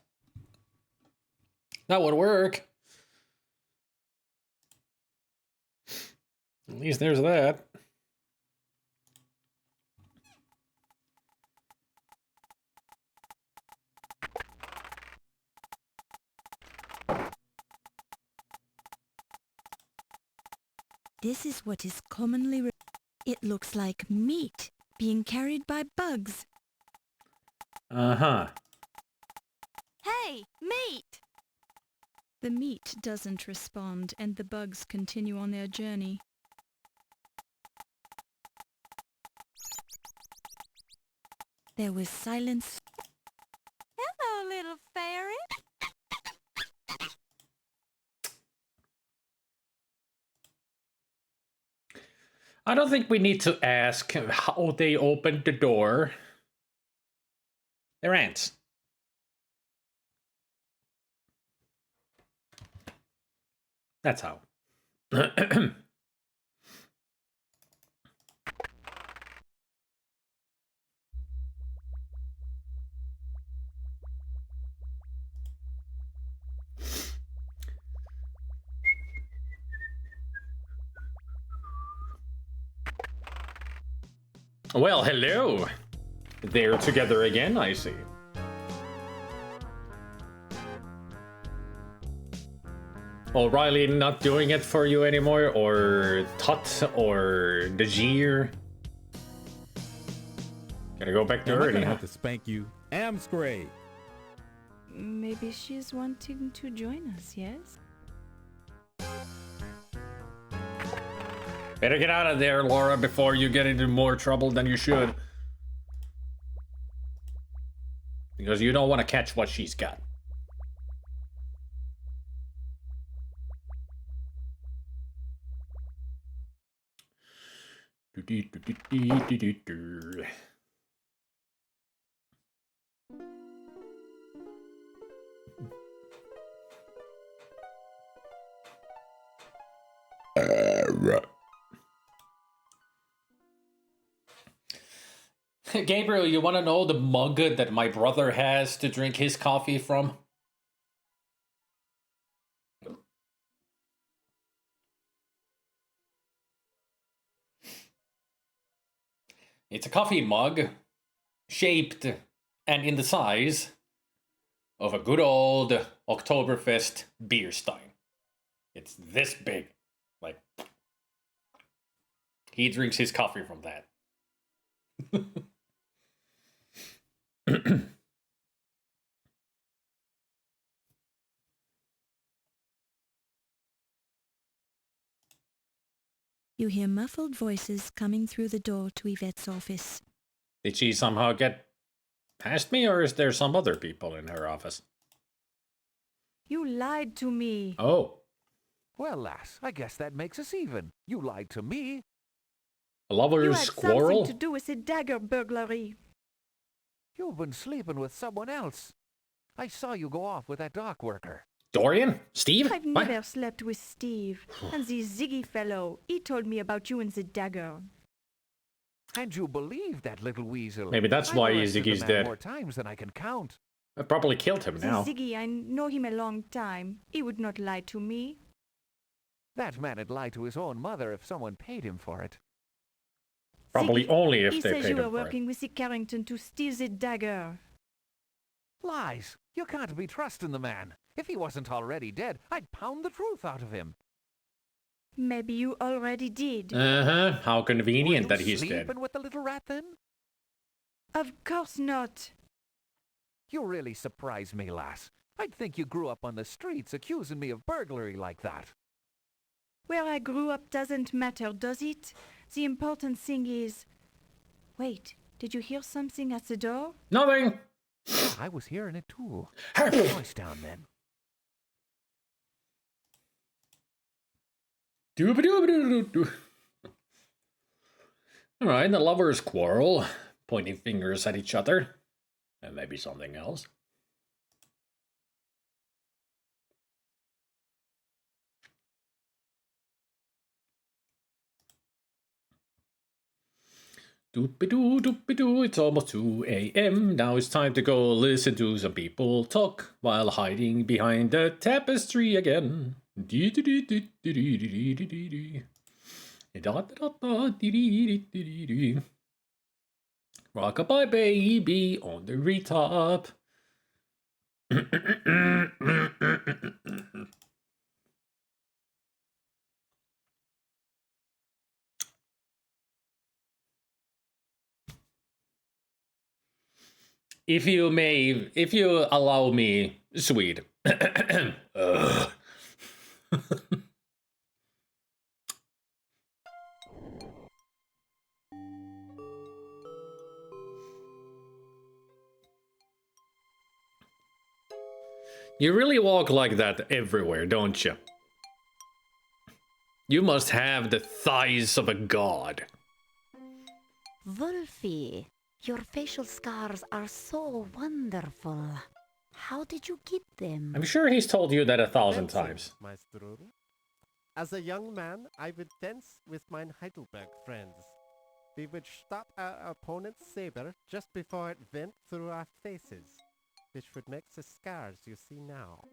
That would work. At least there's that. This is what is commonly it looks like meat being carried by bugs. Uh-huh. Hey, mate! The meat doesn't respond, and the bugs continue on their journey. There was silence. Hello, little fairy. I don't think we need to ask how they opened the door. They're ants. That's how. Well, hello. They're together again, I see. O'Reilly not doing it for you anymore, or Tut, or Dajir. Gotta go back to her. I'm gonna have to spank you. Amscray. Maybe she's wanting to join us, yes? Better get out of there, Laura, before you get into more trouble than you should. Because you don't want to catch what she's got. Gabriel, you want to know the mug that my brother has to drink his coffee from? It's a coffee mug, shaped and in the size of a good old Oktoberfest beer stein. It's this big. Like, he drinks his coffee from that. You hear muffled voices coming through the door to Yvette's office. Did she somehow get past me, or is there some other people in her office? You lied to me. Oh. Well, lass, I guess that makes us even. You lied to me. A lover's You had squirrel? something to do with the dagger burglary. You've been sleeping with someone else. I saw you go off with that dock worker. Dorian? Steve? I've What? never slept with Steve. And the Ziggy fellow, he told me about you and the dagger. And you believe that little weasel. Maybe that's why I've arrested Ziggy's the man dead. more times than I can count. I probably killed him The now. Ziggy, I know him a long time. He would not lie to me. That man'd lie to his own mother if someone paid him for it. Probably Ziggy, only if he they says paid you were him for it. working with the Carrington to steal the dagger. Lies. You can't be trusting the man. If he wasn't already dead, I'd pound the truth out of him. Maybe you already did. Uh-huh. How convenient that he's sleeping dead. with the little rat then? Of course not. You really surprise me, lass. I'd think you grew up on the streets accusing me of burglary like that. Where I grew up doesn't matter, does it? The important thing is... Wait, did you hear something at the door? Nothing. Yeah, I was hearing it too. Put the voice down then. Doo-ba-doo-ba-doo-doo-doo. All right, the lovers quarrel, pointing fingers at each other, and maybe something else. Doop-a-doo, doop-a-doo, it's almost 2 a.m. Now it's time to go listen to some people talk while hiding behind the tapestry again. Dee-dee-dee-dee-dee-dee-dee-dee-dee. Da-da-da-da-dee-dee-dee-dee-dee. Rockabye baby on the retop. if you allow me, Swede. Ugh. You really walk like that everywhere, don't you? You must have the thighs of a god. Wolfie, your facial scars are so wonderful. How did you get them? I'm sure he's told you that 1,000 Fencing, times. my strudel. As a young man, I would fence with my Heidelberg friends. We would stop our opponent's saber just before it went through our faces, which would make the scars you see now.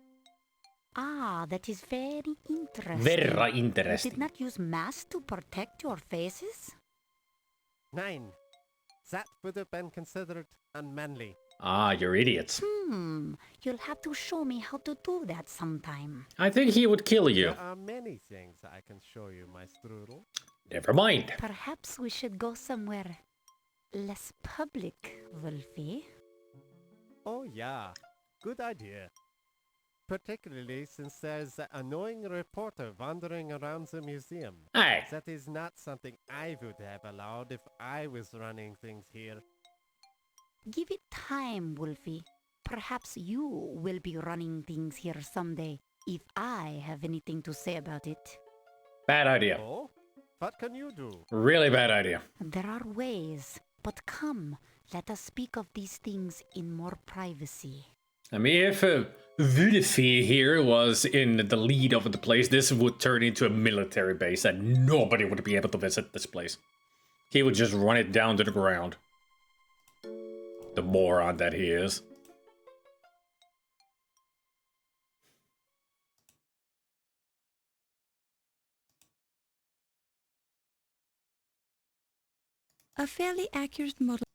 Ah, that is very interesting. Very You interesting. did not use masks to protect your faces? Nine. That would have been considered unmanly. Ah, you're idiots. You'll have to show me how to do that sometime. I think he would kill you. There are many things I can show you, my strudel. Never mind. Perhaps we should go somewhere less public, Wolfie. Oh yeah, good idea. Particularly since there's that annoying reporter wandering around the museum. Hey. That is not something I would have allowed if I was running things here. Give it time, Wolfie. Perhaps you will be running things here someday, if I have anything to say about it. Bad idea. Oh? What can you do? Really bad idea. There are ways, but come, let us speak of these things in more privacy. I mean, if Wolfie here was in the lead of the place, this would turn into a military base and nobody would be able to visit this place. He would just run it down to the ground. The moron that he is. A fairly accurate model.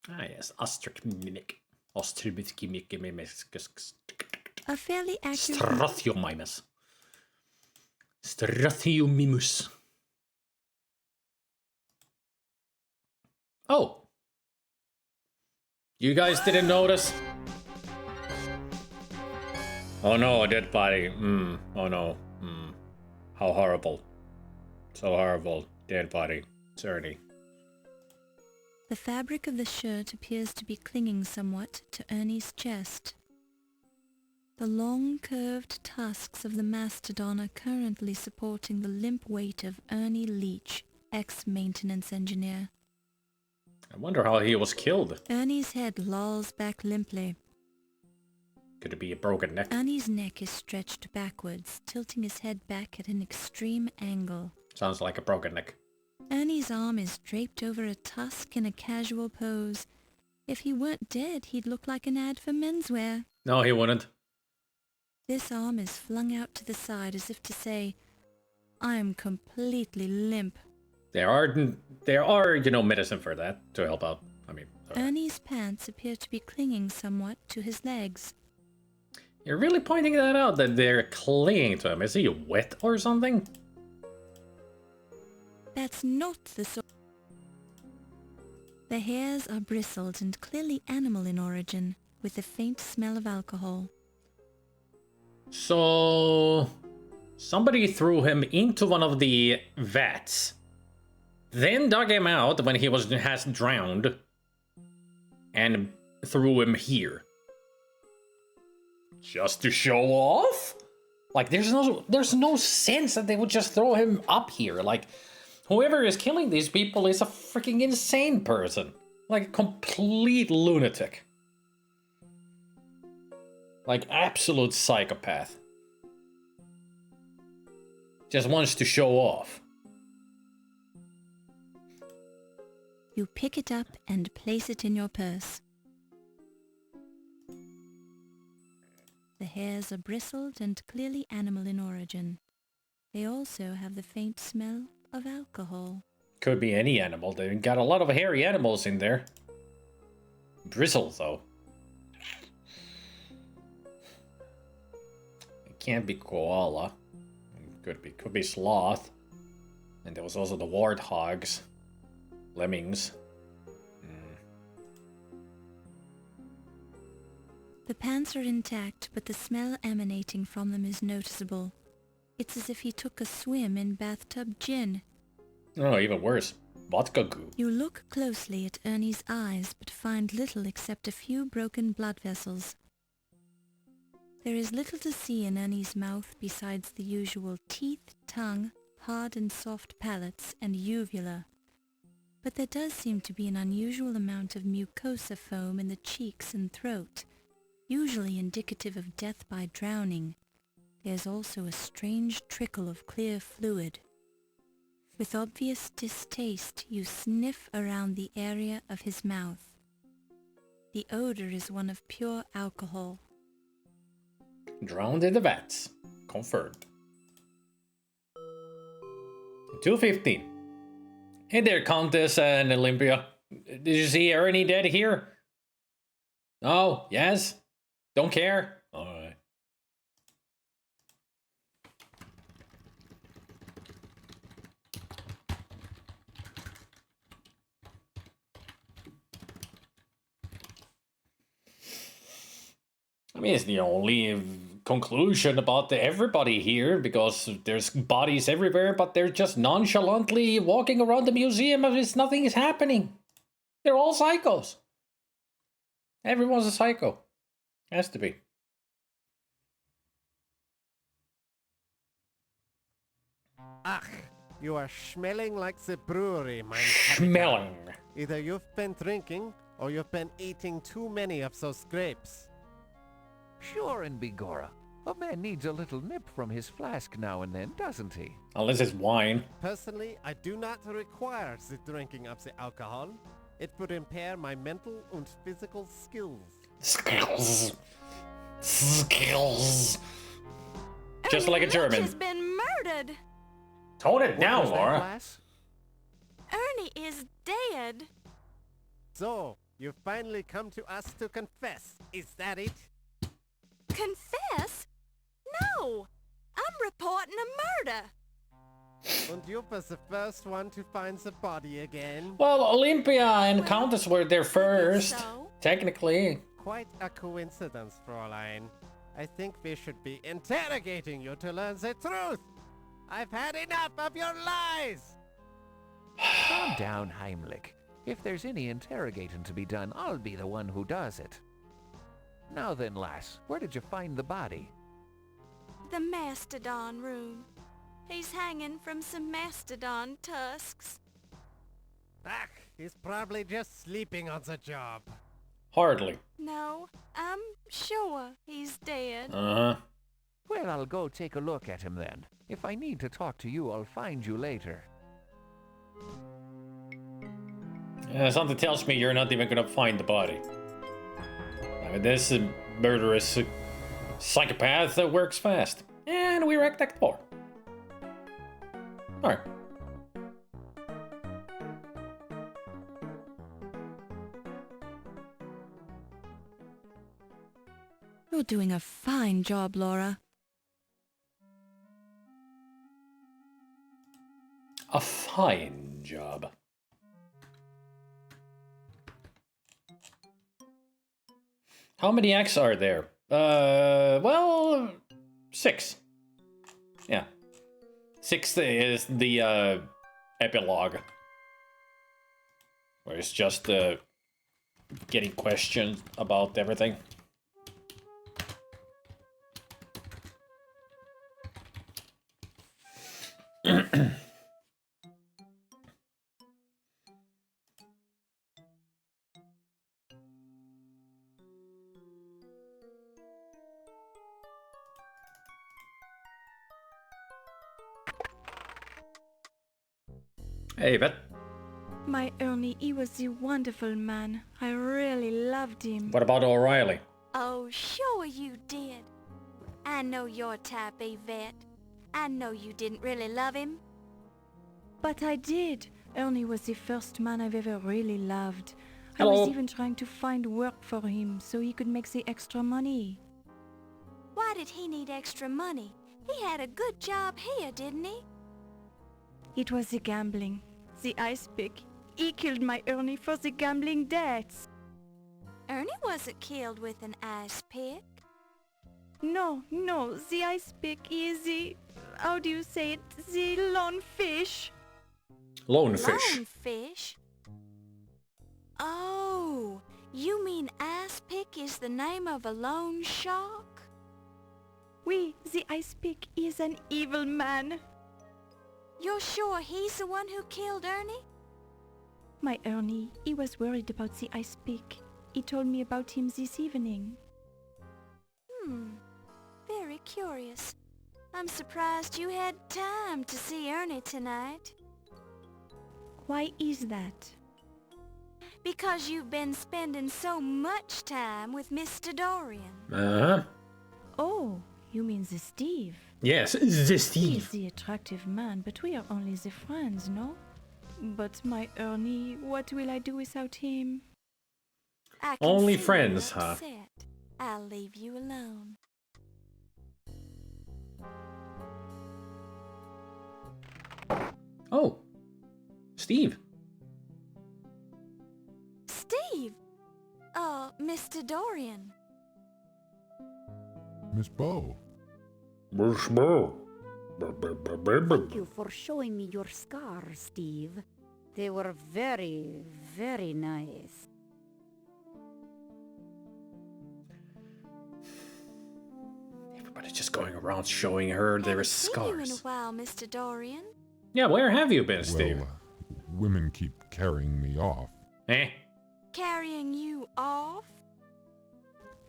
Ah yes, Astromimic. Ostromimic. A fairly accurate. Strathiomimus. Strathiomimus. Oh. You guys didn't notice? Oh no, a dead body. Oh no. How horrible. So horrible. Dead body. It's Ernie. The fabric of the shirt appears to be clinging somewhat to Ernie's chest. The long curved tusks of the mastodon are currently supporting the limp weight of Ernie Leach, ex-maintenance engineer. I wonder how he was killed. Ernie's head lolls back limply. Could it be a broken neck? Ernie's neck is stretched backwards, tilting his head back at an extreme angle. Sounds like a broken neck. Ernie's arm is draped over a tusk in a casual pose. If he weren't dead, he'd look like an ad for menswear. No, he wouldn't. This arm is flung out to the side as if to say, I'm completely limp. There are, medicine for that to help out. I mean, Ernie's pants appear to be clinging somewhat to his legs. You're really pointing that out, that they're clinging to him. Is he wet or something? That's not the sort. The hairs are bristled and clearly animal in origin, with a faint smell of alcohol. So, somebody threw him into one of the vats, then dug him out when he has drowned, and threw him here. Just to show off? Like, there's no sense that they would just throw him up here. Like, whoever is killing these people is a freaking insane person. Like, a complete lunatic. Like, absolute psychopath. Just wants to show off. You pick it up and place it in your purse. The hairs are bristled and clearly animal in origin. They also have the faint smell of alcohol. Could be any animal. They've got a lot of hairy animals in there. Bristle, though. It can't be koala. Could be sloth. And there was also the warthogs. Lemmings. The pants are intact, but the smell emanating from them is noticeable. It's as if he took a swim in bathtub gin. Oh, even worse. Vodka goo. You look closely at Ernie's eyes, but find little except a few broken blood vessels. There is little to see in Ernie's mouth besides the usual teeth, tongue, hard and soft palates, and uvula. But there does seem to be an unusual amount of mucosa foam in the cheeks and throat, usually indicative of death by drowning. There's also a strange trickle of clear fluid. With obvious distaste, you sniff around the area of his mouth. The odor is one of pure alcohol. Drowned in the vats. Confirmed. 2:15. Hey there, Countess and Olympia. Did you see Ernie dead here? No? Yes? Don't care? Alright. I mean, it's the only conclusion about everybody here, because there's bodies everywhere, but they're just nonchalantly walking around the museum as if nothing is happening. They're all psychos. Everyone's a psycho. Has to be. Ach, you are smelling like the brewery, mein Smelling. Kapitan. Either you've been drinking, or you've been eating too many of those grapes. Sure and Bigora. A man needs a little nip from his flask now and then, doesn't he? Unless it's wine. Personally, I do not require the drinking of the alcohol. It would impair my mental and physical skills. Skills. Skills. Just like a German. Has been murdered. Tone it What down, was that, Laura. lass? Ernie is dead. So, you finally come to us to confess. Is that it? Confess? No. I'm reporting a murder. And you was the first one to find the body again. Well, Olympia and Countess were there first. so. Technically. Quite a coincidence, Fräulein. I think we should be interrogating you to learn the truth. I've had enough of your lies! Calm down, Heimlich. If there's any interrogating to be done, I'll be the one who does it. Now then, lass, where did you find the body? The mastodon room. He's hanging from some mastodon tusks. Ach, he's probably just sleeping on the job. Hardly. No, I'm sure he's dead. Uh-huh. Well, I'll go take a look at him then. If I need to talk to you, I'll find you later. Something tells me you're not even gonna find the body. I mean, this murderous psychopath that works fast. And we wrecked Act 4. Alright. You're doing a fine job, Laura. A fine job. How many acts are there? Well, 6. Yeah. 6 is the epilogue. Where it's just getting questioned about everything. Hey, Bet. My Ernie, he was a wonderful man. I really loved him. What about O'Reilly? Oh, sure you did. I know your type, Yvette. I know you didn't really love him. But I did. Ernie was the first man I've ever really loved. Hello. I was even trying to find work for him so he could make the extra money. Why did he need extra money? He had a good job here, didn't he? It was the gambling. The ice pick. He killed my Ernie for the gambling debts. Ernie wasn't killed with an ice pick. No, the ice pick is the... How do you say it? The lone fish. Lone fish. Lone fish? Oh, you mean ice pick is the name of a lone shark? Oui, the ice pick is an evil man. You're sure he's the one who killed Ernie? My Ernie, he was worried about the ice pick. He told me about him this evening. Very curious. I'm surprised you had time to see Ernie tonight. Why is that? Because you've been spending so much time with Mr. Dorian. Uh-huh. Oh, you mean the Steve? Yes, the He's Steve. the attractive man, but we are only the friends, no? But my Ernie, what will I do without him? I can Only see friends, you're huh? upset. I'll leave you alone. Oh, Steve. Steve! Mr. Dorian. Miss Bow. Thank you for showing me your scars, Steve. They were very, very nice. Everybody's just going around showing her their Haven't seen you in a scars. while, Mr. Dorian. Yeah, where have you been, Steve? Well, women keep carrying me off. Eh? Carrying you off?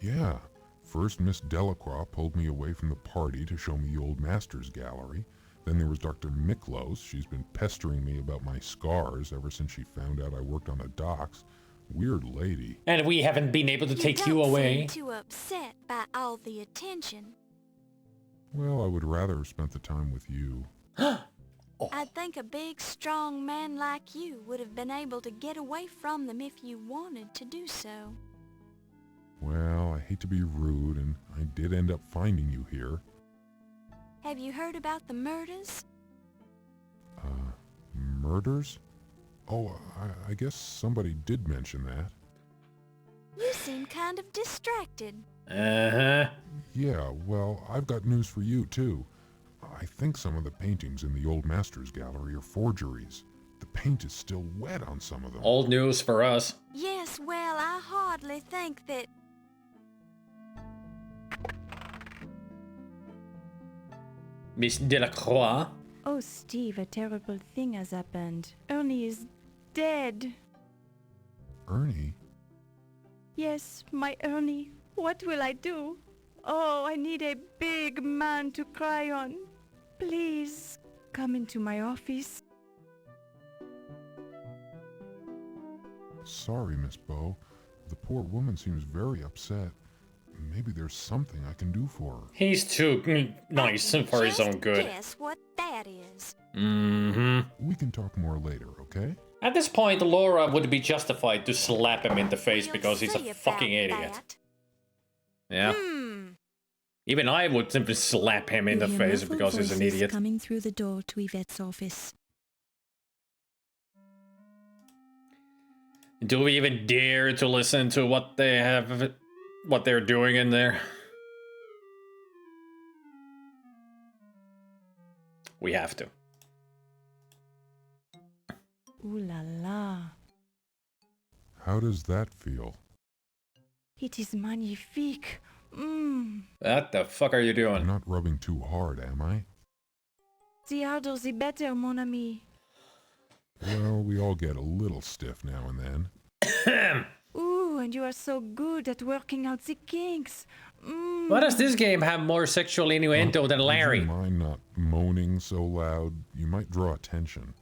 Yeah. First, Miss Delacroix pulled me away from the party to show me the old Masters Gallery. Then there was Dr. Miklos. She's been pestering me about my scars ever since she found out I worked on the docks. Weird lady. And we haven't been able to take you away. Don't seem too upset by all the attention. Well, I would rather have spent the time with you. I'd think a big, strong man like you would have been able to get away from them if you wanted to do so. Well, I hate to be rude, and I did end up finding you here. Have you heard about the murders? Murders? Oh, I guess somebody did mention that. You seem kind of distracted. Uh-huh. Yeah, well, I've got news for you, too. I think some of the paintings in the old Masters Gallery are forgeries. The paint is still wet on some of them. Old news for us. Yes, well, I hardly think that... Miss Delacroix. Oh, Steve, a terrible thing has happened. Ernie is dead. Ernie? Yes, my Ernie. What will I do? Oh, I need a big man to cry on. Please, come into my office. Sorry, Miss Bow. The poor woman seems very upset. Maybe there's something I can do for her. He's too nice for his own good. Guess what that is. Mm-hmm. We can talk more later, okay? At this point, Laura would be justified to slap him in the face We'll because he's see a about fucking idiot. that. Yeah. Even I would simply slap him in the You hear face muffled because he's an voices idiot. coming through the door to Yvette's office. Do we even dare to listen to what they're doing in there? We have to. Ooh la la. How does that feel? It is magnifique. Mmm. What the fuck are you I'm doing? not rubbing too hard, am I? The harder the better, mon ami. Well, we all get a little stiff now and then. Ooh, and you are so good at working out the kinks. Mmm. Why does this game have more sexual innuendo than Larry? Would you mind not moaning so loud? You might draw attention.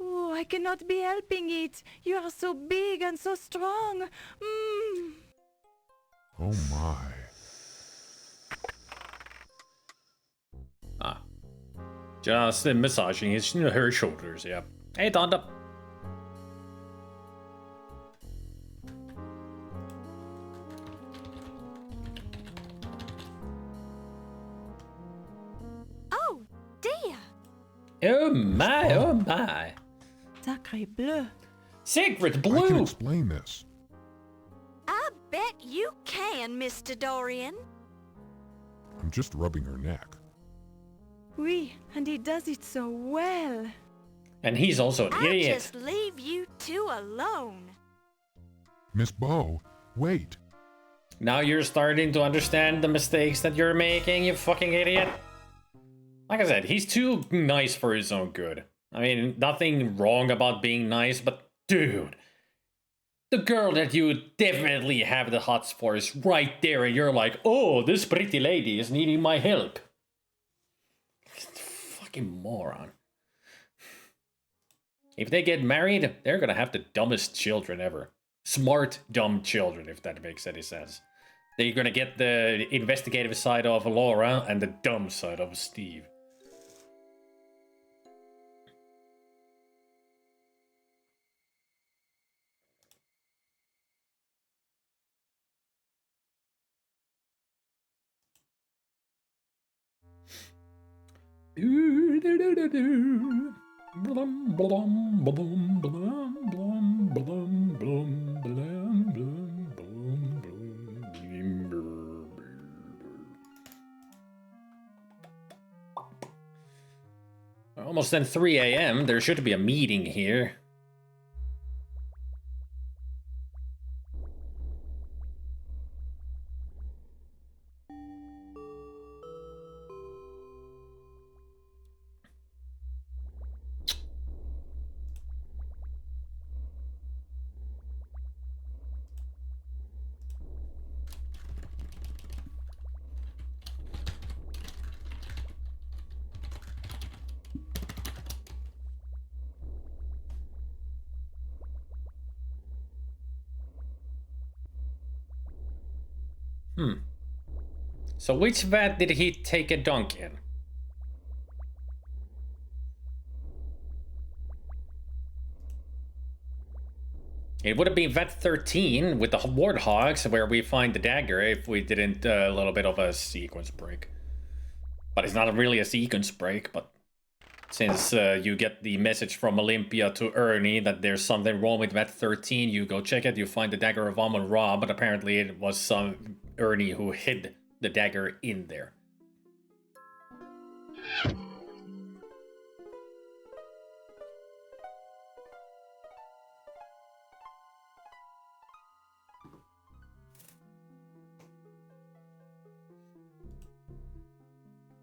Ooh, I cannot be helping it. You are so big and so strong. Mmm. Oh my. Ah. Just massaging her shoulders, yeah. Hey, Donda. Oh, dear. Oh my, oh my. Sacré bleu. Secret I can blue. explain this. I you can, Mr. Dorian. I'm just rubbing her neck. Oui, and he does it so well. And he's also an I'll idiot. just leave you two alone. Miss Bo, wait. Now you're starting to understand the mistakes that you're making, you fucking idiot. Like I said, he's too nice for his own good. I mean, nothing wrong about being nice, but dude, the girl that you definitely have the hots for is right there, and you're like, oh, this pretty lady is needing my help. Fucking moron. If they get married, they're gonna have the dumbest children ever. Smart, dumb children, if that makes any sense. They're gonna get the investigative side of Laura and the dumb side of Steve. Almost then 3 a.m. There should be a meeting here. So which vat did he take a dunk in? It would have been vat 13 with the warthogs where we find the dagger if we didn't a little bit of a sequence break. But it's not really a sequence break, but since you get the message from Olympia to Ernie that there's something wrong with vat 13, you go check it, you find the Dagger of Amon Ra, but apparently it was some Ernie who hid the dagger in there.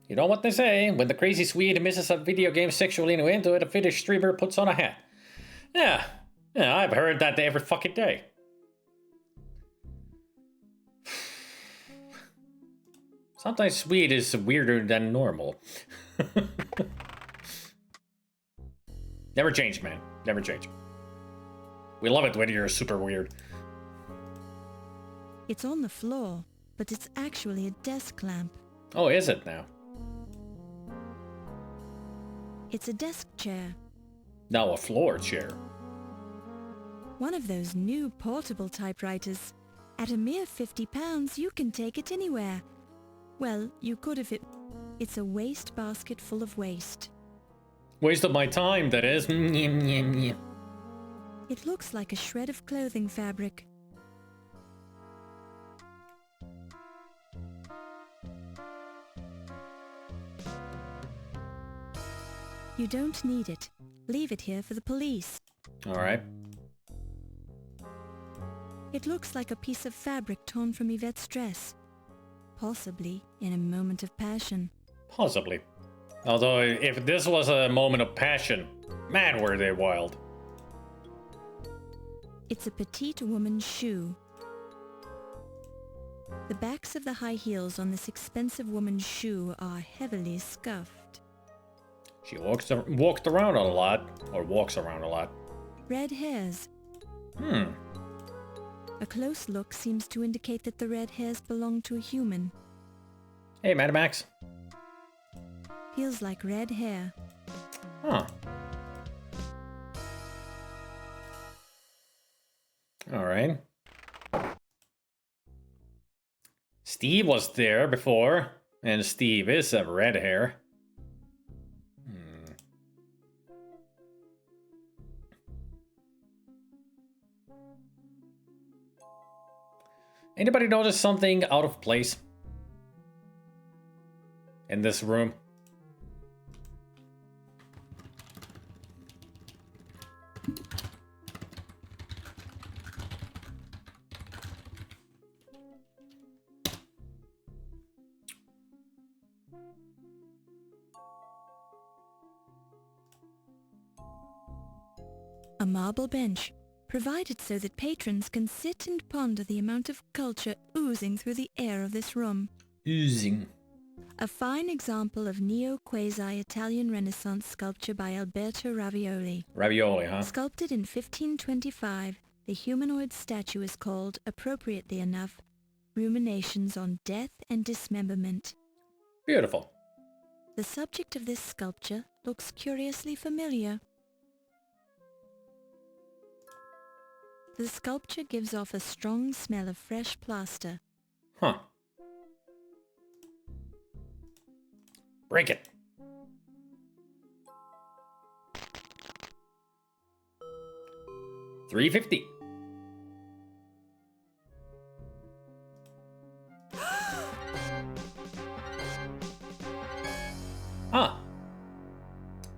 You know what they say, when the crazy Swede misses a video game sexually into it, a Finnish streamer puts on a hat. Yeah, I've heard that every fucking day. Sometimes Swede is weirder than normal. Never change, man. Never change. We love it when you're super weird. It's on the floor, but it's actually a desk lamp. Oh, is it now? It's a desk chair. Now a floor chair. One of those new portable typewriters. At a mere £50, you can take it anywhere. Well, you could if it... It's a waste basket full of waste. Waste of my time, that is. It looks like a shred of clothing fabric. You don't need it. Leave it here for the police. Alright. It looks like a piece of fabric torn from Yvette's dress. Possibly in a moment of passion. Possibly. Although, if this was a moment of passion, man, were they wild. It's a petite woman's shoe. The backs of the high heels on this expensive woman's shoe are heavily scuffed. She walked around a lot, or walks around a lot. Red hairs. A close look seems to indicate that the red hairs belong to a human. Hey, Mad Max. Feels like red hair. Huh. Alright. Steve was there before, and Steve is a red hair. Anybody notice something out of place in this room? A marble bench, provided so that patrons can sit and ponder the amount of culture oozing through the air of this room. Oozing. A fine example of neo-quasi-Italian Renaissance sculpture by Alberto Ravioli. Ravioli, huh? Sculpted in 1525, the humanoid statue is called, appropriately enough, Ruminations on Death and Dismemberment. Beautiful. The subject of this sculpture looks curiously familiar. The sculpture gives off a strong smell of fresh plaster. Huh. Break it. $3.50. Ah.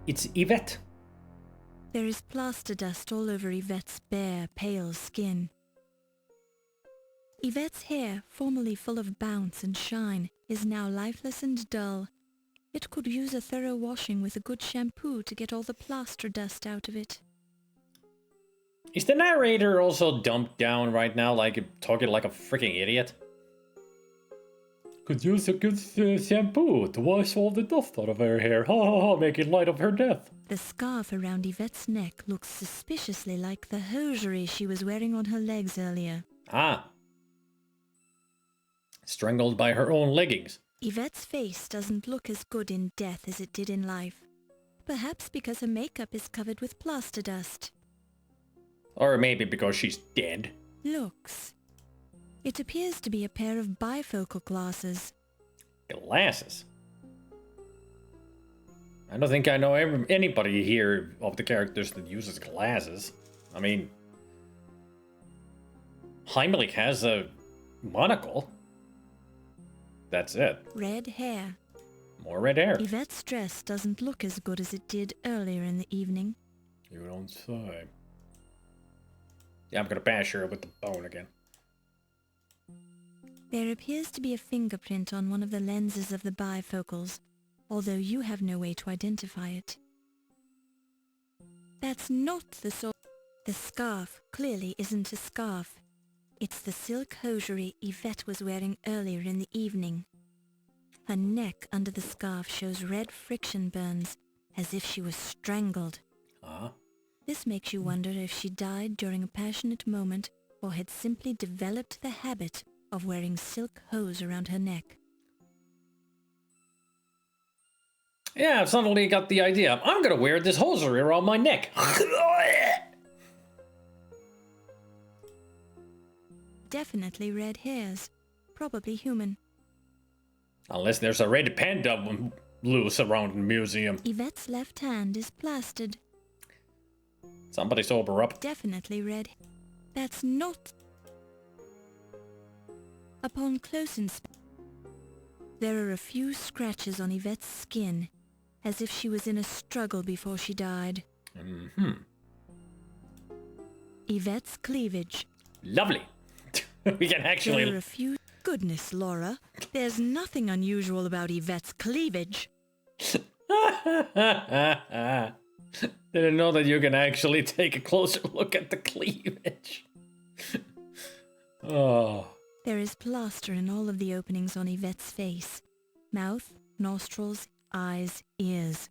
It's Yvette. There is plaster dust all over Yvette's bare, pale skin. Yvette's hair, formerly full of bounce and shine, is now lifeless and dull. It could use a thorough washing with a good shampoo to get all the plaster dust out of it. Is the narrator also dumped down right now, like talking like a freaking idiot? Could use a good shampoo to wash all the dust out of her hair. Ha ha ha, making light of her death. The scarf around Yvette's neck looks suspiciously like the hosiery she was wearing on her legs earlier. Ah. Strangled by her own leggings. Yvette's face doesn't look as good in death as it did in life. Perhaps because her makeup is covered with plaster dust. Or maybe because she's dead. Looks. It appears to be a pair of bifocal glasses. Glasses? I don't think I know anybody here of the characters that uses glasses. I mean, Heimlich has a monocle. That's it. Red hair. More red hair. Yvette's dress doesn't look as good as it did earlier in the evening. You don't say. Yeah, I'm gonna bash her with the bone again. There appears to be a fingerprint on one of the lenses of the bifocals, although you have no way to identify it. That's not the sort... The scarf clearly isn't a scarf. It's the silk hosiery Yvette was wearing earlier in the evening. Her neck under the scarf shows red friction burns, as if she was strangled. This makes you wonder if she died during a passionate moment or had simply developed the habit of wearing silk hose around her neck. Yeah, I've suddenly got the idea. I'm gonna wear this hosiery around my neck. Definitely red hairs. Probably human. Unless there's a red panda loose around the museum. Yvette's left hand is plastered. Somebody sober up. Definitely red. That's not... Upon close inspection, there are a few scratches on Yvette's skin, as if she was in a struggle before she died. Yvette's cleavage. Lovely. We can actually... There are a few... Goodness, Laura. There's nothing unusual about Yvette's cleavage. Didn't know that you can actually take a closer look at the cleavage. Oh. There is plaster in all of the openings on Yvette's face. Mouth, nostrils, eyes, ears.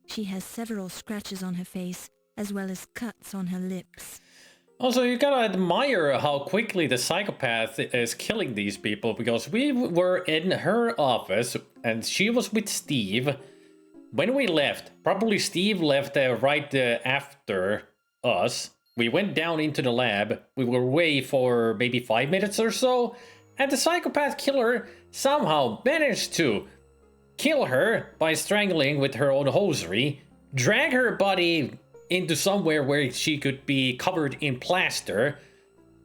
She has several scratches on her face, as well as cuts on her lips. Also, you gotta admire how quickly the psychopath is killing these people, because we were in her office, and she was with Steve. When we left, probably Steve left right after us. We went down into the lab. We were away for maybe 5 minutes or so, and the psychopath killer somehow managed to kill her by strangling with her own hosiery, drag her body into somewhere where she could be covered in plaster,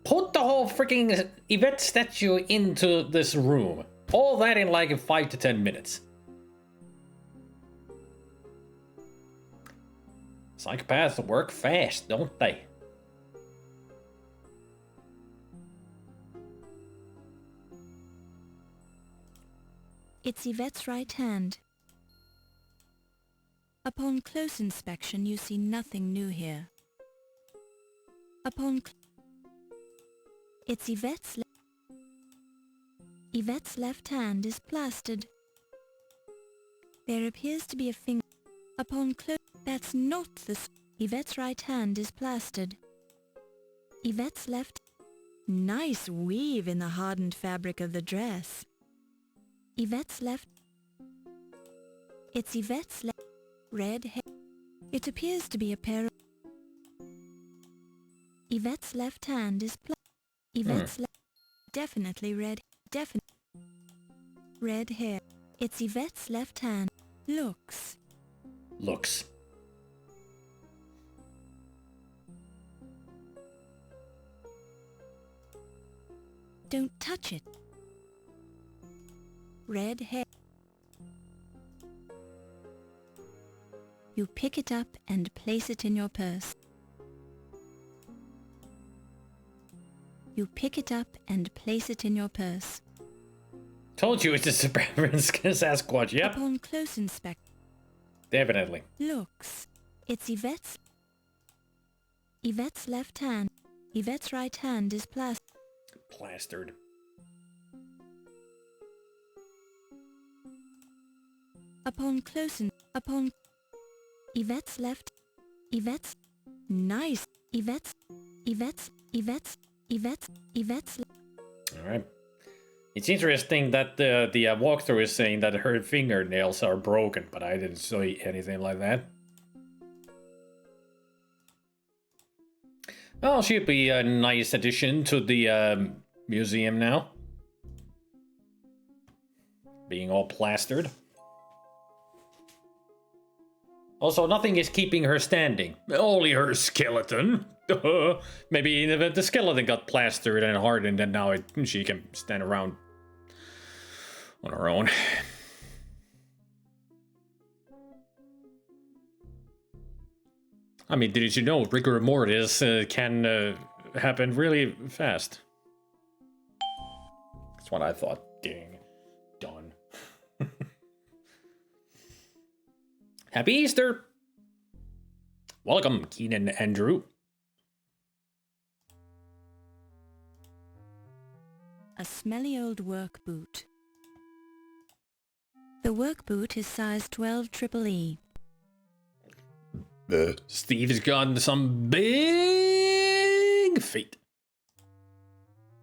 Put the whole freaking Yvette statue into this room. All that in like 5 to 10 minutes. Psychopaths work fast, don't they? It's Yvette's right hand. Upon close inspection, you see nothing new here. It's Yvette's left hand is plastered. There appears to be a finger. Upon close... That's not the... Yvette's right hand is plastered. Yvette's left... Nice weave in the hardened fabric of the dress. Yvette's left... It's Yvette's left... Red hair. It appears to be a pair of... Yvette's left hand is Yvette's definitely red. Red hair. It's Yvette's left hand. Looks. Don't touch it. Red hair. You pick it up and place it in your purse. You pick it up and place it in your purse. Told you it's a suburban Sasquatch, yep. Upon close inspection. Definitely. Looks. It's Yvette's left hand. Yvette's right hand is plastered. Upon Yvette's left. Nice. Yvette's. Alright. It's interesting that the walkthrough is saying that her fingernails are broken, but I didn't see anything like that. Well, she'd be a nice addition to the museum now. Being all plastered. Also, nothing is keeping her standing. Only her skeleton. Maybe the skeleton got plastered and hardened and now she can stand around on her own. I mean, did you know rigor mortis can happen really fast? That's what I thought. Ding. Done. Happy Easter! Welcome, Keenan Andrew. A smelly old work boot. The work boot is size 12 EEE. Steve's got some big feet.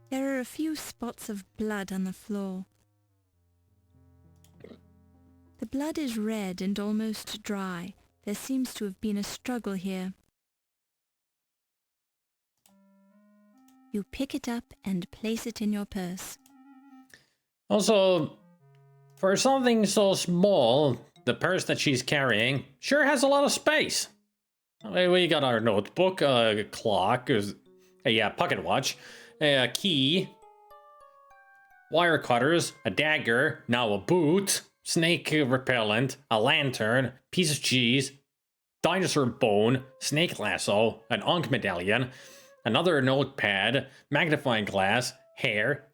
There are a few spots of blood on the floor. The blood is red and almost dry. There seems to have been a struggle here. You pick it up and place it in your purse. Also, for something so small, the purse that she's carrying sure has a lot of space. We got our notebook, a clock, a pocket watch, a key, wire cutters, a dagger, now a boot, snake repellent, a lantern, piece of cheese, dinosaur bone, snake lasso, an Ankh medallion, another notepad, magnifying glass, hair,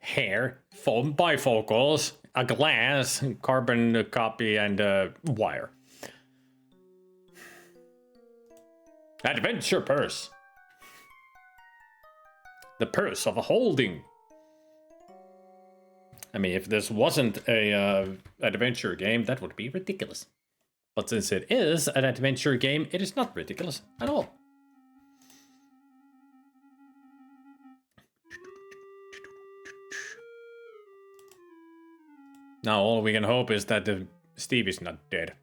foam bifocals, a glass, carbon copy, and wire. Adventure purse. The purse of a holding. I mean, if this wasn't a adventure game, that would be ridiculous. But since it is an adventure game, it is not ridiculous at all. Now all we can hope is that Steve is not dead.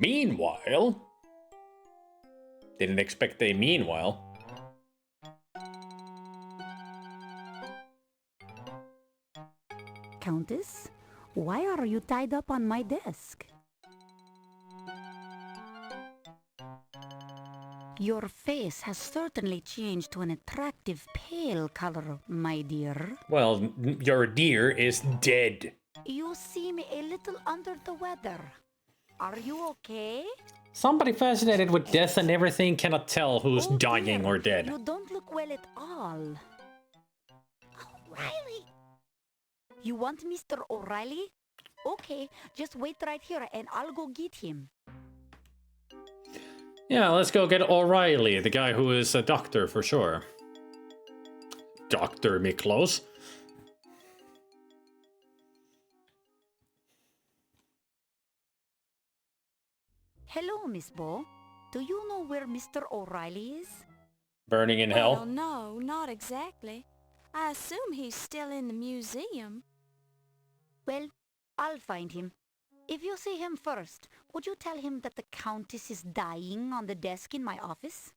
Meanwhile... Didn't expect a meanwhile. Countess, why are you tied up on my desk? Your face has certainly changed to an attractive pale color, my dear. Well, your deer is dead. You seem a little under the weather. Are you okay? Somebody fascinated with death and everything cannot tell who's dying dear, or dead. You don't look well at all. O'Reilly! You want Mr. O'Reilly? Okay, just wait right here and I'll go get him. Yeah, let's go get O'Reilly, the guy who is a doctor for sure. Dr. Miklos. Hello, Miss Bo. Do you know where Mr. O'Reilly is? Burning in hell? Well, no, not exactly. I assume he's still in the museum. Well, I'll find him. If you see him first, would you tell him that the Countess is dying on the desk in my office?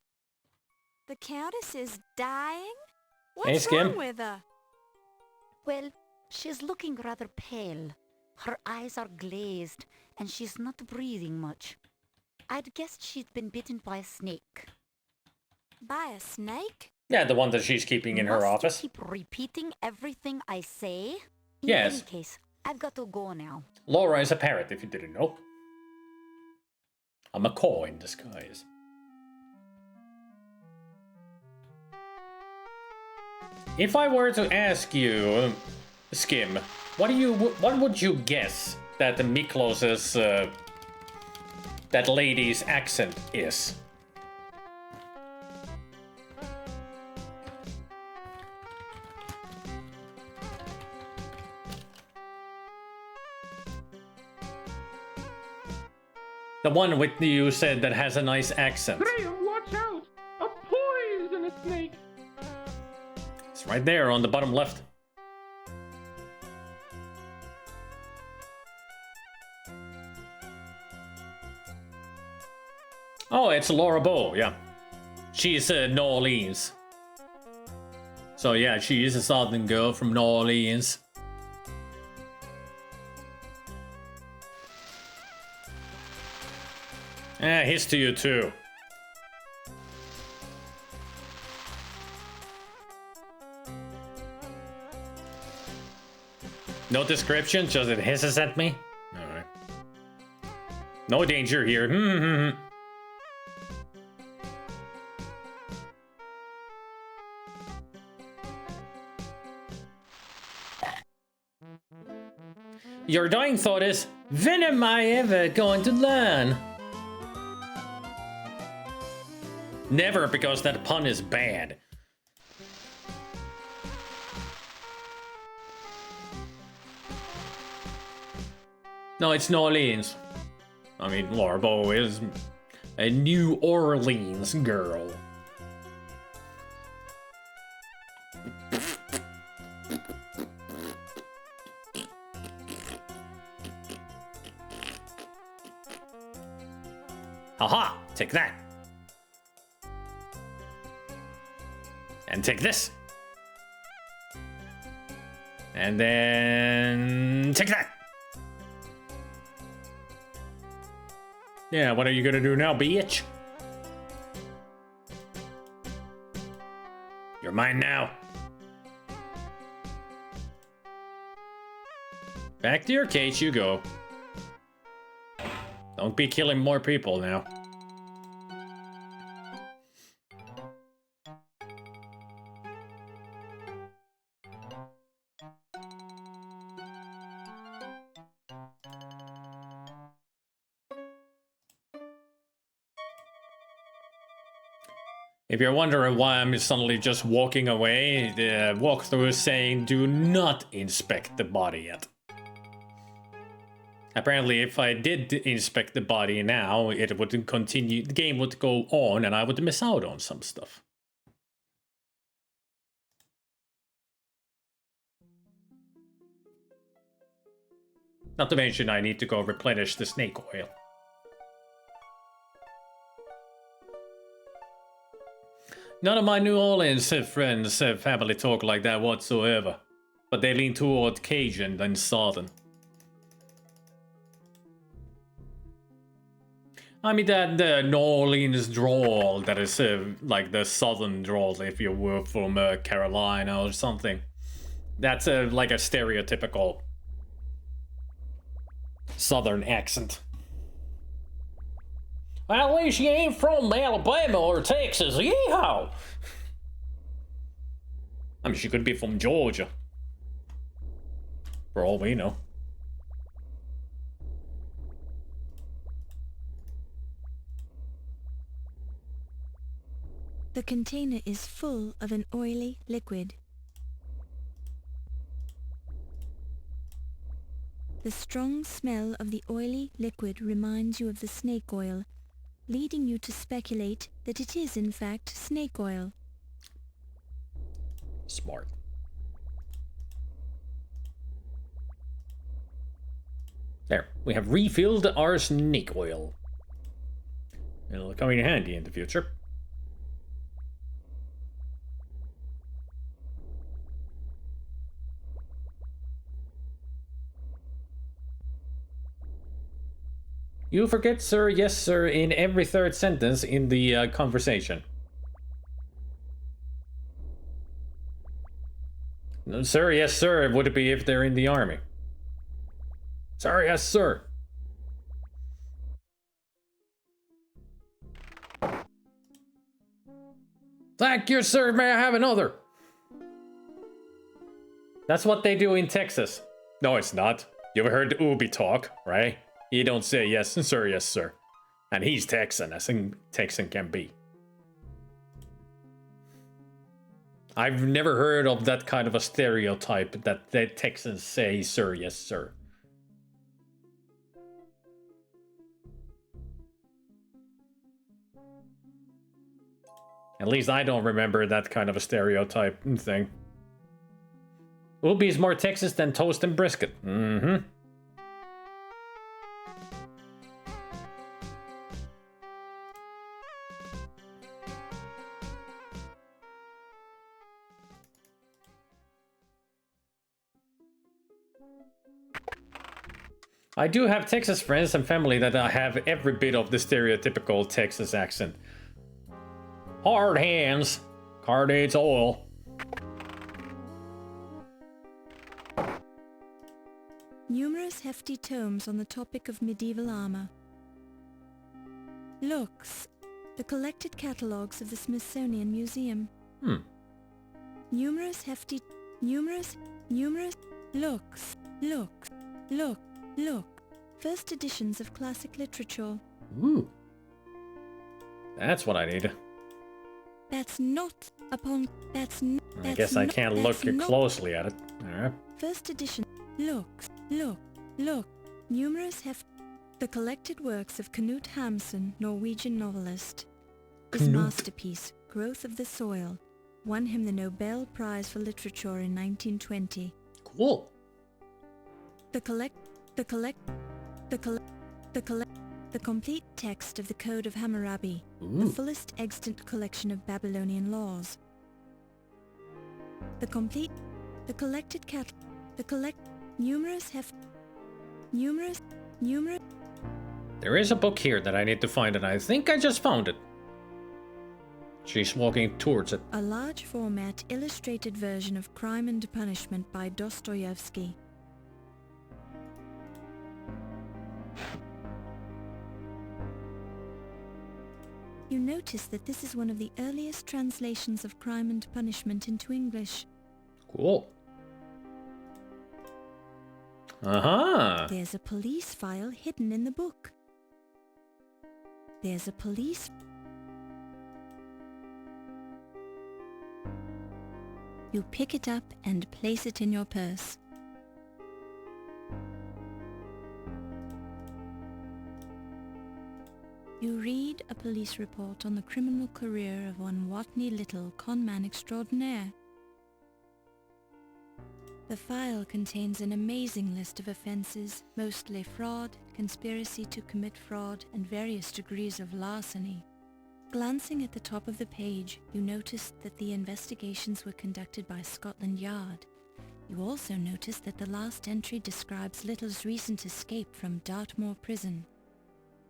The Countess is dying? Hey, What's Skim. wrong with her? Well, she's looking rather pale. Her eyes are glazed, and she's not breathing much. I'd guessed she'd been bitten by a snake. By a snake? Yeah, the one that she's keeping in her Must office. you keep repeating everything I say? In Yes. any case, I've got to go now. Laura is a parrot, if you didn't know. A macaw in disguise. If I were to ask you, Skim, what would you guess that the Miklos's that lady's accent is? The one with you said that has a nice accent. Graham, watch out! A poisonous snake! It's right there on the bottom left. Oh, it's Laura Bow, yeah. She's New Orleans. So yeah, she is a southern girl from New Orleans. Here's to you too. No description, just it hisses at me. Alright. No danger here. Your dying thought is, when am I ever going to learn? Never, because that pun is bad. No, it's New Orleans. I mean, Laura Bow is a New Orleans girl. Haha! Take that! And take this! And then... take that! Yeah, what are you gonna do now, bitch? You're mine now. Back to your cage you go. Don't be killing more people now. If you're wondering why I'm suddenly just walking away, the walkthrough is saying do not inspect the body yet. Apparently, if I did inspect the body now, it would continue, the game would go on and I would miss out on some stuff. Not to mention I need to go replenish the snake oil. None of my New Orleans friends have family talk like that whatsoever. But they lean toward Cajun than Southern. I mean that New Orleans drawl that is like the Southern drawl if you were from Carolina or something. That's like a stereotypical Southern accent. Well, at least you ain't from Alabama or Texas. Yeehaw! I mean, she could be from Georgia. For all we know. The container is full of an oily liquid. The strong smell of the oily liquid reminds you of the snake oil, leading you to speculate that it is in fact snake oil. Smart. There, we have refilled our snake oil. It'll come in handy in the future. You forget sir, yes sir, in every third sentence in the conversation. No, sir, yes sir, would it be if they're in the army? Sir, yes sir. Thank you, sir, may I have another? That's what they do in Texas. No, it's not. You ever heard Ubi talk, right? He don't say yes sir. And he's Texan, as Texan can be. I've never heard of that kind of a stereotype that the Texans say sir, yes sir. At least I don't remember that kind of a stereotype thing. Ubi's more Texas than toast and brisket. Mm-hmm. I do have Texas friends and family that have every bit of the stereotypical Texas accent. Hard hands, car needs oil. Numerous hefty tomes on the topic of medieval armor. Looks, the collected catalogues of the Smithsonian Museum. Numerous, look. First editions of classic literature. Ooh. That's what I need. That's not upon, that's not, I guess I can't look closely at it. Alright. First edition. Look. Numerous the collected works of Knut Hamsun, Norwegian novelist. His masterpiece, Growth of the Soil, won him the Nobel Prize for Literature in 1920. Cool. The complete text of the Code of Hammurabi, the fullest extant collection of Babylonian laws. Numerous. There is a book here that I need to find, and I think I just found it. She's walking towards it. A large format illustrated version of Crime and Punishment by Dostoevsky. You notice that this is one of the earliest translations of Crime and Punishment into English. Cool. Uh-huh. There's a police file hidden in the book. You pick it up and place it in your purse. You read a police report on the criminal career of one Watney Little, conman extraordinaire. The file contains an amazing list of offences, mostly fraud, conspiracy to commit fraud, and various degrees of larceny. Glancing at the top of the page, you noticed that the investigations were conducted by Scotland Yard. You also noticed that the last entry describes Little's recent escape from Dartmoor Prison.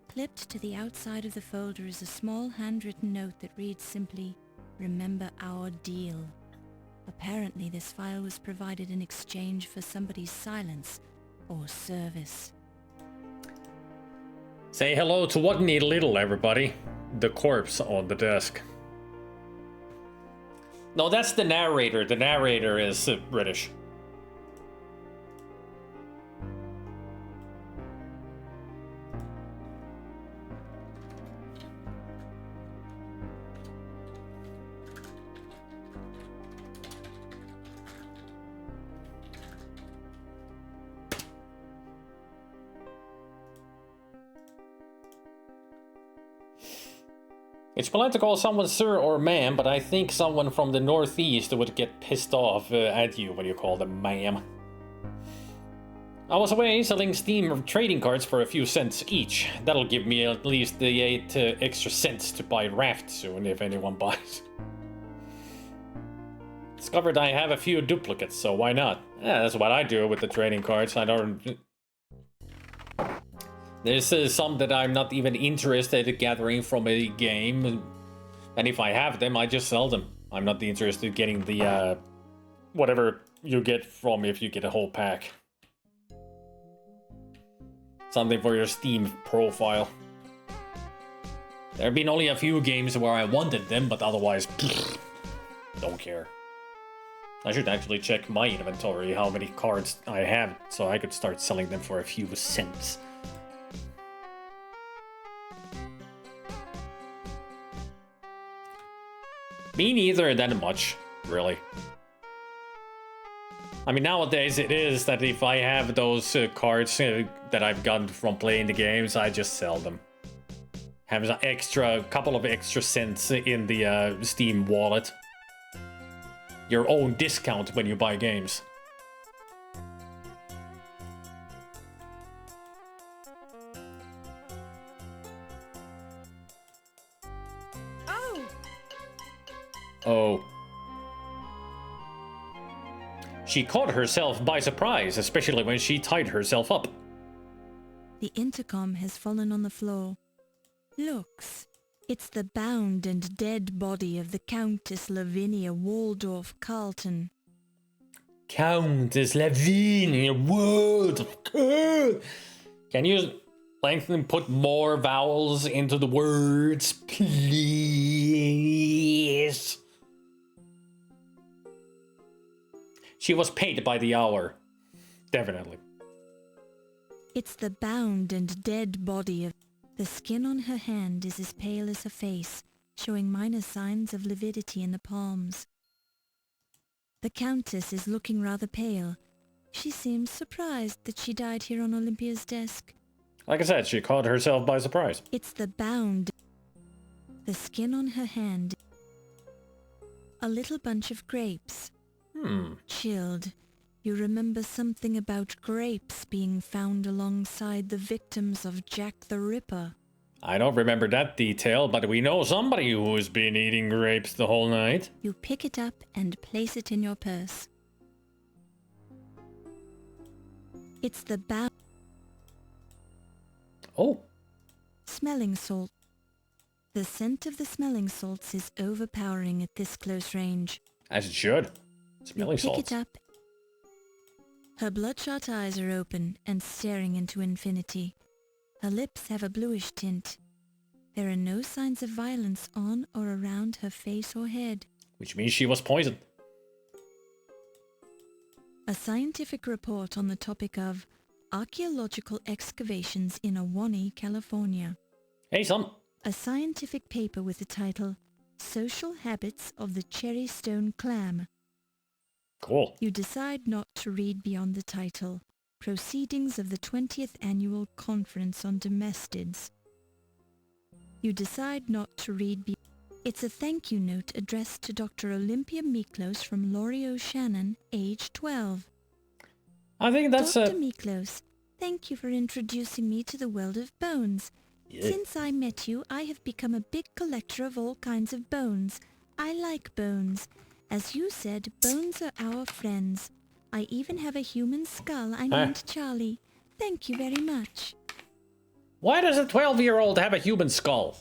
Clipped to the outside of the folder is a small handwritten note that reads simply, "Remember our deal." Apparently this file was provided in exchange for somebody's silence or service. Say hello to Whitney Little, everybody. The corpse on the desk. No, that's the narrator. The narrator is British. It's polite to call someone sir or ma'am, but I think someone from the northeast would get pissed off at you when you call them ma'am. I was away selling Steam trading cards for a few cents each. That'll give me at least the 8 extra cents to buy Raft soon if anyone buys. Discovered I have a few duplicates, so why not? Yeah, that's what I do with the trading cards. I don't... There's some that I'm not even interested in gathering from a game, and if I have them, I just sell them. I'm not interested in getting the, whatever you get from if you get a whole pack. Something for your Steam profile. There have been only a few games where I wanted them, but otherwise, pfft, don't care. I should actually check my inventory, how many cards I have, so I could start selling them for a few cents. Me neither that much, really. I mean, nowadays it is that if I have those cards that I've gotten from playing the games, I just sell them. Have a couple of extra cents in the Steam wallet. Your own discount when you buy games. Oh. She caught herself by surprise, especially when she tied herself up. The intercom has fallen on the floor. Looks, it's the bound and dead body of the Countess Lavinia Waldorf Carlton. Countess Lavinia Waldorf Carlton. Can you lengthen put more vowels into the words, please? She was paid by the hour. Definitely. It's the bound and dead body of... The skin on her hand is as pale as her face, showing minor signs of lividity in the palms. The Countess is looking rather pale. She seems surprised that she died here on Olympia's desk. Like I said, she caught herself by surprise. It's the bound... The skin on her hand... A little bunch of grapes. Chilled. You remember something about grapes being found alongside the victims of Jack the Ripper. I don't remember that detail, but we know somebody who's been eating grapes the whole night. You pick it up and place it in your purse. It's the Oh. Smelling salt. The scent of the smelling salts is overpowering at this close range. As it should. Smelling salts. Pick it up. Her bloodshot eyes are open and staring into infinity. Her lips have a bluish tint. There are no signs of violence on or around her face or head. Which means she was poisoned. A scientific report on the topic of archaeological excavations in Ahwahnee, California. Hey, son. A scientific paper with the title Social Habits of the Cherrystone Clam. Cool. You decide not to read beyond the title, Proceedings of the 20th Annual Conference on Domestids. You decide not to read beyond... It's a thank you note addressed to Dr. Olympia Miklos from Laurie O'Shannon, age 12. I think that's Dr. Miklos, thank you for introducing me to the world of bones. Since I met you, I have become a big collector of all kinds of bones. I like bones. As you said, bones are our friends. I even have a human skull I named Charlie. Thank you very much. Why does a 12-year-old have a human skull?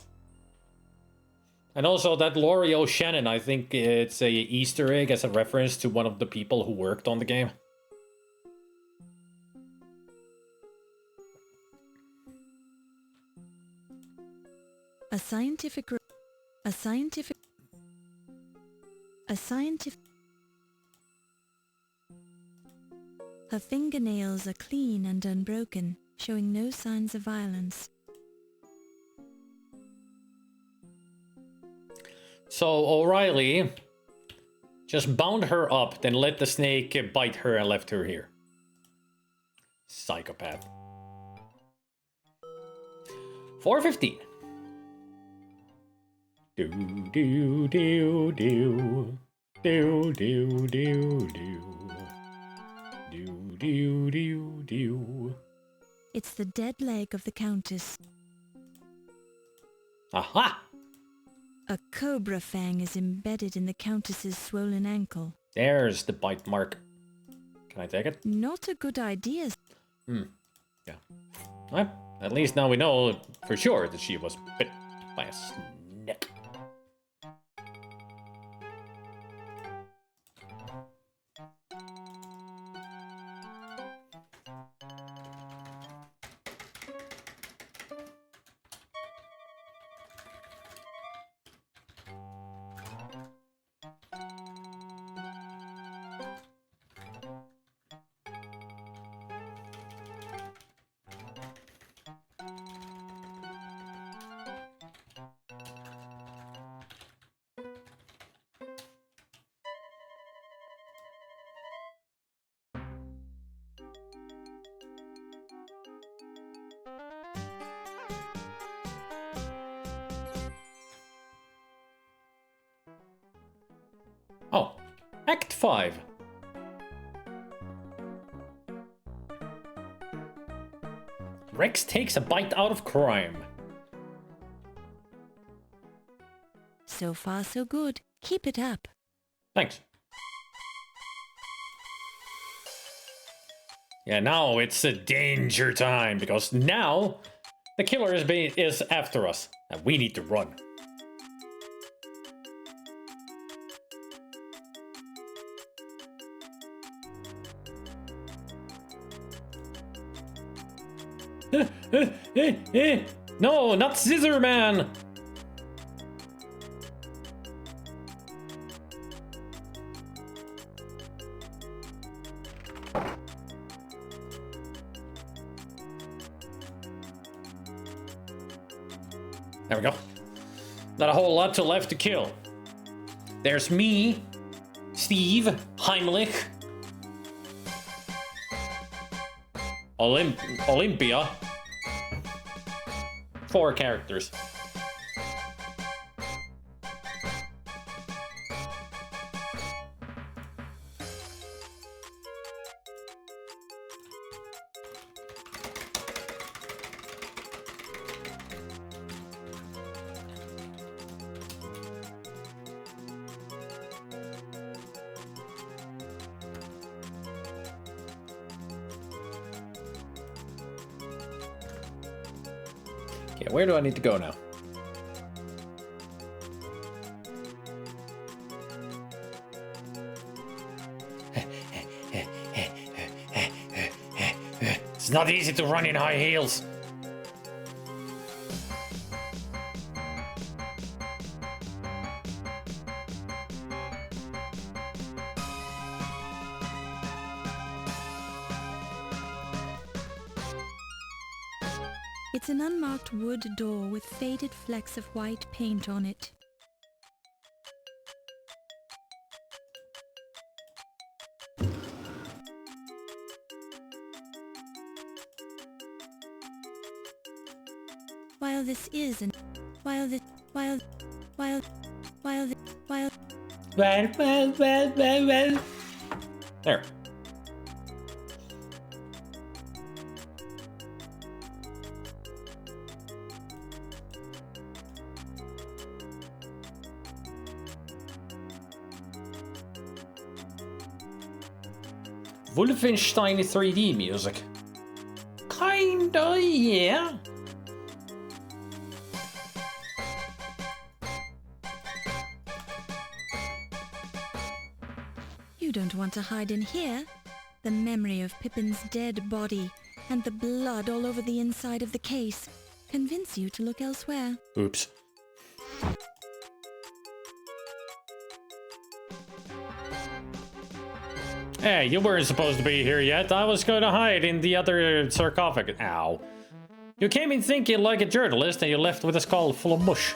And also that Laurie O'Shannon, I think it's a Easter egg as a reference to one of the people who worked on the game. A scientific... Her fingernails are clean and unbroken, showing no signs of violence. So O'Reilly just bound her up, then let the snake bite her and left her here. Psychopath. 4:15. Do do do do do do do do do do do. It's the dead leg of the Countess. Aha! A cobra fang is embedded in the Countess's swollen ankle. There's the bite mark. Can I take it? Not a good idea. Yeah. Well, at least now we know for sure that she was bit by a snake. Oh, Act 5. Rex takes a bite out of crime. So far, so good. Keep it up. Thanks. Yeah, now it's a danger time, because now the killer is after us, and we need to run. No, not Scissor Man! There we go. Not a whole lot left to kill. There's me, Steve, Heimlich, Olympia. 4 characters. Okay, where do I need to go now? It's not easy to run in high heels. It's an unmarked wood door with faded flecks of white paint on it. While this is an... Well. There. Wolfenstein 3D music. Kinda, yeah. You don't want to hide in here. The memory of Pippin's dead body and the blood all over the inside of the case convince you to look elsewhere. Oops. Hey, you weren't supposed to be here yet. I was going to hide in the other sarcophagus. Ow. You came in thinking like a journalist and you left with a skull full of mush.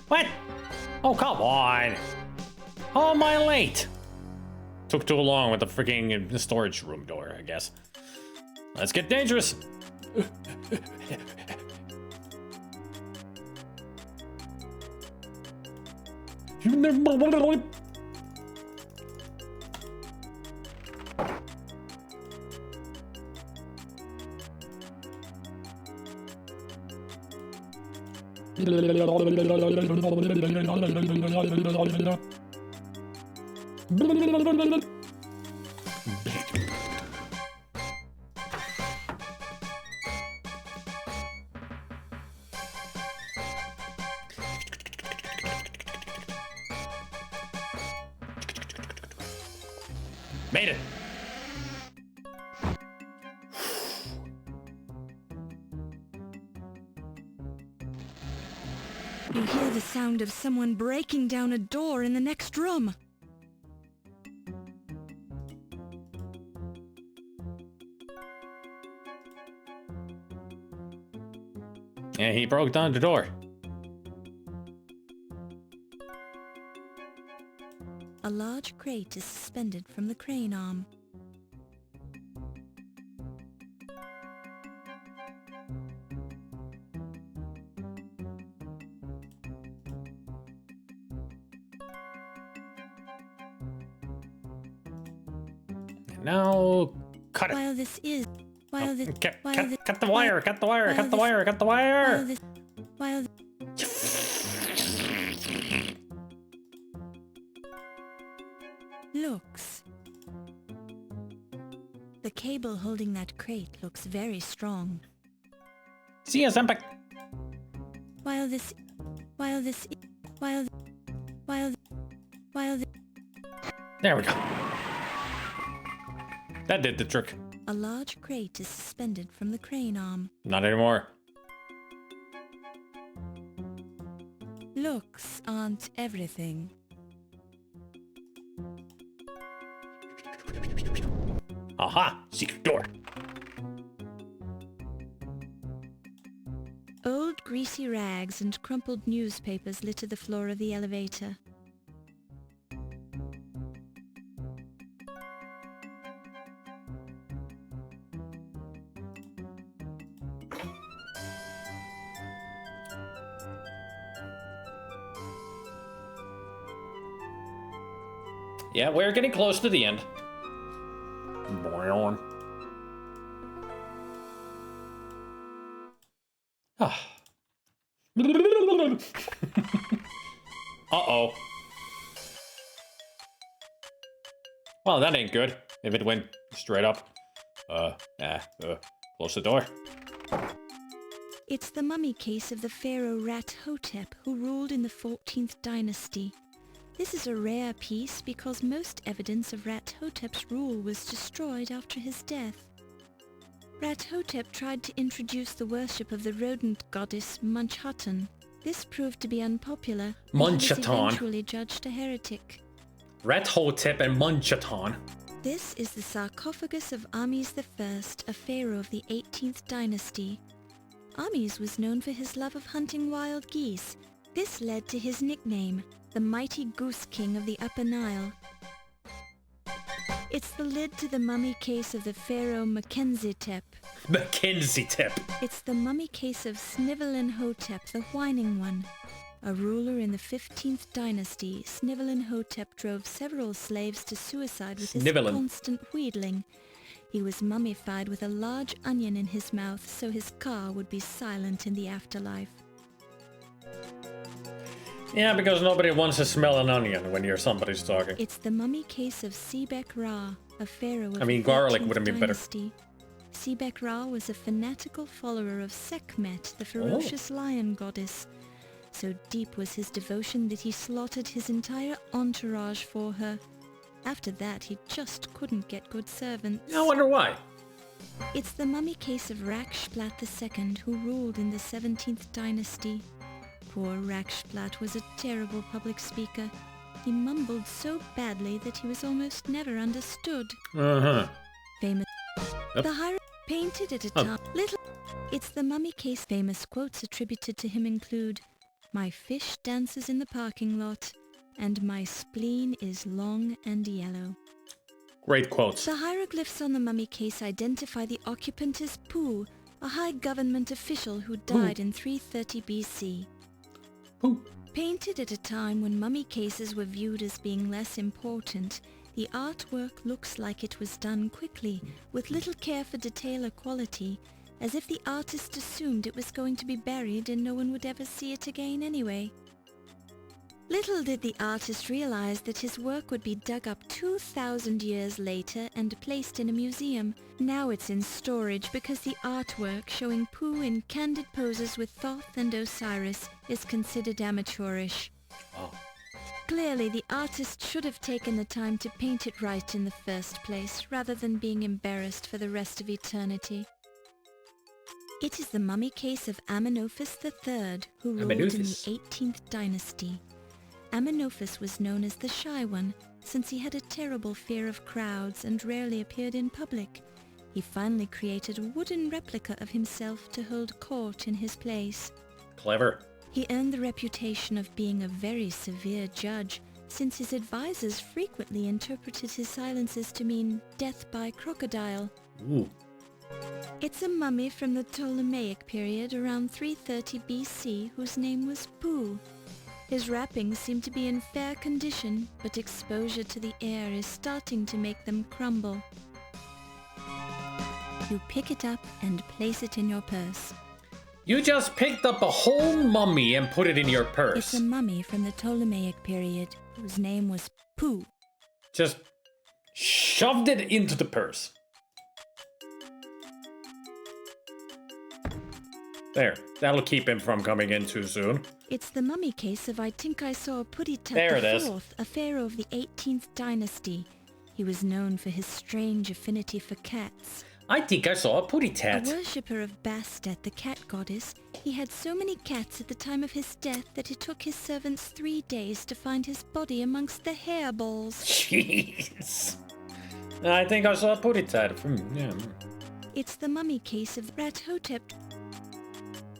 What? Oh, come on. How am I late? Took too long with the freaking storage room door, I guess. Let's get dangerous. Made it. You hear the sound of someone breaking down a door in the next room. Yeah, he broke down the door. A large crate is suspended from the crane arm. Now, cut it. While this is... While this... Cut the wire, cut the wire, cut the wire, cut the wire! While looks. The cable holding that crate looks very strong. See ya, Senpai. While this... There we go. That did the trick. A large crate is suspended from the crane arm. Not anymore. Looks aren't everything. Aha! Secret door. Old greasy rags and crumpled newspapers litter the floor of the elevator. Yeah, we're getting close to the end. Uh-oh. Well, that ain't good. If it went straight up. Close the door. It's the mummy case of the pharaoh Rat Hotep, who ruled in the 14th dynasty. This is a rare piece because most evidence of Rat Hotep's rule was destroyed after his death. Rat Hotep tried to introduce the worship of the rodent goddess Munchatan. This proved to be unpopular, and he was eventually judged a heretic. Rat Hotep and Munchatan. This is the sarcophagus of Ames I, a pharaoh of the 18th dynasty. Ames was known for his love of hunting wild geese. This led to his nickname, the Mighty Goose King of the Upper Nile. It's the lid to the mummy case of the pharaoh Mackenzie-tep. Mackenzie-tep. It's the mummy case of Snivelin-hotep, the whining one. A ruler in the 15th dynasty, Snivelin-hotep drove several slaves to suicide with his constant wheedling. He was mummified with a large onion in his mouth so his car would be silent in the afterlife. Yeah, because nobody wants to smell an onion when you're somebody's talking. It's the mummy case of Sebek Ra, a pharaoh of I mean, the garlic 13th would have been better. dynasty. Sebek Ra was a fanatical follower of Sekhmet, the ferocious lion goddess. So deep was his devotion that he slaughtered his entire entourage for her. After that, he just couldn't get good servants. I wonder why. It's the mummy case of Rakshplat II, who ruled in the 17th dynasty. Poor Rakshplat was a terrible public speaker. He mumbled so badly that he was almost never understood. Famous. Yep. The hieroglyph painted at a time. Little. It's the mummy case. Famous quotes attributed to him include, "My fish dances in the parking lot," and "My spleen is long and yellow." Great quotes. The hieroglyphs on the mummy case identify the occupant as Pu, a high government official who died in 330 BC. Painted at a time when mummy cases were viewed as being less important, the artwork looks like it was done quickly, with little care for detail or quality, as if the artist assumed it was going to be buried and no one would ever see it again anyway. Little did the artist realize that his work would be dug up 2,000 years later and placed in a museum. Now it's in storage because the artwork showing Pu in candid poses with Thoth and Osiris is considered amateurish. Clearly, the artist should have taken the time to paint it right in the first place, rather than being embarrassed for the rest of eternity. It is the mummy case of Amenophis III, who ruled in the 18th dynasty. Amenophis was known as the Shy One, since he had a terrible fear of crowds and rarely appeared in public. He finally created a wooden replica of himself to hold court in his place. Clever. He earned the reputation of being a very severe judge, since his advisors frequently interpreted his silences to mean death by crocodile. Ooh. It's a mummy from the Ptolemaic period around 330 BC whose name was Pu. His wrappings seem to be in fair condition, but exposure to the air is starting to make them crumble. You pick it up and place it in your purse. You just picked up a whole mummy and put it in your purse. It's a mummy from the Ptolemaic period whose name was Pu. Just shoved it into the purse. There, that'll keep him from coming in too soon. It's the mummy case of I think I saw Puditut There it is. IV, a pharaoh of the 18th dynasty. He was known for his strange affinity for cats. I think I saw a putty A tat. worshipper of Bastet, the cat goddess, he had so many cats at the time of his death that it took his servants 3 days to find his body amongst the hairballs. Jeez. I think I saw a putty tat. Yeah. It's the mummy case of Rathotep.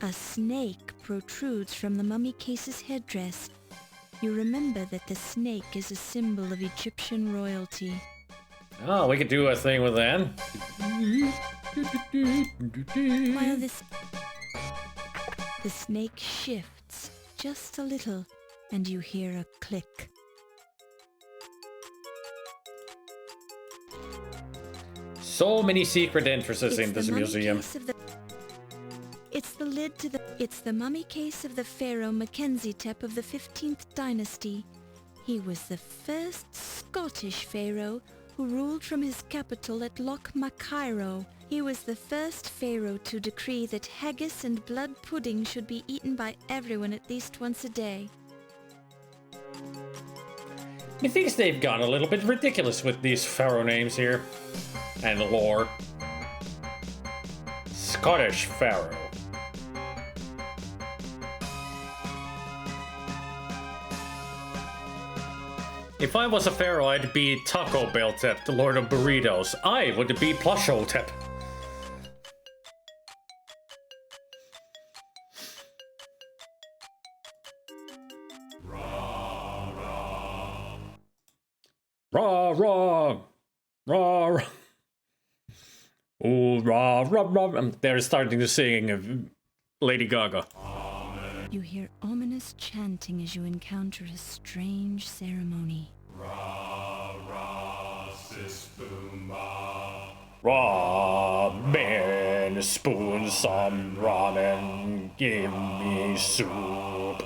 A snake protrudes from the mummy case's headdress. You remember that the snake is a symbol of Egyptian royalty. Oh, we could do a thing with that. While the snake shifts just a little, and you hear a click. So many secret entrances in this the mummy museum. case of the- It's the lid to the... It's the mummy case of the pharaoh Mackenzie-tep of the 15th dynasty. He was the first Scottish pharaoh who ruled from his capital at Loch Macabre. He was the first pharaoh to decree that haggis and blood pudding should be eaten by everyone at least once a day. Methinks they've gone a little bit ridiculous with these pharaoh names here. And lore. Scottish pharaoh. If I was a pharaoh, I'd be Taco Bell Tep, the Lord of Burritos. I would be Plusho Tep. Rah, rah. Rah, rah. Ooh, rah, rah, rah. They're starting to sing Lady Gaga. You hear ominous chanting as you encounter a strange ceremony. Raw man and spoon some ramen. Give me soup.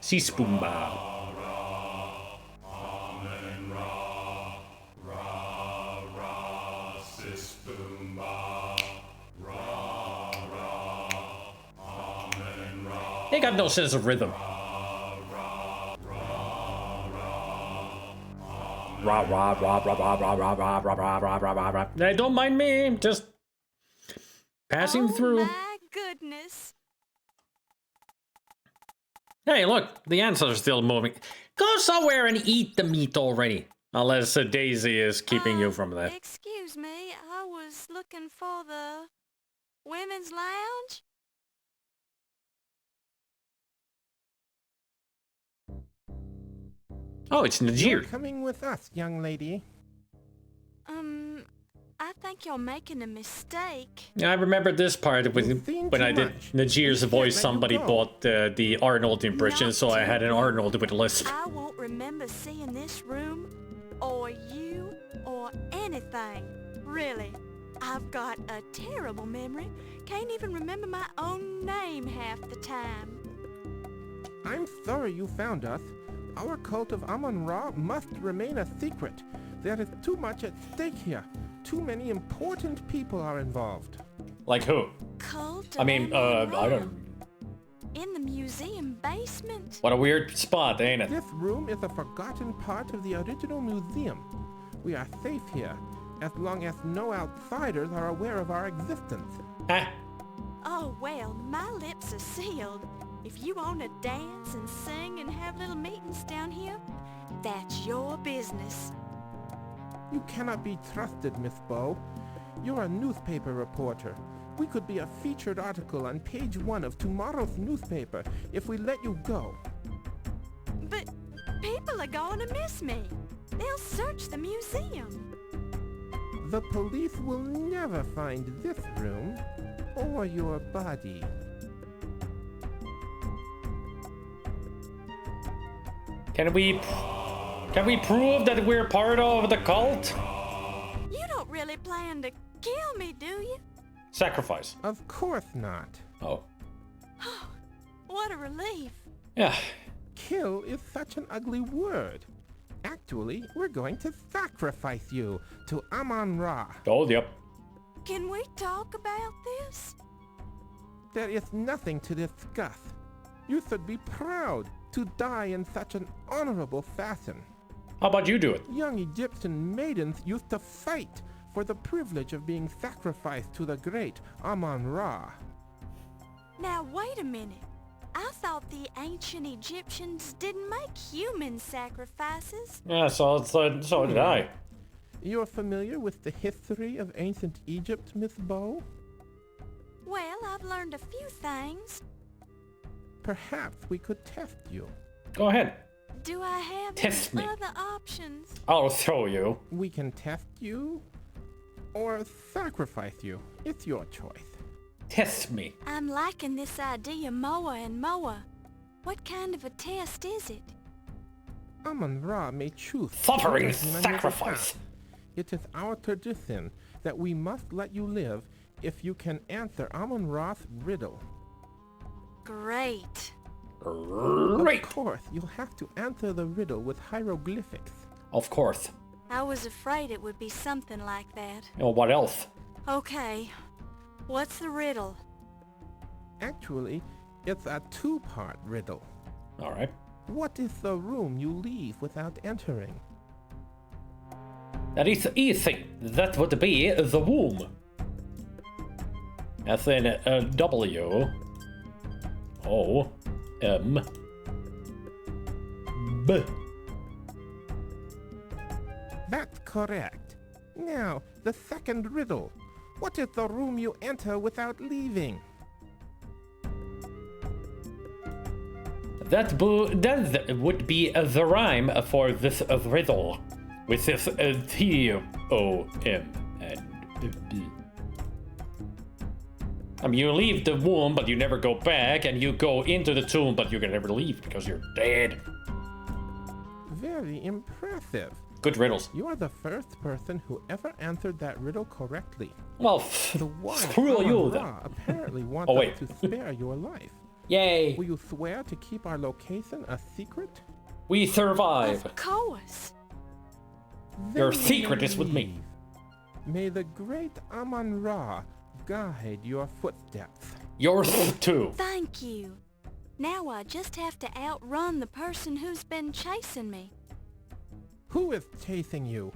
Si spoomba. They got no sense of rhythm. Rah, rah, rah, rah, rah, rah, rah, rah, rah, rah, rah, rah, rah, rah. Hey, don't mind me, just passing through. My goodness. Hey, look, the ants are still moving. Go somewhere and eat the meat already. Unless Daisy is keeping you from that. Excuse me, I was looking for the women's lounge. Oh, it's You're Najir. coming with us, young lady. I think you're making a mistake. Yeah, I remember this part when I did Najir's voice. Somebody bought the Arnold impression, so I had an Arnold with a lisp. I won't remember seeing this room, or you, or anything. Really. I've got a terrible memory. Can't even remember my own name half the time. I'm sorry you found us. Our cult of Amon Ra must remain a secret. There is too much at stake here. Too many important people are involved. Like who? Cult I mean, I don't... In the museum basement. What a weird spot, ain't it? This room is a forgotten part of the original museum. We are safe here, as long as no outsiders are aware of our existence. Ah. Oh, well, my lips are sealed. If you want to dance and sing and have little meetings down here, that's your business. You cannot be trusted, Miss Bow. You're a newspaper reporter. We could be a featured article on page 1 of tomorrow's newspaper if we let you go. But people are going to miss me. They'll search the museum. The police will never find this room or your body. Can we prove that we're part of the cult? You don't really plan to kill me, do you? Sacrifice. Of course not. Oh. What a relief. Yeah. Kill is such an ugly word. Actually, we're going to sacrifice you to Amon Ra. Oh, yep. Can we talk about this? There is nothing to discuss. You should be proud to die in such an honorable fashion. How about you do it? Young Egyptian maidens used to fight for the privilege of being sacrificed to the great Amon Ra. Now, wait a minute. I thought the ancient Egyptians didn't make human sacrifices. Yeah, so did I. You're familiar with the history of ancient Egypt, Miss Bow? Well, I've learned a few things. Perhaps we could test you. Go ahead. Do I have Test any me. other options? I'll throw you. We can test you or sacrifice you. It's your choice. Test me. I'm liking this idea more and more. What kind of a test is it? Amon Ra may choose. Suffering sacrifice. It is our tradition that we must let you live if you can answer Amon Ra's riddle. Great. Great. Of course, you'll have to answer the riddle with hieroglyphics. Of course. I was afraid it would be something like that. Oh, what else? Okay. What's the riddle? Actually, it's a two-part riddle. All right. What is the room you leave without entering? That is easy. That would be the womb. As in W O M B. That's correct. Now, the second riddle. What is the room you enter without leaving? That would be the rhyme for this riddle, which is T-O-M and B. I mean, you leave the womb, but you never go back, and you go into the tomb, but you can never leave because you're dead. Very impressive. Good riddles. You are the first person who ever answered that riddle correctly. Well, The wise screw you Amon then. Ra apparently wants Oh, wait. us to spare your life. Yay. Will you swear to keep our location a secret? We survive. Of course. Your Then secret is with me. leave. May the great Amon Ra guide your footsteps. Yours too. Thank you. Now I just have to outrun the person who's been chasing me. Who is chasing you?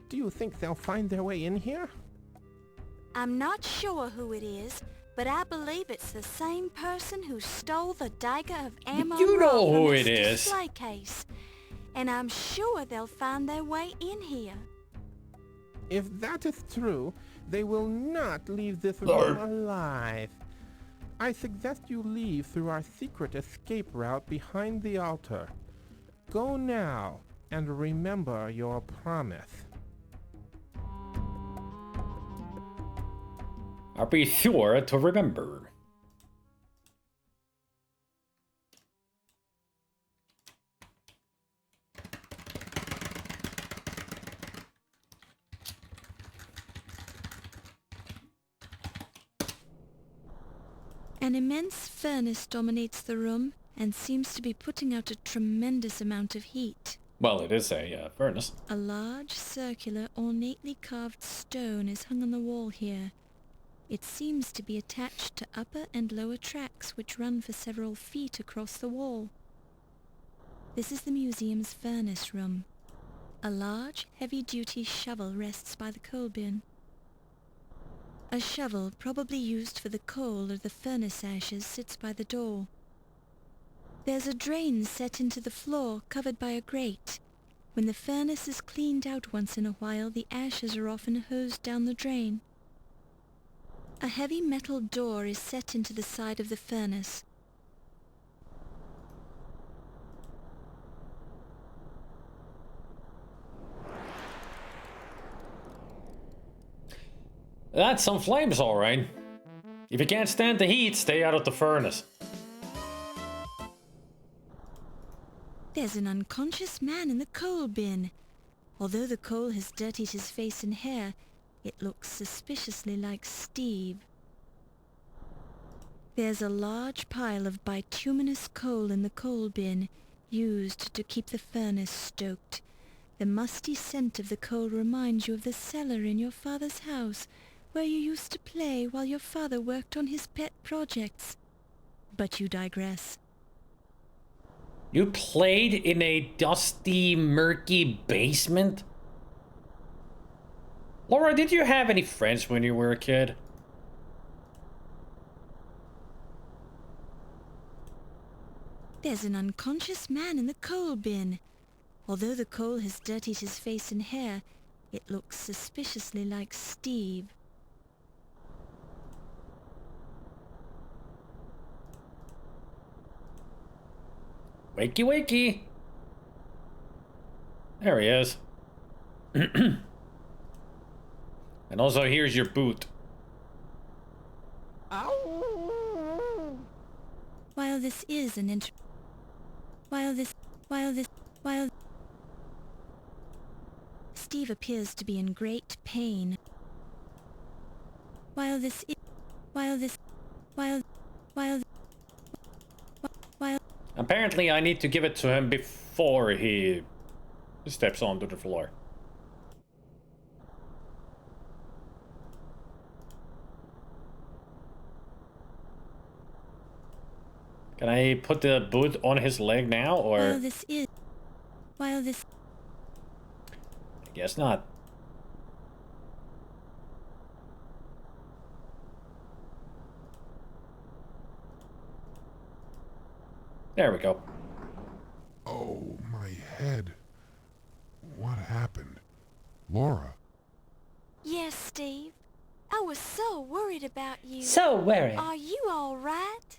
Do you think they'll find their way in here? I'm not sure who it is, but I believe it's the same person who stole the Dagger of Amon Ra You know from who its it is. display case. And I'm sure they'll find their way in here. If that is true, they will not leave this Lord. room alive. I suggest you leave through our secret escape route behind the altar. Go now, and remember your promise. I'll be sure to remember. An immense furnace dominates the room and seems to be putting out a tremendous amount of heat. Well, it is a furnace. A large, circular, ornately carved stone is hung on the wall here. It seems to be attached to upper and lower tracks which run for several feet across the wall. This is the museum's furnace room. A large, heavy-duty shovel rests by the coal bin. A shovel, probably used for the coal or the furnace ashes, sits by the door. There's a drain set into the floor, covered by a grate. When the furnace is cleaned out once in a while, the ashes are often hosed down the drain. A heavy metal door is set into the side of the furnace. That's some flames, all right. If you can't stand the heat, stay out of the furnace. There's an unconscious man in the coal bin. Although the coal has dirtied his face and hair, it looks suspiciously like Steve. There's a large pile of bituminous coal in the coal bin, used to keep the furnace stoked. The musty scent of the coal reminds you of the cellar in your father's house, where you used to play while your father worked on his pet projects. But you digress. You played in a dusty, murky basement? Laura, did you have any friends when you were a kid? There's an unconscious man in the coal bin. Although the coal has dirtied his face and hair, it looks suspiciously like Steve. Wakey, wakey. There he is. And also, here's your boot. While this is an Steve appears to be in great pain. Apparently, I need to give it to him before he steps onto the floor. Can I put the boot on his leg now, or? I guess not. There we go. Oh, my head. What happened? Laura? Yes, Steve. I was so worried about you. So worried. Are you all right?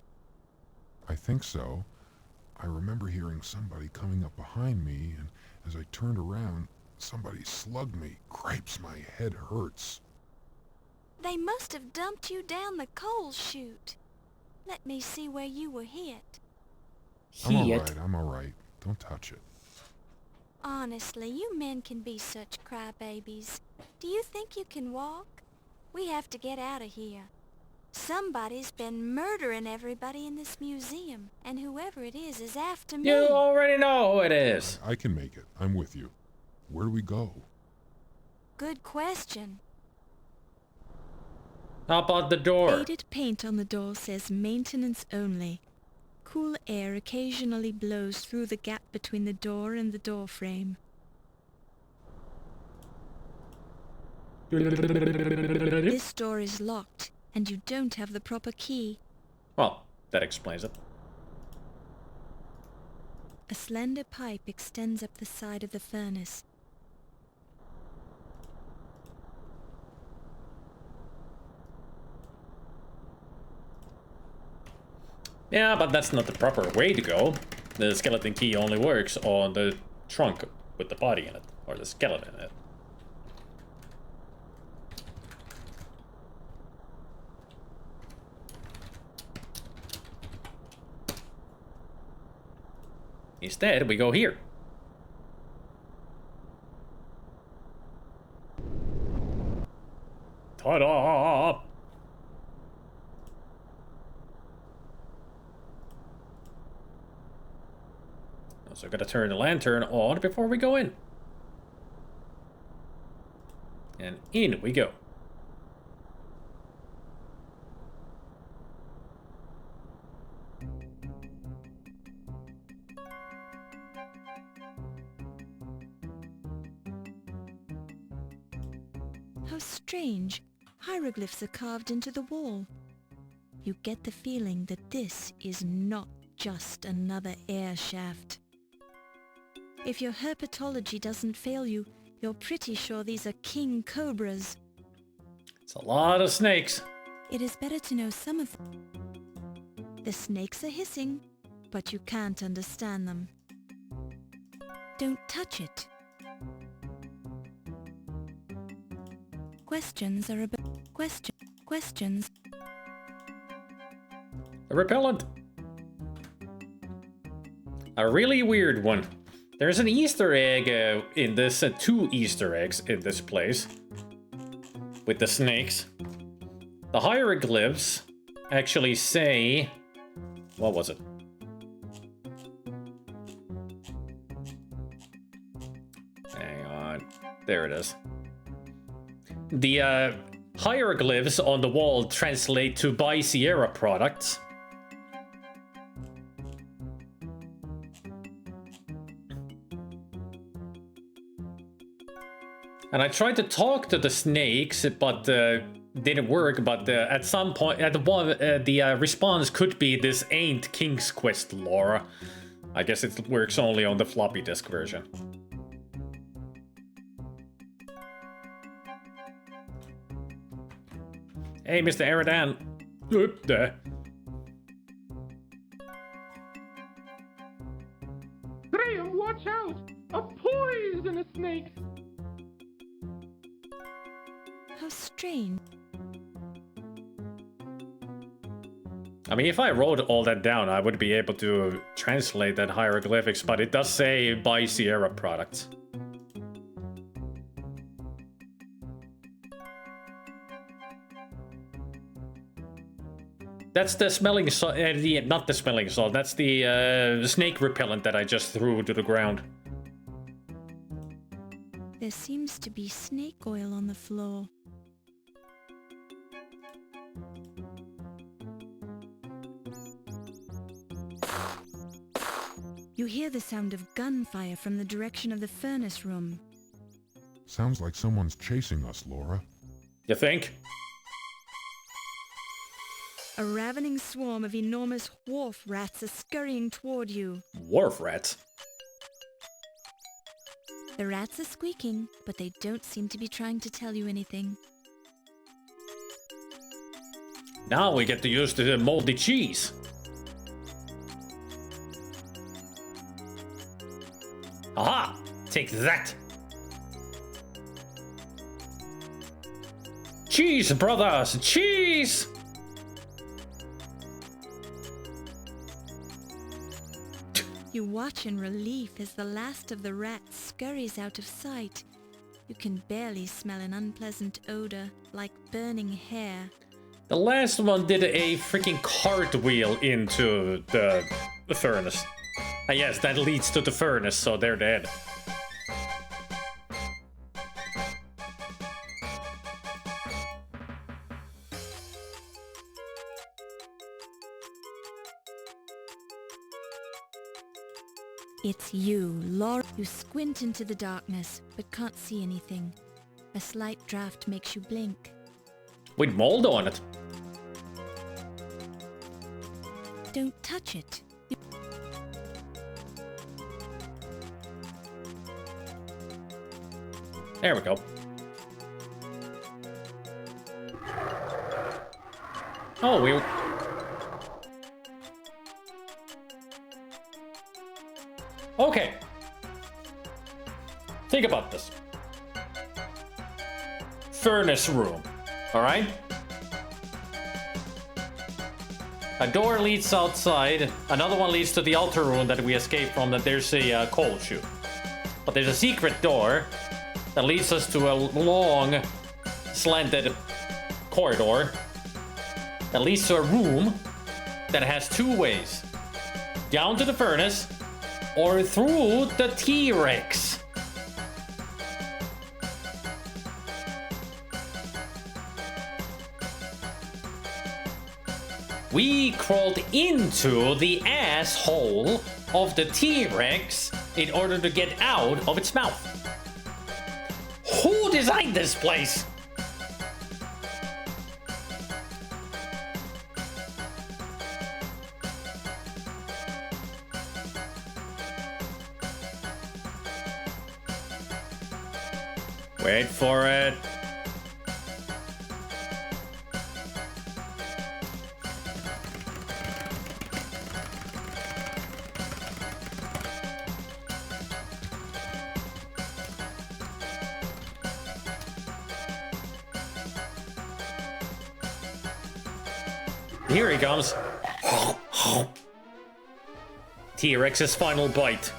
I think so. I remember hearing somebody coming up behind me, and as I turned around, somebody slugged me. Cripes, my head hurts. They must have dumped you down the coal chute. Let me see where you were hit. I'm alright, I'm alright. Don't touch it. Honestly, you men can be such crybabies. Do you think you can walk? We have to get out of here. Somebody's been murdering everybody in this museum, and whoever it is after me. You already know who it is. I can make it. I'm with you. Where do we go? Good question. How about the door? Faded paint on the door says maintenance only. Cool air occasionally blows through the gap between the door and the door frame. This door is locked, and you don't have the proper key. Well, that explains it. A slender pipe extends up the side of the furnace. Yeah, but that's not the proper way to go. The skeleton key only works on the trunk with the body in it, or the skeleton in it. Instead, we go here. Ta-da! So I gotta turn the lantern on before we go in. And in we go. How strange. Hieroglyphs are carved into the wall. You get the feeling that this is not just another air shaft. If your herpetology doesn't fail you, you're pretty sure these are king cobras. It's a lot of snakes. It is better to know some of them. The snakes are hissing, but you can't understand them. Don't touch it. Questions are about questions. A repellent. A really weird one. There's an Easter egg in this, 2 Easter eggs in this place. With the snakes. The hieroglyphs actually say... What was it? Hang on. There it is. The hieroglyphs on the wall translate to Buy Sierra products. And I tried to talk to the snakes, but didn't work. But at some point, the response could be, "This ain't King's Quest, Laura." I guess it works only on the floppy disk version. Hey, Mr. Eridan. Oop, there. Graham, watch out! A poisonous snake! How strange. I mean, if I wrote all that down, I would be able to translate that hieroglyphics, but it does say Buy Sierra products. That's the smelling salt, not the smelling salt, that's the snake repellent that I just threw to the ground. There seems to be snake oil on the floor. You hear the sound of gunfire from the direction of the furnace room. Sounds like someone's chasing us, Laura. You think? A ravening swarm of enormous wharf rats are scurrying toward you. Wharf rats? The rats are squeaking, but they don't seem to be trying to tell you anything. Now we get to use the moldy cheese. Aha! Take that! Cheese, brothers! Cheese! You You watch in relief as the last of the rats scurries out of sight. You can barely smell an unpleasant odor, like burning hair. The last one did a freaking cartwheel into the furnace. And yes, that leads to the furnace, so they're dead. It's you, Laura. You squint into the darkness, but can't see anything. A slight draft makes you blink. With mold on it. Don't touch it. There we go. Oh, we... Okay. Think about this. Furnace room. Alright? A door leads outside. Another one leads to the altar room that we escaped from, that there's a coal chute. But there's a secret door that leads us to a long, slanted corridor that leads to a room that has two ways. Down to the furnace, or through the T-Rex. We crawled into the asshole of the T-Rex in order to get out of its mouth. Who designed this place? Wait for it. Here he comes. T-Rex's final bite.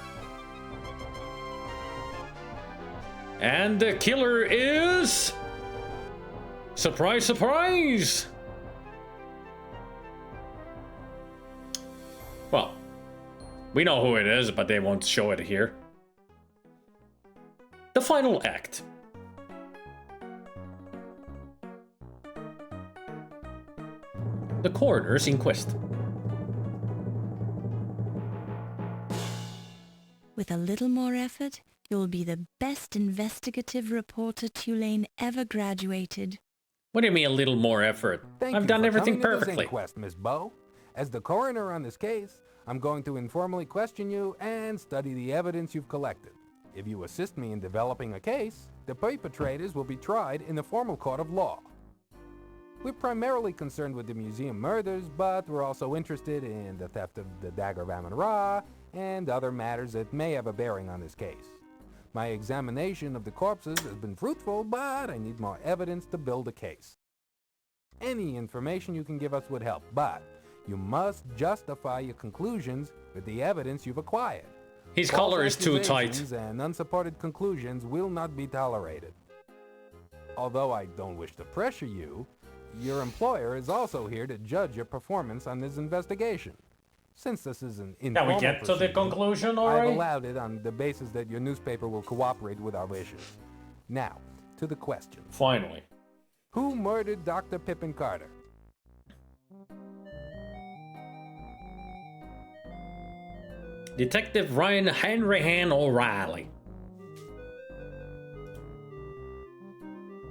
And the killer is... Surprise, surprise! Well, we know who it is, but they won't show it here. The final act. The coroner's inquest. With a little more effort, you'll be the best investigative reporter Tulane ever graduated. What do you mean a little more effort? I've done everything perfectly. Inquest, Miss Bow. As the coroner on this case, I'm going to informally question you and study the evidence you've collected. If you assist me in developing a case, the perpetrators will be tried in the formal court of law. We're primarily concerned with the museum murders, but we're also interested in the theft of the Dagger of Amon Ra and other matters that may have a bearing on this case. My examination of the corpses has been fruitful, but I need more evidence to build a case. Any information you can give us would help, but you must justify your conclusions with the evidence you've acquired. His collar is too tight. Accusations and unsupported conclusions will not be tolerated. Although I don't wish to pressure you, your employer is also here to judge your performance on this investigation. Since this is an informal Can we get to the conclusion already? I've allowed it on the basis that your newspaper will cooperate with our wishes. Now, to the question. Finally. Who murdered Dr. Pippin Carter? Detective Ryan Henryhan O'Reilly.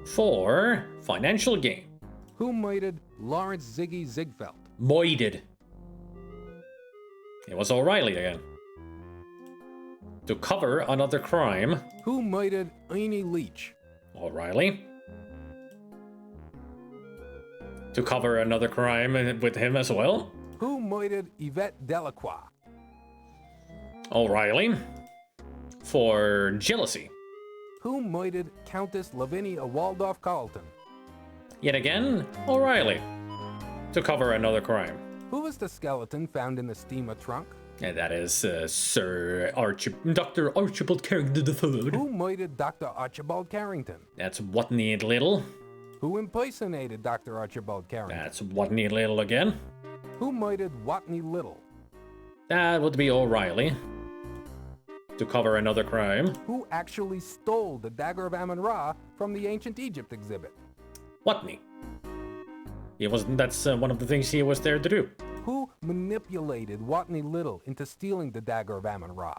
For financial gain. Who murdered Lawrence Ziggy Ziegfeld? Moided. It was O'Reilly again. To cover another crime. Who murdered Ernie Leach? O'Reilly. To cover another crime with him as well. Who murdered Yvette Delacroix? O'Reilly. For jealousy. Who murdered Countess Lavinia Waldorf Carlton? Yet again, O'Reilly. To cover another crime. Who was the skeleton found in the steamer trunk? And that is Dr. Archibald Carrington III. Who murdered Dr. Archibald Carrington? That's Watney Little. Who impersonated Dr. Archibald Carrington? That's Watney Little again. Who murdered Watney Little? That would be O'Reilly. To cover another crime. Who actually stole the Dagger of Amon Ra from the ancient Egypt exhibit? Watney. That's one of the things he was there to do. Who manipulated Watney Little into stealing the Dagger of Amon Ra?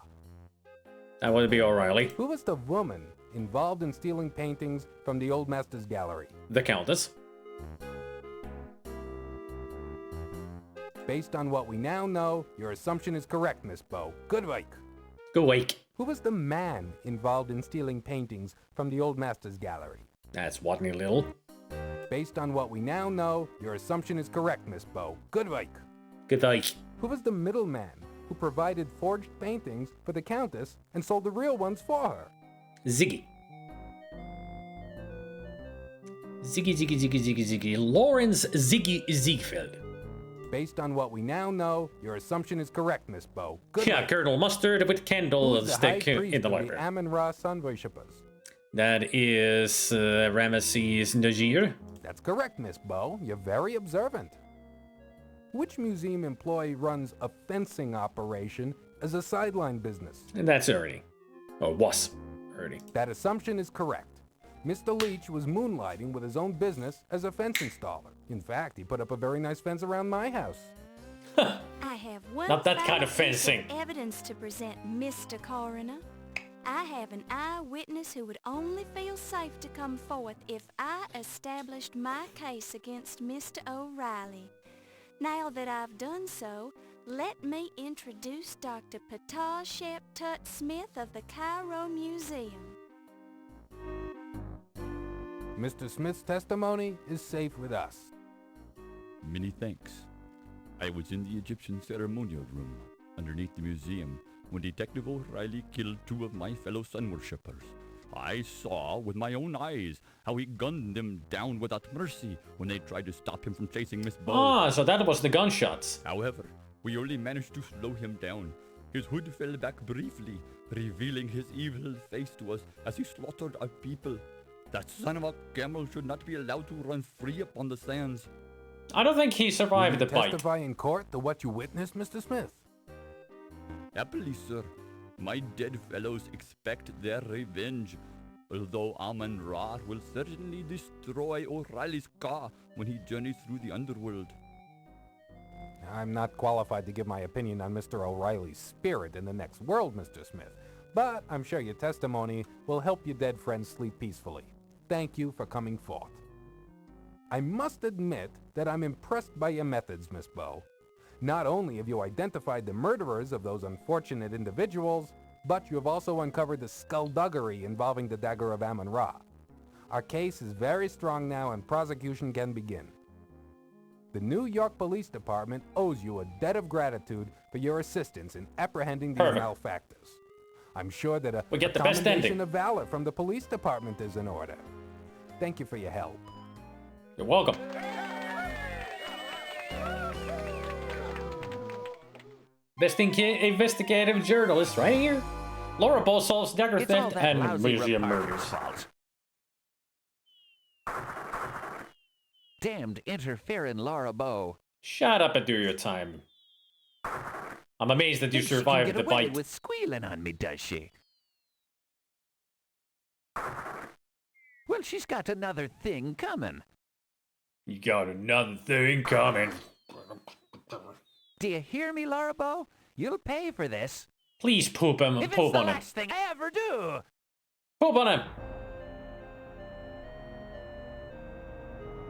That would be O'Reilly. Who was the woman involved in stealing paintings from the Old Masters Gallery? The Countess. Based on what we now know, your assumption is correct, Miss Bow. Good work. Good work. Who was the man involved in stealing paintings from the Old Masters Gallery? That's Watney Little. Based on what we now know, your assumption is correct, Miss Bow. Good work. Good work. Who was the middleman who provided forged paintings for the Countess and sold the real ones for her? Ziggy. Ziggy. Lawrence Ziggy Ziegfeld. Based on what we now know, your assumption is correct, Miss Bow. Good work. Colonel Mustard with candlestick in the library. The Amon Ra sun worshippers. That is Ramesses Najir. That's correct, Miss Bow. You're very observant. Which museum employee runs a fencing operation as a sideline business? And that's Ernie. Or was Ernie. That assumption is correct. Mr. Leach was moonlighting with his own business as a fence installer. In fact, he put up a very nice fence around my house. I have one Not that kind of final piece fencing. evidence to present, Mr. Coroner. I have an eyewitness who would only feel safe to come forth if I established my case against Mr. O'Reilly. Now that I've done so, let me introduce Dr. Patah Shep Tut Smith of the Cairo Museum. Mr. Smith's testimony is safe with us. Many thanks. I was in the Egyptian ceremonial room, underneath the museum, when Detective O'Reilly killed 2 of my fellow sun worshippers. I saw with my own eyes how he gunned them down without mercy when they tried to stop him from chasing Miss Bow. Ah, so that was the gunshots. However, we only managed to slow him down. His hood fell back briefly, revealing his evil face to us as he slaughtered our people. That son of a camel should not be allowed to run free upon the sands. I don't think he survived the Will you bite. testify in court to what you witnessed, Mr. Smith? Happily, sir. My dead fellows expect their revenge, although Amon Ra will certainly destroy O'Reilly's car when he journeys through the underworld. I'm not qualified to give my opinion on Mr. O'Reilly's spirit in the next world, Mr. Smith, but I'm sure your testimony will help your dead friends sleep peacefully. Thank you for coming forth. I must admit that I'm impressed by your methods, Miss Bow. Not only have you identified the murderers of those unfortunate individuals, but you have also uncovered the skullduggery involving the Dagger of Amon Ra. Our case is very strong now and prosecution can begin. The New York Police Department owes you a debt of gratitude for your assistance in apprehending these malefactors. I'm sure that We get the best commendation ending. of valor from the police department is in order. Thank you for your help. You're welcome. Investigative journalist right here. Laura Ball solves dagger It's all theft that and lousy museum reporter's murders. fault. Damned interfering Laura Bow. Shut up and do your time. I'm amazed that you Thinks she can survived get the away bite. with squealing on me, does she? Well, she's got another thing coming. You got another thing coming. Do you hear me, Laura Bow? You'll pay for this. Please poop him. If it's Poop the on him. last thing I ever do. Poop on him.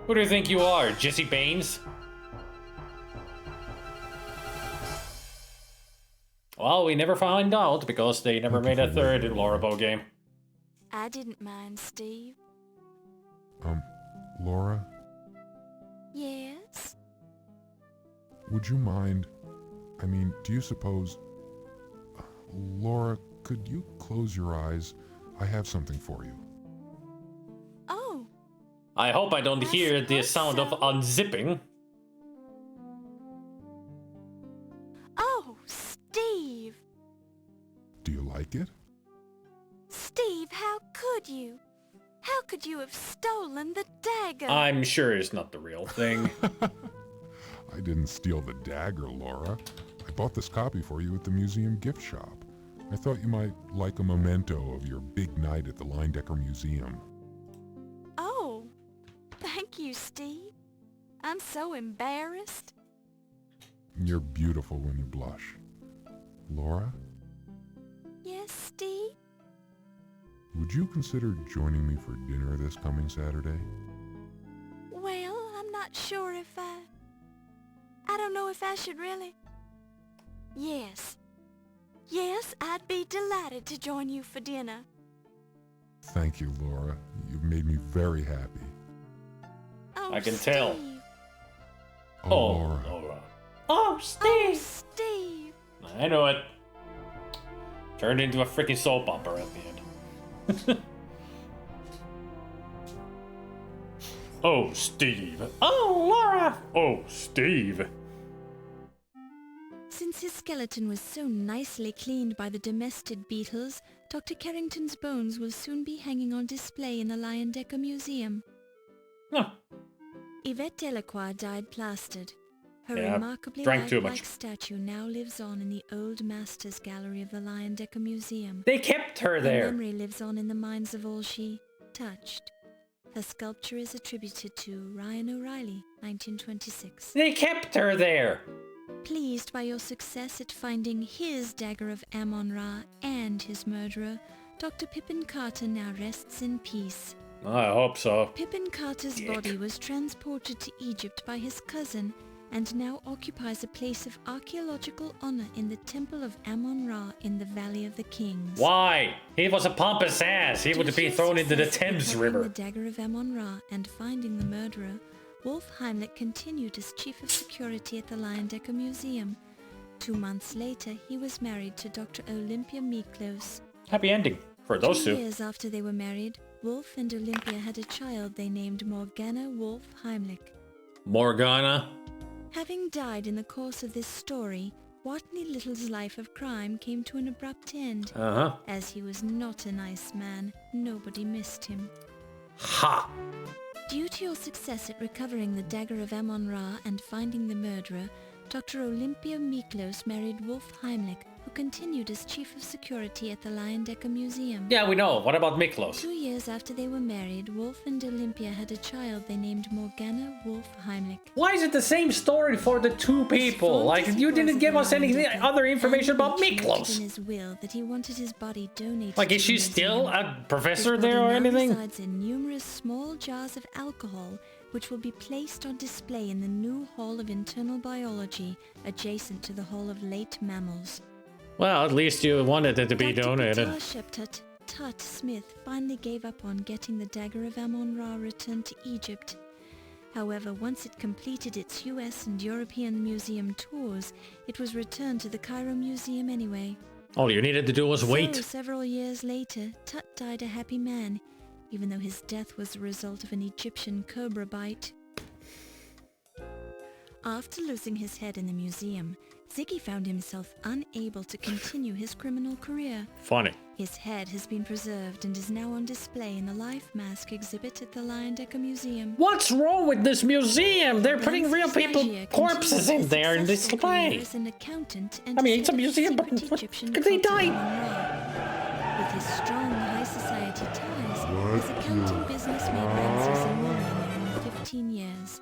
Who do you think you are, Jesse Baines? Well, we never find out because they never made a third Larabow game. I didn't mind, Steve. Laura, Yes? would you mind? I mean, do you suppose... Laura, could you close your eyes? I have something for you. Oh, I hope I don't hear the sound of unzipping. oh, Steve! like it? Steve, how could you? How could you have stolen the dagger? I'm sure it's not the real thing. I didn't steal the dagger, Laura. I bought this copy for you at the museum gift shop. I thought you might like a memento of your big night at the Leyendecker Museum. Oh, thank you, Steve. I'm so embarrassed. You're beautiful when you blush. Laura, Yes, Steve? would you consider joining me for dinner this coming Saturday? Well, I'm not sure if I don't know if I should really. Yes. Yes, I'd be delighted to join you for dinner. Thank you, Laura. You've made me very happy. Oh, I can Steve. tell. Oh, Laura. Laura. Oh, Steve. I know it. Turned into a freaking soap opera at the end. Oh, Steve. Oh, Laura. Oh, Steve. Since his skeleton was so nicely cleaned by the domestic beetles, Dr. Carrington's bones will soon be hanging on display in the Leyendecker Museum. Huh. Yvette Delacroix died plastered. Her Yeah, remarkably drank too lifelike much. statue now lives on in the Old Masters Gallery of the Leyendecker Museum. They kept her Her there. memory lives on in the minds of all she touched. Her sculpture is attributed to Ryan O'Reilly, 1926. They kept her there. Pleased by your success at finding his Dagger of Amon Ra and his murderer, Dr. Pippin Carter now rests in peace. I hope so. Pippin Carter's body was transported to Egypt by his cousin and now occupies a place of archaeological honor in the Temple of Amon Ra in the Valley of the Kings. Why? He was a pompous ass. He would be thrown into the Thames River. The Dagger of Amon Ra and finding the murderer, Wolf Heimlich continued as chief of security at the Leyendecker Museum. 2 months later, he was married to Dr. Olympia Miklos. Happy ending for those 2 two. years after they were married, Wolf and Olympia had a child they named Morgana Wolf Heimlich. Morgana. Having died in the course of this story, Watney Little's life of crime came to an abrupt end. Uh-huh. As he was not a nice man, nobody missed him. Ha! Due to your success at recovering the Dagger of Amon Ra and finding the murderer, Dr. Olympia Miklos married Wolf Heimlich, who continued as chief of security at the Leyendecker Museum. Yeah, we know. What about Miklos? 2 years after they were married, Wolf and Olympia had a child they named Morgana Wolf Heimlich. Why is it the same story for the two people? Like, you didn't give us any other information about Miklos. In his will that he wanted his body donated. Like, is to she the still museum. a professor His there or body now anything? resides in numerous small jars of alcohol, which will be placed on display in the new Hall of Internal Biology, adjacent to the Hall of Late Mammals. Well, at least you wanted it to be donated. Dr. Sheptut Tut Smith finally gave up on getting the Dagger of Amon Ra returned to Egypt. However, once it completed its US and European museum tours, it was returned to the Cairo Museum anyway. All you needed to do was wait. So, several years later, Tut died a happy man, even though his death was the result of an Egyptian cobra bite. After losing his head in the museum, Ziggy found himself unable to continue his criminal career. Funny. His head has been preserved and is now on display in the Life Mask exhibit at the Leyendecker Museum. What's wrong with this museum? They're putting real people corpses in there in display. As an accountant and I mean, it's a museum, but could they die? With his strong high society ties, his accounting business made Ramses a millionaire in 15 years.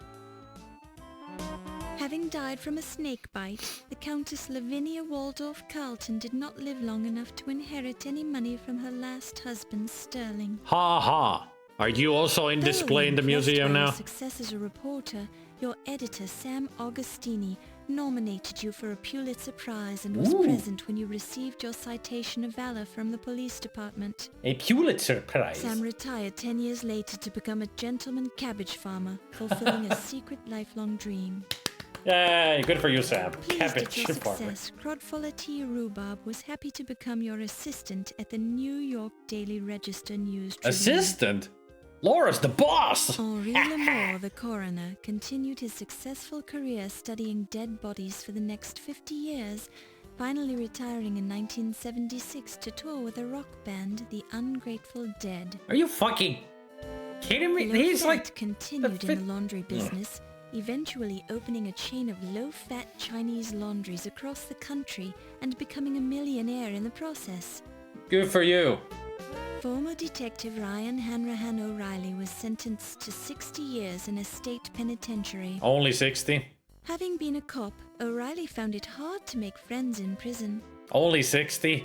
Having died from a snake bite, the Countess Lavinia Waldorf Carlton did not live long enough to inherit any money from her last husband, Sterling. Ha ha. Are you also in display in the museum now? Your success as a reporter, your editor, Sam Augustini, nominated you for a Pulitzer Prize and was present when you received your citation of valor from the police department. A Pulitzer Prize. Sam retired 10 years later to become a gentleman cabbage farmer, fulfilling a secret lifelong dream. Yay, good for you, Sam. Pleased at Cabbage your farmer. success, Crodfoller T. Rhubarb was happy to become your assistant at the New York Daily Register News Tribune. Assistant? Laura's the boss! Henri Lamour, the coroner, continued his successful career studying dead bodies for the next 50 years, finally retiring in 1976 to tour with a rock band, the Ungrateful Dead. Are you fucking kidding me? He's like continued in the laundry business, eventually opening a chain of low-fat Chinese laundries across the country and becoming a millionaire in the process. Good for you. Former Detective Ryan Hanrahan O'Reilly was sentenced to 60 years in a state penitentiary. Only 60? Having been a cop, O'Reilly found it hard to make friends in prison. Only 60?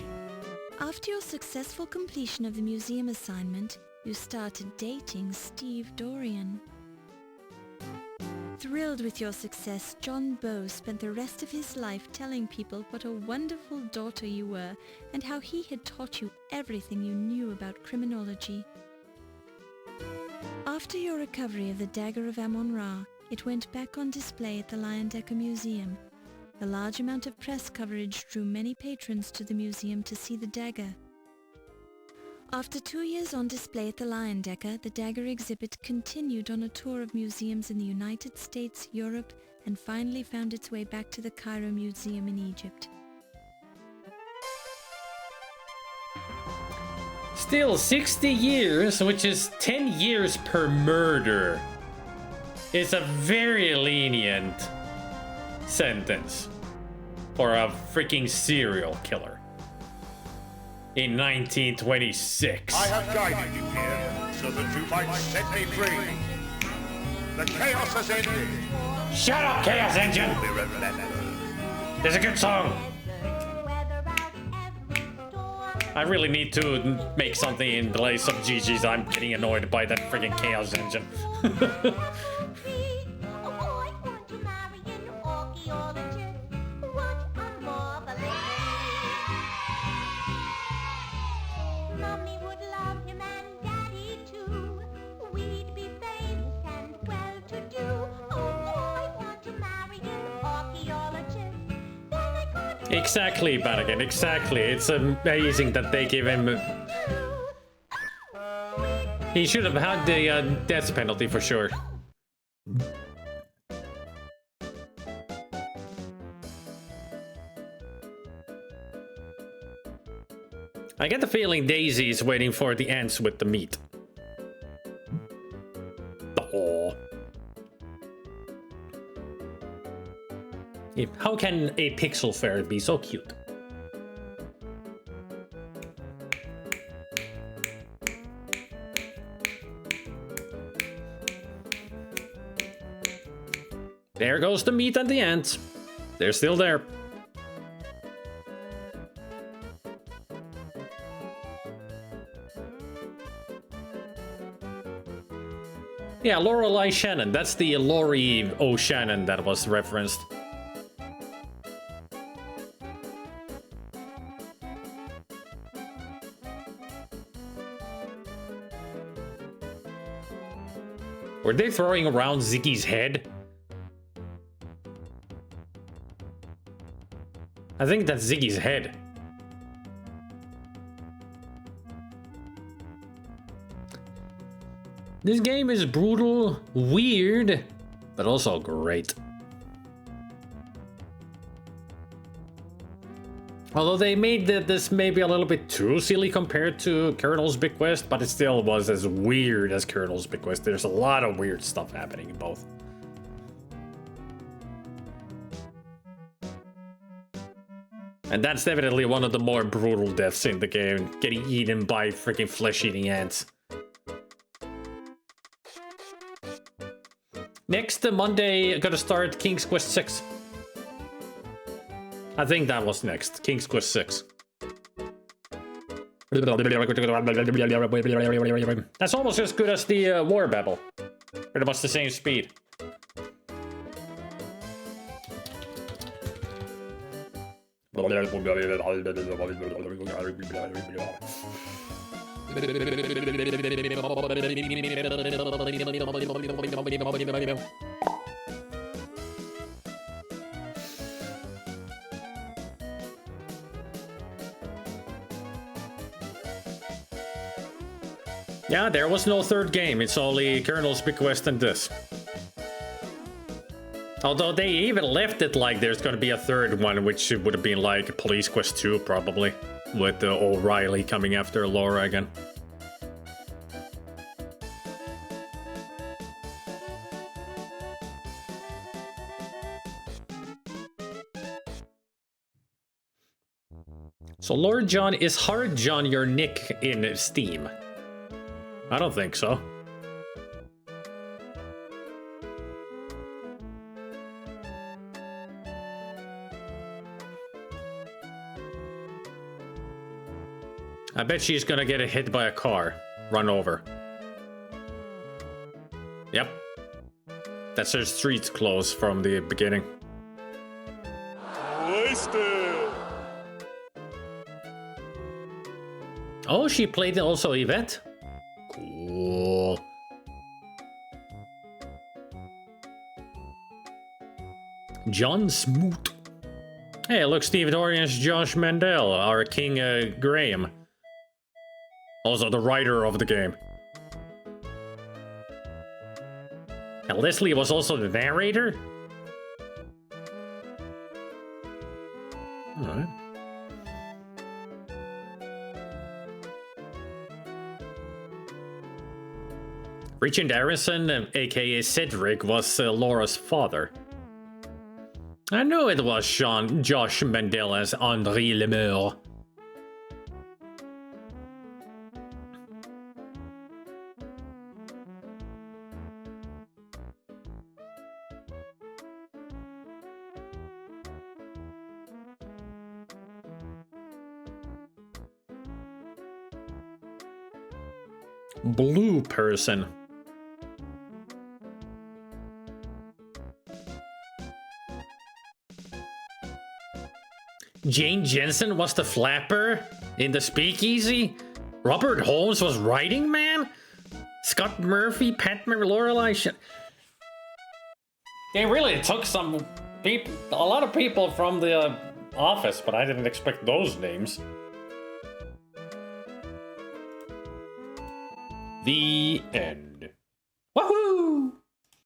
After your successful completion of the museum assignment, you started dating Steve Dorian. Thrilled with your success, John Bowe spent the rest of his life telling people what a wonderful daughter you were and how he had taught you everything you knew about criminology. After your recovery of the Dagger of Amon Ra, it went back on display at the Leyendecker Museum. The large amount of press coverage drew many patrons to the museum to see the dagger. After 2 years on display at the Leyendecker, the dagger exhibit continued on a tour of museums in the United States, Europe, and finally found its way back to the Cairo Museum in Egypt. Still 60 years, which is 10 years per murder. It's a very lenient sentence for a freaking serial killer. In 1926. I have guided you here so that you might set me free. The chaos has ended. Shut up, Chaos Engine! There's a good song. I really need to make something in place of Gigi's. I'm getting annoyed by that freaking Chaos Engine. Exactly, Barragan, exactly. It's amazing that they give him... He should have had the death penalty for sure. I get the feeling Daisy is waiting for the ants with the meat. Oh. How can a pixel fairy be so cute? There goes the meat and the ants. They're still there. Yeah, Lorelei Shannon. That's the Laurie O'Shannon that was referenced. Were they throwing around Ziggy's head? I think that's Ziggy's head. This game is brutal, weird, but also great. Although they made this maybe a little bit too silly compared to Colonel's Bequest, but it still was as weird as Colonel's Bequest. There's a lot of weird stuff happening in both. And that's definitely one of the more brutal deaths in the game, getting eaten by freaking flesh-eating ants. Next Monday, I'm gonna start King's Quest 6. I think that was next. King's Quest 6. That's almost as good as the War Babble. Pretty much the same speed. Yeah, there was no third game. It's only Colonel's Bequest and this. Although they even left it like there's gonna be a third one, which would have been like Police Quest 2 probably, with O'Reilly coming after Laura again. So Lord John, is Hard John your nick in Steam? I don't think so. I bet she's gonna get hit by a car. Run over. Yep. That's her street clothes from the beginning. Wasted! Oh, she played also Yvette? Cool. John Smoot. Hey, look, Steve Dorian's Josh Mandel, our King Graham. Also the writer of the game. And Leslie was also the narrator? Alright. Richard Harrison, aka Cedric, was Laura's father. I knew it was Josh Mandel as Henri Lemeur. Blue person. Jane Jensen was the flapper in the speakeasy? Robert Holmes was writing man? Scott Murphy, Pat Lorelei. They really took some people, a lot of people from the office, but I didn't expect those names. The end.